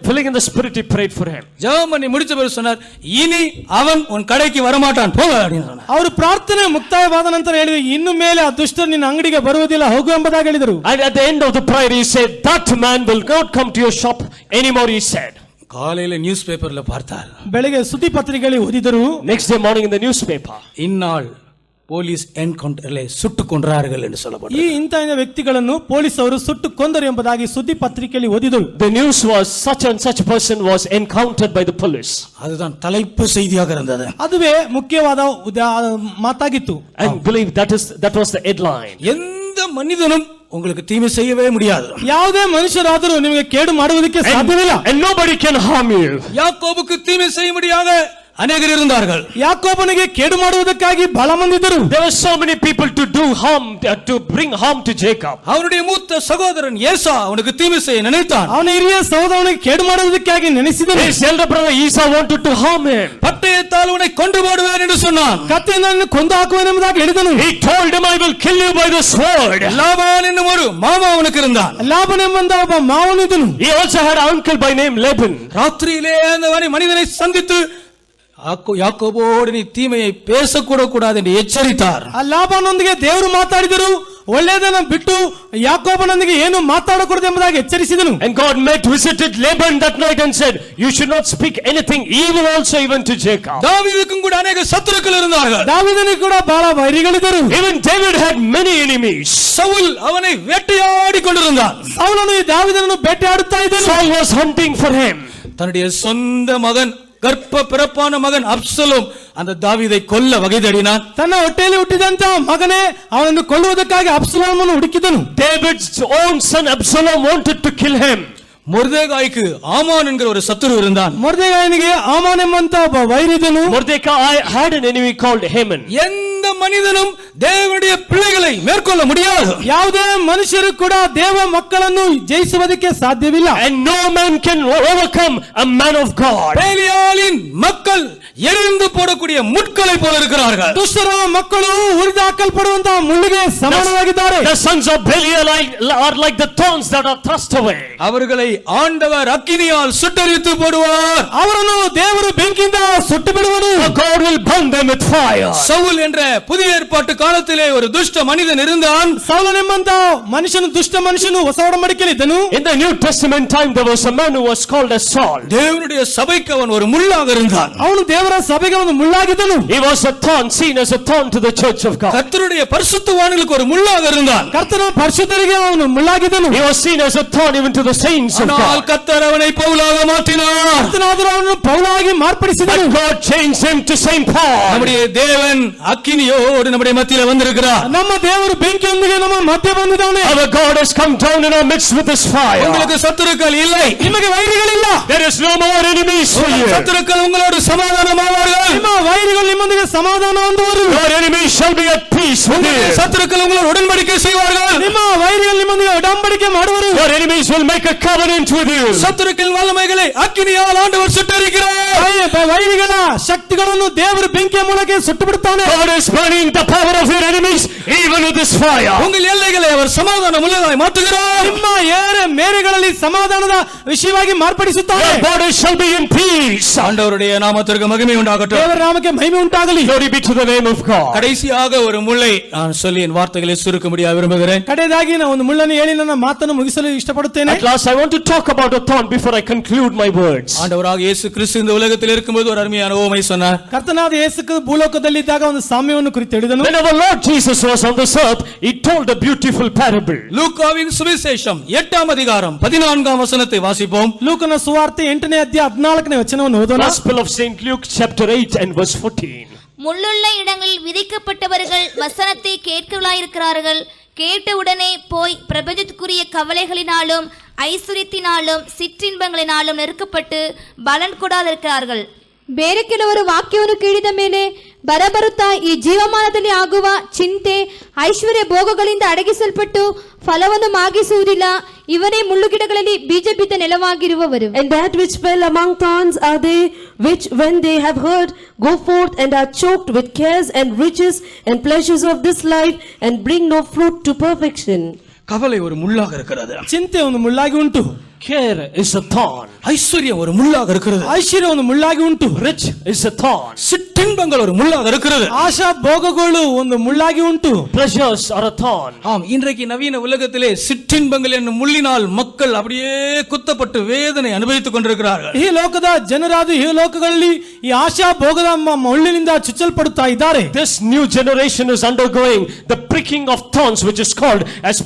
filling in the spirit, he prayed for him. ஜெபம் பண்ணி முடிச்ச பிறகு சொன்னார், இனி அவன் உன் கடைக்கு வரமாட்டான் போக அப்படின்னு சொன்னார். ಅವರು ಪ್ರಾರ್ಥನೆ ಮುಕ್ತಾಯವಾದ ನಂತರ ಹೇಳಿದರು, ಇನ್ನು ಮೇಲೆ ಆ ದುಷ್ಟರು ನಿನ್ನ ಅಂಗಡಿಗೆ ಬರುವುದಿಲ್ಲ, ಹೋಗು ಎಂಬುದಾಗಿ ಹೇಳಿದರು. And at the end of the prayer, he said, that man will not come to your shop anymore, he said. காலையில நியூஸ் பேப்பர்ல பார்த்தார். ಬೆಳಗ್ಗೆ ಸುದ್ದಿ ಪತ್ರಿಕೆಯಲ್ಲಿ ಓದಿದರು. Next day morning in the newspaper, இந்நாள் போலீஸ் என்கவுண்டர்ல சுட்டு கொன்றார்கள் என்று ಈ சொல்லப்பட்டது. ಇಂತಹ ವ್ಯಕ್ತಿಗಳನ್ನು ಪೊಲೀಸರು ಸುಟ್ಟು ಕೊಂದರು ಎಂಬುದಾಗಿ ಸುದ್ದಿ ಪತ್ರಿಕೆಯಲ್ಲಿ ಓದಿದರು. the news was such and such person was encountered by the police. அதுதான் தலைப்பு செய்தியாக இருந்தது. ಅದುವೇ ಮುಖ್ಯವಾದ ಮಾತಾಗಿತ್ತು. And believe that was the headline. எந்த மனிதனும் உங்களுக்கு தீமை செய்யவே முடியாது. ಯಾವುದೇ ಮನುಷ್ಯರಾದರೂ ನಿಮಗೆ ಕೇಡು ಮಾಡುವುದಕ್ಕೆ ಸಾಧ್ಯವಿಲ್ಲ. And nobody can harm you. யாக்கோபுக்கு தீமை செய்ய முடியாத அநேகர் இருந்தார்கள். ಯಾಕೋಬನಿಗೆ ಕೇಡು ಮಾಡುವುದಕ್ಕಾಗಿ ಬಹಳ ಮಂದಿ ಇದ್ದರು. There were so many people to do harm, to bring harm to Jacob. அவனுடைய மூத்த சகோதரன் ஏசா அவனுக்கு தீமை செய்ய நினைத்தான். ಅವನ ಹಿರಿಯ ಸಹೋದರನಿಗೆ ಕೇಡು ಮಾಡುವುದಕ್ಕಾಗಿ ನೆನೆಸಿದನು. His elder brother Esau wanted to harm him. பட்டயத்தால் உன்னை கொன்று போடுவேன் என்று சொன்னான். ಕತ್ತಿಯಿಂದ ನಿನ್ನನ್ನು ಕೊಂದು ಹಾಕುವೆನು ಎಂಬುದಾಗಿ ಹೇಳಿದನು. He told him, I will kill you by the sword. Laban என்னும் ஒரு மாமா அவனுக்கு இருந்தான். ಲಾಭನೆಂಬಂತ ಒಬ್ಬ ಮಾವನಿದ್ದನು. He also had an uncle by name Laban. ராத்திரியிலே அந்த மனிதனை சந்தித்து யாக்கோபோடு நீ தீமையை பேசக்கூட கூடாது என்று எச்சரித்தார். ಆ ಲಾಭನೊಂದಿಗೆ ದೇವರು ಮಾತಾಡಿದರು, ಒಳ್ಳೆಯದನ್ನು ಬಿಟ್ಟು ಯಾಕೋಬನೊಂದಿಗೆ ಏನು ಮಾತಾಡಕೂಡದು ಎಂಬುದಾಗಿ ಎಚ್ಚರಿಸಿದನು. And God visited Laban that night and said, you should not speak anything evil also even to Jacob. தாவீதுக்கும் கூட அநேக சத்துருக்கள் இருந்தார்கள். ದಾವೀದನಿಗೆ ಕೂಡ ಬಹಳ ವೈರಿಗಳಿದ್ದರು. Even David had many enemies. Saul அவனை வேட்டையாடி கொண்டிருந்தான். ಸೌಲನು ಈ ದಾವೀದನನ್ನು ಬೇಟೆಯಾಡುತ್ತಾ ಇದ್ದನು. Saul was hunting for him. தன்னுடைய சொந்த மகன் கர்ப்ப பிறப்பான மகன் அப்சலோம் அந்த தாவீதை கொல்ல வகை தேடினான். ತನ್ನ ಹೊಟ್ಟೆಯಲ್ಲಿ ಹುಟ್ಟಿದಂತ ಮಗನೇ ಅವನನ್ನು ಕೊಲ್ಲುವುದಕ್ಕಾಗಿ ಅಬ್ಸಲೋಮನನ್ನು ಹುಡುಕಿದನು. David's own son Absalom wanted to kill him. ಮೊರ್ದೆಕಾಯಿக்கு ஆமான் என்கிற ஒரு சத்துரு இருந்தான். ಮೊರ್ದೆಕಾಯನಿಗೆ ಆಮಾನ್ ಎಂಬಂತ ಒಬ್ಬ ವೈರಿದನು. Mordecai had an enemy called Haman. எந்த மனிதனும் தேவனுடைய பிள்ளைகளை மேற்கொள்ள முடியாது. ಯಾವುದೇ ಮನುಷ್ಯರು ಕೂಡ ದೇವ ಮಕ್ಕಳನ್ನು ಜಯಿಸುವುದಕ್ಕೆ ಸಾಧ್ಯವಿಲ್ಲ. And no man can overcome a man of God. பேலியாளின் மக்கள் எரிந்து போடக்கூடிய முட்களை போல இருக்கிறார்கள். ದುಷ್ಟರ ಮಕ್ಕಳು ಉರಿದು ಹಾಕಲ್ಪಡುವಂತಹ ಮುಳ್ಳಿಗೆ ಸಮಾನವಾಗಿದ್ದಾರೆ. The sons of Belial are like the thorns that are thrust away. அவர்களை ஆண்டவர் அக்கினியால் சுட்டெரித்து போடுவார். ಅವರನ್ನು ದೇವರು ಬೆಂಕಿಯಿಂದ ಸುಟ್ಟು ಬಿಡುವನು. God will burn them with fire. Saul என்ற புதிய ஏற்பாட்டு காலத்திலே ஒரு துஷ்ட மனிதன் இருந்தான். ಸೌಲನೆಂಬಂತ ಮನುಷ್ಯನು ದುಷ್ಟ ಮನುಷ್ಯನು ಹೊಸ ಒಡಂಬಡಿಕೆಯಲ್ಲಿ ಇದ್ದನು. In the New Testament time there was a man who was called as Saul. தேவனுடைய சபைக்கு அவன் ஒரு முள்ளாக இருந்தான். ಅವನು ದೇವರ ಸಭೆಗೆ ಒಂದು ಮುಳ್ಳಾಗಿದ್ದನು. He was a thorn, seen as a thorn to the church of God. கர்த்தருடைய பரிசுத்தவான்களுக்கு ஒரு முள்ளாக இருந்தான். ಕರ್ತನ ಪರಿಶುದ್ಧರಿಗೆ ಅವನು ಮುಳ್ಳಾಗಿದ್ದನು. He was seen as a thorn even to the saints of ஆனால் God. கர்த்தர் அவனை பவுலாக மாற்றினார். ಕರ್ತನಾದರೂ ಅವನನ್ನು ಪೌಲಾಗಿ ಮಾರ್ಪಡಿಸಿದನು. But God changed him to Saint Paul. நம்முடைய தேவன் அக்கினியோடு நம்முடைய மத்தியில வந்திருக்கிறார். ನಮ್ಮ ದೇವರು ಬೆಂಕಿಯೊಂದಿಗೆ ನಮ್ಮ ಮಧ್ಯೆ ಬಂದಿದ್ದಾನೆ. Our God has come down in our midst with His fire. உங்களுக்கு சத்துருக்கள் இல்லை. ನಿಮಗೆ ವೈರಿಗಳಿಲ್ಲ. There is no more enemies for you. சத்துருக்கள் உங்களோடு சமாதானமாவார்கள். ನಿಮ್ಮ ವೈರಿಗಳು ನಿಮ್ಮೊಂದಿಗೆ ಸಮಾಧಾನ ಹೊಂದುವರು. Your enemies shall be at peace with you. சத்துருக்கள் உங்களோடு உடன்படிக்கை செய்வார்கள். ನಿಮ್ಮ ವೈರಿಗಳು ನಿಮ್ಮೊಂದಿಗೆ ಒಡಂಬಡಿಕೆ ಮಾಡುವರು. Your enemies will make a covenant with you. சத்துருக்கள் வல்லமைகளை அக்கினியால் ஆண்டவர் சுட்டெரிக்கிறார். ವೈರಿಗಳ ಶಕ್ತಿಗಳನ್ನು ದೇವರು ಬೆಂಕಿಯ ಮೂಲಕ ಸುಟ್ಟು ಬಿಡುತ್ತಾನೆ. God is burning the power of your enemies even with this fire. உங்கள் எல்லைகளை அவர் சமாதானம் உள்ளதாய் மாற்றுகிறார். ನಿಮ್ಮ ಮೇರೆಗಳಲ್ಲಿ ಸಮಾಧಾನದ ವಿಷಯವಾಗಿ ಮಾರ್ಪಡಿಸುತ್ತಾನೆ. Your borders shall be in peace. ஆண்டவருடைய நாமத்திற்கு மகிமை உண்டாகட்டும். ದೇವರ ನಾಮಕ್ಕೆ ಮಹಿಮೆ ಉಂಟಾಗಲಿ. Glory be to the name of God. கடைசியாக ஒரு முள்ளை நான் சொல்லி என் வார்த்தைகளை சுருக்க முடிய விரும்புகிறேன். ಕಡೆಯದಾಗಿ ನಾನು ಒಂದು ಮುಳ್ಳನ್ನು ಹೇಳಿ ನನ್ನ ಮಾತನ್ನು ಮುಗಿಸಲು ಇಷ್ಟಪಡುತ್ತೇನೆ. At last I want to talk about a thorn before I conclude my words. ஆண்டவராக இயேசு கிறிஸ்து இந்த உலகத்தில் இருக்கும்போது ஒரு அருமையான உவமை சொன்னார். ಕರ್ತನಾದ ಯೇಸು ಭೂಲೋಕದಲ್ಲಿದ್ದಾಗ ಒಂದು ಸಾಮ್ಯವನ್ನು ಕುರಿತು ಹೇಳಿದನು. When our Lord Jesus was on this earth, He told a beautiful parable. லூக்காவின் சுவிசேஷம் 8ஆம் அதிகாரம் 14ஆம் வசனத்தை வாசிப்போம். ಲೂಕನ ಸುವಾರ್ತೆ 8ನೇ ಅಧ್ಯಾಯ 14ನೇ ವಚನವನ್ನು ಓದೋಣ. Gospel of Saint Luke chapter 8 and verse 14. முள்ளுள்ள இடங்களில் விதிக்கப்பட்டவர்கள் வசனத்தை கேட்கலாயிருக்கிறார்கள். கேட்டவுடனே போய் பிரபஞ்சத்துக்குரிய கவலைகளினாலும் ஐஸ்வர்யத்தினாலும் சிற்றின்பங்களினாலும் நெருக்கப்பட்டு பலன் கூடாதிருக்கிறார்கள். ಬೇರೆ ಕೆಲವರು ವಾಕ್ಯವನ್ನು ಕೇಳಿದ ಮೇಲೆ ಬರಬರುತ್ತಾ ಈ ಜೀವಮಾನದಲ್ಲಿ ಆಗುವ ಚಿಂತೆ ಐಶ್ವರ್ಯ ಭೋಗಗಳಿಂದ ಅಡಗಿಸಲ್ಪಟ್ಟು ಫಲವನ್ನು ಮಾಗಿಸುವುದಿಲ್ಲ. ಇವನೇ ಮುಳ್ಳುಗಿಡಗಳಲ್ಲಿ ಬೀಜ ಬಿದ್ದ ನೆಲವಾಗಿರುವವರು. And that which fell among thorns are they which when they have heard go forth and are choked with cares and riches and pleasures of this life and bring no fruit to perfection. கவலை ஒரு முள்ளாக இருக்கிறது. ಚಿಂತೆ ಒಂದು ಮುಳ್ಳಾಗಿ ಉಂಟು. Care is a thorn. ஐஸ்வர்யம் ஒரு முள்ளாக இருக்கிறது. ಐಶ್ವರ್ಯ ಒಂದು ಮುಳ್ಳಾಗಿ ಉಂಟು. Rich is a thorn. சிற்றின்பங்கள் ஒரு முள்ளாக இருக்கிறது. ಆಶಾ ಭೋಗಗಳು ಒಂದು ಮುಳ್ಳಾಗಿ ಉಂಟು. Pleasures are a thorn. ஆம், இன்றைக்கு நவீன உலகத்திலே சிற்றின்பங்கள் என்னும் முள்ளினால் மக்கள் அப்படியே குத்தப்பட்டு வேதனை அனுபவித்துக் கொண்டிருக்கிறார்கள். ಈ ಲೋಕದ ಜನರಾದ ಈ ಲೋಕಗಳಲ್ಲಿ ಈ ಆಶಾ ಭೋಗದ ಮುಳ್ಳಿನಿಂದ ಚುಚ್ಚಲ್ಪಡುತ್ತಾ ಇದ್ದಾರೆ. This new generation is undergoing the pricking of thorns, which is called as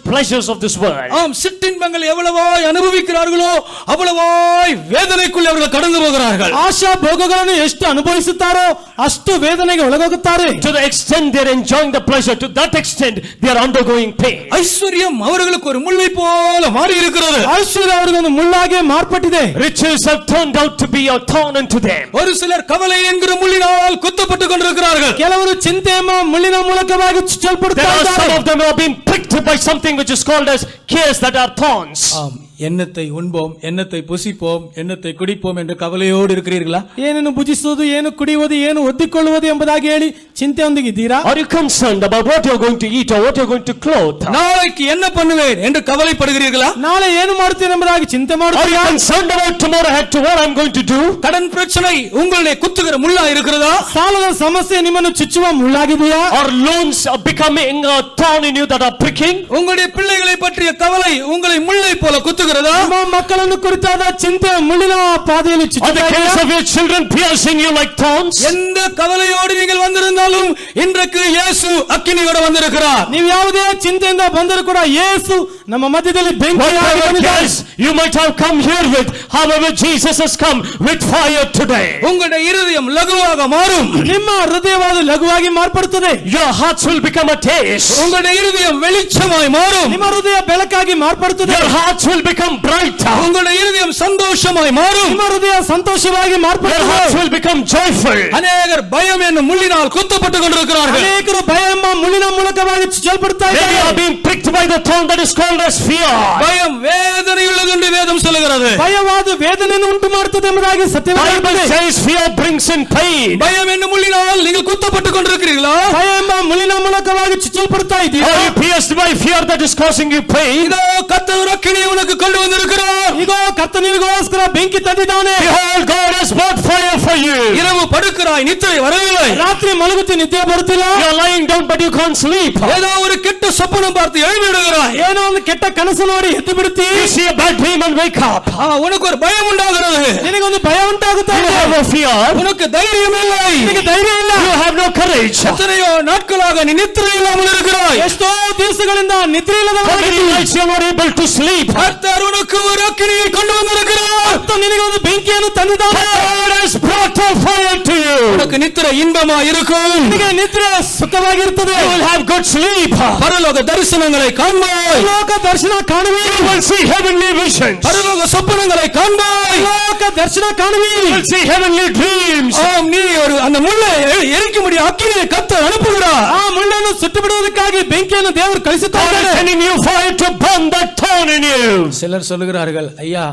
pleasures of this world. ஆம், சிற்றின்பங்கள் எவ்வளவாய் அனுபவிக்கிறார்களோ அவ்வளவாய் வேதனைக்குள்ளே அவர்கள் கடந்து போகிறார்கள். ಆಶಾ ಭೋಗಗಳನ್ನು ಎಷ್ಟು ಅನುಭವಿಸುತ್ತಾರೋ ಅಷ್ಟು ವೇದನೆಗೆ ಒಳಗೋಗುತ್ತಾರೆ. To the extent they are enjoying the pleasure, to that extent they are undergoing pain. ஐஸ்வர்யம் அவர்களுக்கு ஒரு முள்ளை போல மாறி இருக்கிறது. ಐಶ್ವರ್ಯ ಅವರಿಗೆ ಒಂದು ಮುಳ್ಳಾಗೆ ಮಾರ್ಪಟ್ಟಿದೆ. Riches have turned out to be a thorn unto them. ஒரு சிலர் கவலை என்கிற முள்ளினால் குத்தப்பட்டு கொண்டிருக்கிறார்கள். ಕೆಲವರು ಚಿಂತೆ ಎಂಬ ಮುಳ್ಳಿನ ಮೂಲಕವಾಗಿ There ಚುಚ್ಚಲ್ಪಡುತ್ತಾ are some ಇದ್ದಾರೆ. of them who have been pricked by something which is called as cares that are thorns. ஆம், எண்ணத்தை உண்போம், எண்ணத்தை புசிப்போம், எண்ணத்தை குடிப்போம் என்று கவலையோடு இருக்கிறீர்களா? ಏನನ್ನು ಭುಜಿಸುವುದು, ಏನು ಕುಡಿಯುವುದು, ಏನು ಒದ್ದಿಕೊಳ್ಳುವುದು ಎಂಬುದಾಗಿ ಹೇಳಿ ಚಿಂತೆಯೊಂದಿಗಿದ್ದೀರಾ? Are you concerned about what you are going to eat or what you are going to clothe? நாளைக்கு என்ன பண்ணுவேன் என்று கவலைப்படுகிறீர்களா? ನಾಳೆ ಏನು ಮಾಡ್ತೇನೆ ಎಂಬುದಾಗಿ ಚಿಂತೆ Are you ಮಾಡುತ್ತೀರಾ? concerned about tomorrow ahead to what I'm going to do? கடன் பிரச்சனை உங்களுடைய குத்துகிற முள்ளா இருக்கிறதா? ಸಾಲದ ಸಮಸ್ಯೆ ನಿಮ್ಮನ್ನು ಚುಚ್ಚುವ ಮುಳ್ಳಾಗಿದೆಯಾ? Or loans are becoming a thorn in you that are pricking? உங்களுடைய பிள்ளைகளை பற்றிய கவலை உங்களை முள்ளை போல குத்துகிறதா? ನಿಮ್ಮ ಮಕ್ಕಳನ್ನು ಕುರಿತಾದ ಚಿಂತೆ ಮುಳ್ಳಿನ ಪಾದೆಯಲ್ಲಿ Are the ಚುಚ್ಚುತ್ತಾ cares ಇದೆಯಾ? of your children piercing you like thorns? எந்த கவலையோடு நீங்கள் வந்திருந்தாலும் இன்றைக்கு இயேசு அக்கினியோடு வந்திருக்கிறார். ನೀವು ಯಾವುದೇ ಚಿಂತೆಯಿಂದ ಬಂದರೂ ಕೂಡ ಯೇಸು ನಮ್ಮ ಮಧ್ಯದಲ್ಲಿ ಬೆಂಕಿಯಾಗಿ Whatever ಬಂದಿದ್ದಾನೆ. cares you might have come here with, however Jesus has come with fire today. உங்களுடைய இருதயம் லகுவாக மாறும். ನಿಮ್ಮ ಹೃದಯವಾದ ಲಘುವಾಗಿ ಮಾರ್ಪಡುತ್ತದೆ. Your hearts will become a taste. உங்களுடைய இருதயம் வெளிச்சமாய் மாறும். ನಿಮ್ಮ ಹೃದಯ ಬೆಳಕಾಗಿ ಮಾರ್ಪಡುತ್ತದೆ. Your hearts will become brighter. உங்களுடைய இருதயம் சந்தோஷமாய் மாறும். ನಿಮ್ಮ ಹೃದಯ ಸಂತೋಷವಾಗಿ Your hearts ಮಾರ್ಪಡುತ್ತದೆ. will become joyful. அநேகர் பயம் என்னும் முள்ளினால் குத்தப்பட்டு கொண்டிருக்கிறார்கள். ಅನೇಕರು ಭಯ ಎಂಬ ಮುಳ್ಳಿನ ಮೂಲಕವಾಗಿ ಚುಚ್ಚಲ್ಪಡುತ್ತಾ They are ಇದ್ದಾರೆ. being pricked by the thorn that is called as fear. பயம் வேதனையுள்ளது என்று வேதம் சொல்லுகிறது. ಭಯವಾದ ವೇದನೆಯನ್ನು ಉಂಟು ಮಾಡುತ್ತದೆ ಎಂಬುದಾಗಿ Bible ಸತ್ಯವಾಗಿದೆ. says fear brings in pain. பயம் என்னும் முள்ளினால் நீங்கள் குத்தப்பட்டு கொண்டிருக்கிறீர்களா? ಭಯ ಎಂಬ ಮುಳ್ಳಿನ ಮೂಲಕವಾಗಿ ಚುಚ್ಚಲ್ಪಡುತ್ತಾ ಇದೆಯಾ? Are you pierced by fear that is causing you pain? இதோ கர்த்தர் அக்கினியை உனக்கு கொண்டு வந்திருக்கிறார். ಈಗ ಕರ್ತನಿಗೋಸ್ಕರ ಬೆಂಕಿ ತಂದಿದ್ದಾನೆ. Behold, God has brought fire for you. இரவு படுக்கிறாய், நித்திரை வரவில்லை. ರಾತ್ರಿ ಮಲಗುತ್ತಿ ನಿದ್ದೆ ಬರುತ್ತಿಲ್ಲ. You are lying down but you can't sleep. ஏதோ ஒரு கெட்ட சொப்பனம் பார்த்து எழுந்திடுகிறாய். ಏನೋ ಒಂದು ಕೆಟ್ಟ ಕನಸು ನೋಡಿ ಎದ್ದು ಬಿಡುತ್ತಿ. You see a bad dream and wake up. உனக்கு ஒரு பயம் உண்டாகிறது. ನಿನಗೊಂದು ಭಯ ಉಂಟಾಗುತ್ತಾ You ಇದೆ. have no fear. உனக்கு தைரியம் இல்லை. ನಿನಗೆ ಧೈರ್ಯ ಇಲ್ಲ. You have no courage. எத்தனையோ நாட்களாக நீ நித்திரை இல்லாமல் இருக்கிறாய். ಎಷ್ಟೋ ದಿವಸಗಳಿಂದ ನಿದ್ರೆ For ಇಲ್ಲದವನಾಗಿ many nights you are not able to sleep. கர்த்தர் உனக்கு ஒரு அக்கினியை கொண்டு வந்திருக்கிறார். ಮತ್ತು ನಿನಗೆ ಒಂದು ಬೆಂಕಿಯನ್ನು ತಂದಿದ್ದಾನೆ. God has brought a fire to you. உனக்கு நித்திரை இன்பமா இருக்கும். ನಿನಗೆ ನಿದ್ರೆ ಸುಖವಾಗಿರುತ್ತದೆ. You will have good sleep. பரலோக தரிசனங்களை காண்பாய். ಲೋಕ ದರ್ಶನ ಕಾಣುವಿ. You will see heavenly visions. பரலோக சொப்பனங்களை காண்பாய். ಲೋಕ ದರ್ಶನ ಕಾಣುವಿ. You will see heavenly dreams. ஆம், நீ ஒரு அந்த முள்ளை எரிக்க முடியும் அக்கினியை கர்த்தர் அனுப்புகிறார். ಆ ಮುಳ್ಳನ್ನು ಸುಟ್ಟು ಬಿಡುವುದಕ್ಕಾಗಿ ಬೆಂಕಿಯನ್ನು ದೇವರು God is ಕಳಿಸುತ್ತಾನೆ. sending you fire to burn that thorn in you. சிலர் சொல்லுகிறார்கள், ஐயா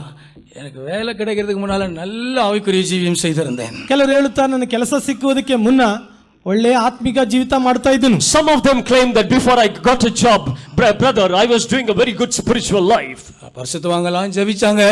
எனக்கு வேலை கிடைக்கிறதுக்கு முன்னால நல்ல ஆவிக்குரிய ஜீவியம் செய்திருந்தேன். ಕೆಲವರು ಹೇಳುತ್ತಾರೆ, ನನ್ನ ಕೆಲಸ ಸಿಕ್ಕುವುದಕ್ಕೆ ಮುನ್ನ ಒಳ್ಳೆಯ ಆತ್ಮಿಕ ಜೀವಿತ ಮಾಡ್ತಾ ಇದ್ದನು. Some of them claim that before I got a job, brother, I was doing a very good spiritual life. பரிசுத்தவான்களாம் ஜெபிச்சாங்க,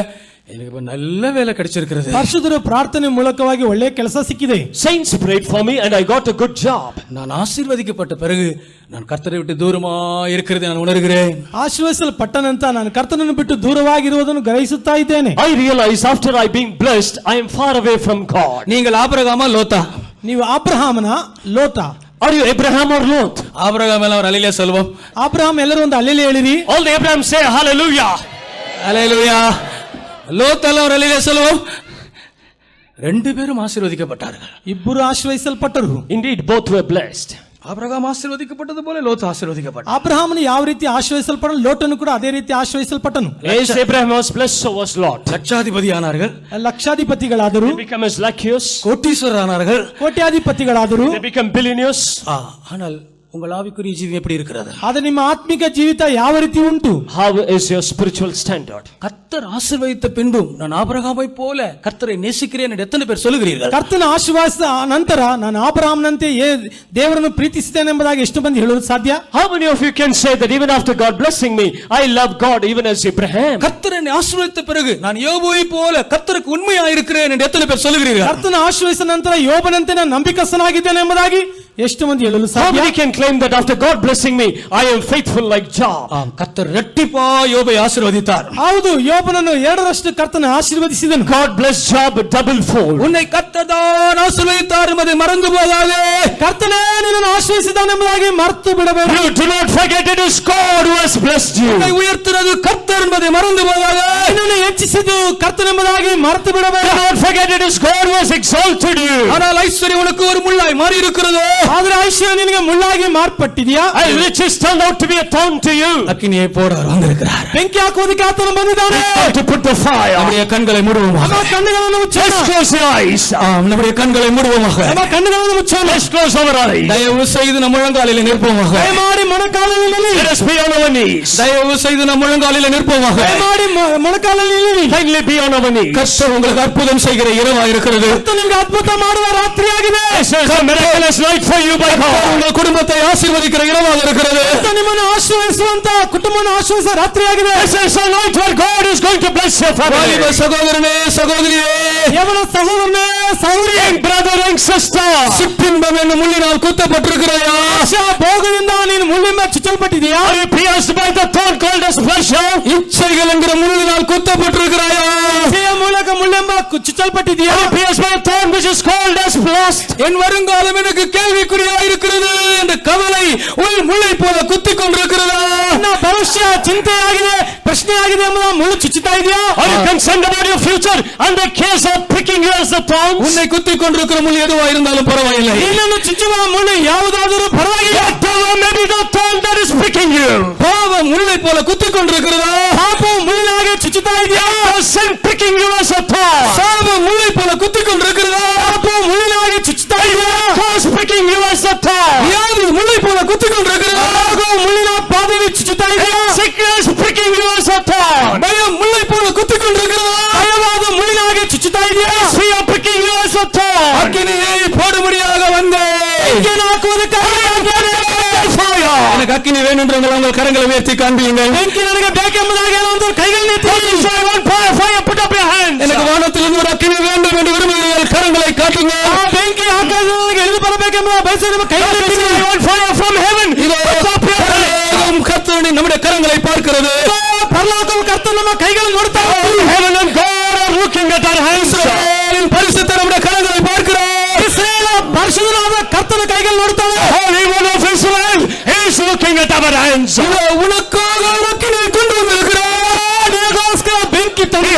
எனக்கு இப்ப நல்ல வேலை கிடைச்சிருக்கிறது. ಪರಿಶುದ್ಧರು ಪ್ರಾರ್ಥನೆ ಮೂಲಕವಾಗಿ ಒಳ್ಳೆಯ ಕೆಲಸ ಸಿಕ್ಕಿದೆ. Saints prayed for me and I got a good job. நான் ஆசீர்வதிக்கப்பட்ட பிறகு நான் கர்த்தரை விட்டு தூரமா இருக்கிறதை நான் உணர்கிறேன். ಆಶೀರ್ವದಿಸಲ್ಪಟ್ಟನಂತ ನಾನು ಕರ್ತನನ್ನು ಬಿಟ್ಟು ದೂರವಾಗಿರುವುದನ್ನು ಗ್ರಹಿಸುತ್ತಾ ಇದ್ದೇನೆ. I realize after I being blessed, I am far away from God. நீங்கள் ஆபிரகாமா லோத்தா? ನೀವು ಅಬ್ರಹಾಮನ ಲೋಟ? Are you Abraham or Lot? Abraham எல்லாம் ஒரு அலையிலே சொல்வோம். ಅಬ್ರಹಾಂ ಎಲ್ಲರೂ ಒಂದು ಅಲ್ಲೆಲ್ಲಿ ಹೇಳಿರಿ. All the Abraham say hallelujah. அல்லேலூயா. லோத் எல்லாம் ஒரு அலையிலே சொல்வோம். ரெண்டு பேரும் ஆசீர்வதிக்கப்பட்டார்கள். ಇಬ್ಬರು ಆಶ್ರಯಿಸಲ್ಪಟ್ಟರು. Indeed, both were blessed. Abraham ஆசீர்வதிக்கப்பட்டது போல லோத் ஆசீர்வதிக்கப்பட்டான். ಅಬ್ರಹಾಮನು ಯಾವ ರೀತಿ ಆಶ್ರಯಿಸಲ್ಪಟ್ಟನು, ಲೋಟನು ಕೂಡ ಅದೇ ರೀತಿ ಆಶ್ರಯಿಸಲ್ಪಟ್ಟನು. As Abraham was blessed, so was Lot. லட்சாதிபதி ஆனார்கள், ಲಕ್ಷಾಧಿಪತಿಗಳಾದರು, They become as Zacchaeus. கோட்டீஸ்வரர் ஆனார்கள், ಕೋಟ್ಯಾಧಿಪತಿಗಳಾದರು. They become billionaires. ஆனால் உங்கள் ஆவிக்குரிய ஜீவியம் எப்படி இருக்கிறது? ಆದರೆ ನಿಮ್ಮ ಆತ್ಮಿಕ ಜೀವಿತ ಯಾವ ರೀತಿ ಉಂಟು? How is your spiritual standard? கர்த்தர் ஆசீர்வதித்த பின்பும் நான் ஆபிரகாமை போல கர்த்தரை நேசிக்கிறேன் என்று எத்தனை பேர் சொல்லுகிறீர்கள்? ಕರ್ತನ ಆಶೀರ್ವಾದ ನಂತರ ನಾನು ಅಬ್ರಹಾಮನಂತೆ ದೇವರನ್ನು ಪ್ರೀತಿಸಿದ್ದೇನೆ ಎಂಬುದಾಗಿ ಎಷ್ಟು ಮಂದಿ ಹೇಳಲು ಸಾಧ್ಯ? How many of you can say that even after God blessing me, I love God even as Abraham? கர்த்தரை ஆசீர்வதித்த பிறகு நான் யோபுவை போல கர்த்தருக்கு உண்மையாக இருக்கிறேன் என்று எத்தனை பேர் சொல்லுகிறீர்கள்? ಕರ್ತನ ಆಶೀರ್ವಾದ ನಂತರ ಯೋಬನಂತೆ ನಾನು ನಂಬಿಕಸ್ಥನಾಗಿದ್ದೇನೆ ಎಂಬುದಾಗಿ ಎಷ್ಟು ಮಂದಿ ಹೇಳಲು How ಸಾಧ್ಯ? many can claim that after God blessing me, I am faithful like Job? கர்த்தர் இரட்டிப்பா யோபை ஆசீர்வதித்தார். ಹೌದು, ಯೋಬನನ್ನು ಎರಡರಷ್ಟು ಕರ್ತನ ಆಶೀರ್ವದಿಸಿದನು. God blessed Job double fold. உன்னை கர்த்தர் தான் ஆசீர்வதித்தார் என்பதை மறந்து போகாதே. ಕರ್ತನೇ ನಿನ್ನನ್ನು ಆಶೀರ್ವದಿಸಿದ್ದಾನೆಂಬುದಾಗಿ ಮರೆತು ಬಿಡಬೇಡ. You do not forget it is God who has blessed you. உன்னை உயர்த்தினது கர்த்தர் என்பதை மறந்து போகாதே. ನಿನ್ನನ್ನು ಹೆಚ್ಚಿಸಿದ್ದು ಕರ್ತನೆಂಬುದಾಗಿ ಮರೆತು ಬಿಡಬೇಡ. Do not forget it is God who has exalted you. ஆனால் ஐஸ்வர்யம் உனக்கு ஒரு முள்ளாய் மாறி இருக்கிறது. ಆದ್ರೆ ಐಶ್ವರ್ಯ ನಿನಗೆ ಮುಳ್ಳಾಗಿ ಮಾರ್ಪಟ್ಟಿದೆಯಾ? And riches turned out to be a thorn to you. அக்கினியை போட வந்திருக்கிறார். ಬೆಂಕಿ ಹಾಕುವುದಕ್ಕೆ ಆತನು ಬಂದಿದ್ದಾನೆ. To put the fire. நம்முடைய கண்களை மூடுவோமாக. ನಮ್ಮ ಕಣ್ಣುಗಳನ್ನು ಮುಚ್ಚೋಣ. Let's close your eyes. நம்முடைய கண்களை மூடுவோமாக. ನಮ್ಮ ಕಣ್ಣುಗಳನ್ನು ಮುಚ್ಚೋಣ. Let's close our eyes. தயவு செய்து நம் முழங்காலில் நிற்போமாக. ದಯಮಾಡಿ ಮೊಣಕಾಲಲ್ಲಿ ನಿಲ್ಲಿ. Let us be on our knees. தயவு செய்து நம் முழங்காலில் நிற்போமாக. ದಯಮಾಡಿ ಮೊಣಕಾಲಲ್ಲಿ ನಿಲ್ಲಿ. Kindly be on our knees. கர்த்தர் உங்களுக்கு அற்புதம் செய்கிற இரவாக இருக்கிறது. ಕರ್ತನು ನಿಮಗೆ ಅದ್ಭುತ ಮಾಡುವ ರಾತ್ರಿಯಾಗಿದೆ. This is a miraculous night for you by God. உங்கள் குடும்பத்தை ஆசீர்வதிக்கிற இரவாக இருக்கிறது. ಕರ್ತನು ನಿಮ್ಮನ್ನು ಆಶೀರ್ವದಿಸುವಂತ ಕುಟುಂಬವನ್ನು ಆಶೀರ್ವದಿಸುವ ರಾತ್ರಿಯಾಗಿದೆ. This is a night where God is going to bless your family. வாலிப சகோதரனே சகோதரியே, ಯವನ ಸಹೋದರನೇ ಸಹೋದರಿಯೇ, And brother and sister. சிற்றின்பம் என்னும் முள்ளினால் குத்தப்பட்டிருக்கிறாயா? ಆಶಾ ಭೋಗದಿಂದ ನೀನು ಮುಳ್ಳಿಂದ ಚುಚ್ಚಲ್ಪಟ್ಟಿದೆಯಾ? Are you pierced by the thorn called as pleasure? இச்சைகள் என்கிற முள்ளினால் குத்தப்பட்டிருக்கிறாயா? ಇಚ್ಛೆಯ ಮೂಲಕ ಮುಳ್ಳೆಂಬ ಚುಚ್ಚಲ್ಪಟ್ಟಿದೆಯಾ? Are you pierced by a thorn which is called as lust? என் வருங்காலம் எனக்கு கேள்விக்குறியா இருக்கிறது என்ற கவலை உள் முள்ளை போல குத்திக் கொண்டிருக்கிறதா? ನನ್ನ ಭವಿಷ್ಯ ಚಿಂತೆಯಾಗಿದೆ, ಪ್ರಶ್ನೆಯಾಗಿದೆ ಎಂಬುದ ಮುಳ್ಳು ಚುಚ್ಚುತ್ತಾ ಇದೆಯಾ? Are you concerned about your future and the case of pricking you as the thorns? உன்னை குத்திக் கொண்டிருக்கிற முள் எதுவா இருந்தாலும் பரவாயில்லை. ನಿನ್ನನ್ನು ಚುಚ್ಚುವ ಮುಳ್ಳು ಯಾವುದಾದರೂ ಪರವಾಗಿಲ್ಲ. Whatever may be the thorn that is pricking you. பாவம் முள்ளை போல குத்திக் கொண்டிருக்கிறதா? ಪಾಪವು ಮುಳ್ಳಿನಾಗೆ ಚುಚ್ಚುತ್ತಾ ಇದೆಯಾ? Sin pricking you as a thorn. சாபம் முள்ளை போல குத்திக் கொண்டிருக்கிறதா? ಪಾಪವು ಮುಳ್ಳಿನಾಗೆ ಚುಚ್ಚುತ್ತಾ ಇದೆಯಾ? Curse pricking you as a thorn. வியாதி முள்ளை போல குத்திக் கொண்டிருக்கிறதா? ರೋಗವು ಮುಳ್ಳಿನ ಪಾದವಿ ಚುಚ್ಚುತ್ತಾ ಇದೆಯಾ? Sickness pricking you as a thorn. பயம் முள்ளை போல குத்திக் கொண்டிருக்கிறதா? ಭಯವಾದ ಮುಳ್ಳಿನಾಗೆ ಚುಚ್ಚುತ್ತಾ ಇದೆಯಾ? Fear pricking you as a thorn. அக்கினியை போடும்படியாக வந்தேன். ಬೆಂಕಿಯನ್ನು ಹಾಕುವುದಕ್ಕಾಗಿ Fire. எனக்கு அக்கினி வேணுன்றவங்க உங்கள் கரங்களை உயர்த்தி காண்பியுங்கள். ಬೆಂಕಿ ನನಗೆ ಬೇಕೆಂಬುದಾಗಿ ಒಂದು ಕೈಗಳನ್ನೆತ್ತಿ Fire, put up your hands. எனக்கு வானத்திலிருந்து ஒரு அக்கினி வேண்டும் என்று விரும்புகிறீர்கள், கரங்களை காட்டுங்க. ಆ ಬೆಂಕಿ ಆಕಾಶದೊಳಗೆ ಇಳಿದು ಬರಬೇಕೆಂಬ ಬಯಸಿ ನಿಮ್ಮ ಕೈಗಳನ್ನೆತ್ತಿ. I want fire from heaven. இதோ பரலோகம் கர்த்தர் நம்முடைய கரங்களை பார்க்கிறது. ಪರಲೋಕವು ಕರ್ತನು ನಮ್ಮ ಕೈಗಳನ್ನು ನೋಡ್ತಾ ಇದೆ. Heaven and God are looking at our hands. இஸ்ரவேலின் பரிசுத்தர் நம்முடைய கரங்களை பார்க்கிறார். ಇಸ್ರಾಯೇಲ ಪರಿಶುದ್ಧನಾದ ಕರ್ತನ ಕೈಗಳು ನೋಡ್ತಾನೆ. Holy One of Israel is looking at our hands. இதோ உனக்காக ஒரு அக்கினியை கொண்டு வந்திருக்கிறார். ನಿನಗೋಸ್ಕರ ಬೆಂಕಿ ತಂದು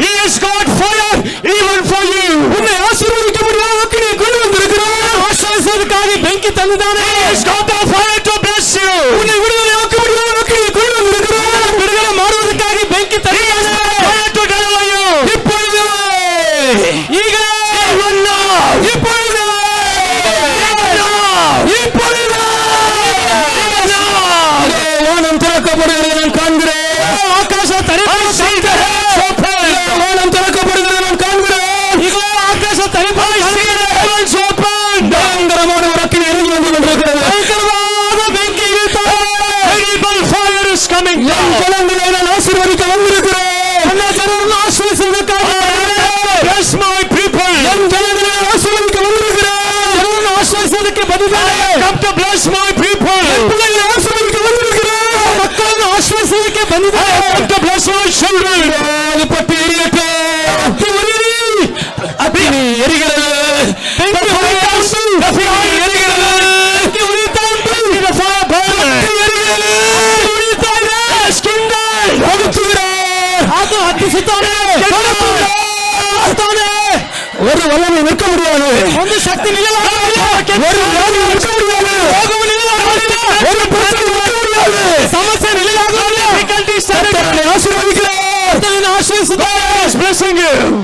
He has got fire even for you. உன்னை ஆசீர்வதிக்க முடியாத அக்கினியை கொண்டு வந்திருக்கிறார். ಆಶ್ರಯಿಸುವುದಕ್ಕಾಗಿ ಬೆಂಕಿ ತಂದಿದ್ದಾನೆ. He has got the fire to bless you. உன்னை விடுதலையாக்க முடியாத அக்கினியை கொண்டு வந்திருக்கிறார். ಬಿಡುಗಡೆ ಮಾಡುವುದಕ್ಕಾಗಿ ಬೆಂಕಿ ತಂದಿದ್ದಾನೆ. Fire to deliver you. இப்பொழுது ಈಗ Even now. இப்பொழுது இப்பொழுது வானம் திறக்கப்படுகிறது நான் காண்கிறேன். ಆಕಾಶ ತರಿಪಡಿಸಿದೆ. வானம் திறக்கப்படுகிறது நான் காண்கிறேன். ಈಗ ಆಕಾಶ ತರಿಪಡಿಸಿದೆ. பயங்கரமான ஒரு அக்கினி இறங்கி வந்து கொண்டிருக்கிறது. ಭಯಂಕರವಾದ ಬೆಂಕಿ ಇರುತ್ತದೆ. Terrible fire is coming N down. ஜனங்களை நான் ஆசீர்வதிக்க வந்திருக்கிறேன். ನನ್ನ ಜನರನ್ನು ಆಶ್ರಯಿಸುವುದಕ್ಕಾಗಿ Bless my people. என் ஜனங்களை நான் ஆசீர்வதிக்க வந்திருக்கிறேன். ಜನರನ್ನು ಆಶ್ರಯಿಸುವುದಕ್ಕೆ ಬಂದಿದ್ದಾನೆ. Come to bless my people. பிள்ளைகளை ஆசீர்வதிக்க வந்திருக்கிறேன். ಮಕ್ಕಳನ್ನು ಆಶ್ರಯಿಸುವುದಕ್ಕೆ ಬಂದಿದ್ದಾನೆ. Come to bless my children. அது பற்றி எரியட்டும். அக்கினி எரிகிறது. ಬೆಂಕಿ ಉರಿತಾ ಉಂಟು. அக்கினி எரிகிறது. ಬೆಂಕಿ ಉರಿತಾ ಉಂಟು. The fire burning. எரிகிறது. ಉರಿತಾ ಇದೆ. கொடுத்துகிறார். ಅದು ಹತ್ತಿಸುತ್ತಾನೆ. கொடுத்துகிறார். ಹತ್ತಿಸುತ್ತಾನೆ. ஒரு வல்லமை நிற்க முடியாது. ಒಂದು ಶಕ್ತಿ ನಿಲ್ಲಲಾರದು. ஒரு வியாதி நிற்க முடியாது. ரோகம் நில்லலாರದು. ஒரு பிரச்சனை நிற்க முடியாது. ಸಮಸ್ಯೆ ನಿಲ್ಲಲಾರದು. difficulties ಕರ್ತனை ಆಶೀರ್ವದಿಸುತ್ತಾರೆ. ಕರ್ತனை ಆಶೀರ್ವದಿಸುತ್ತಾರೆ. blessing you.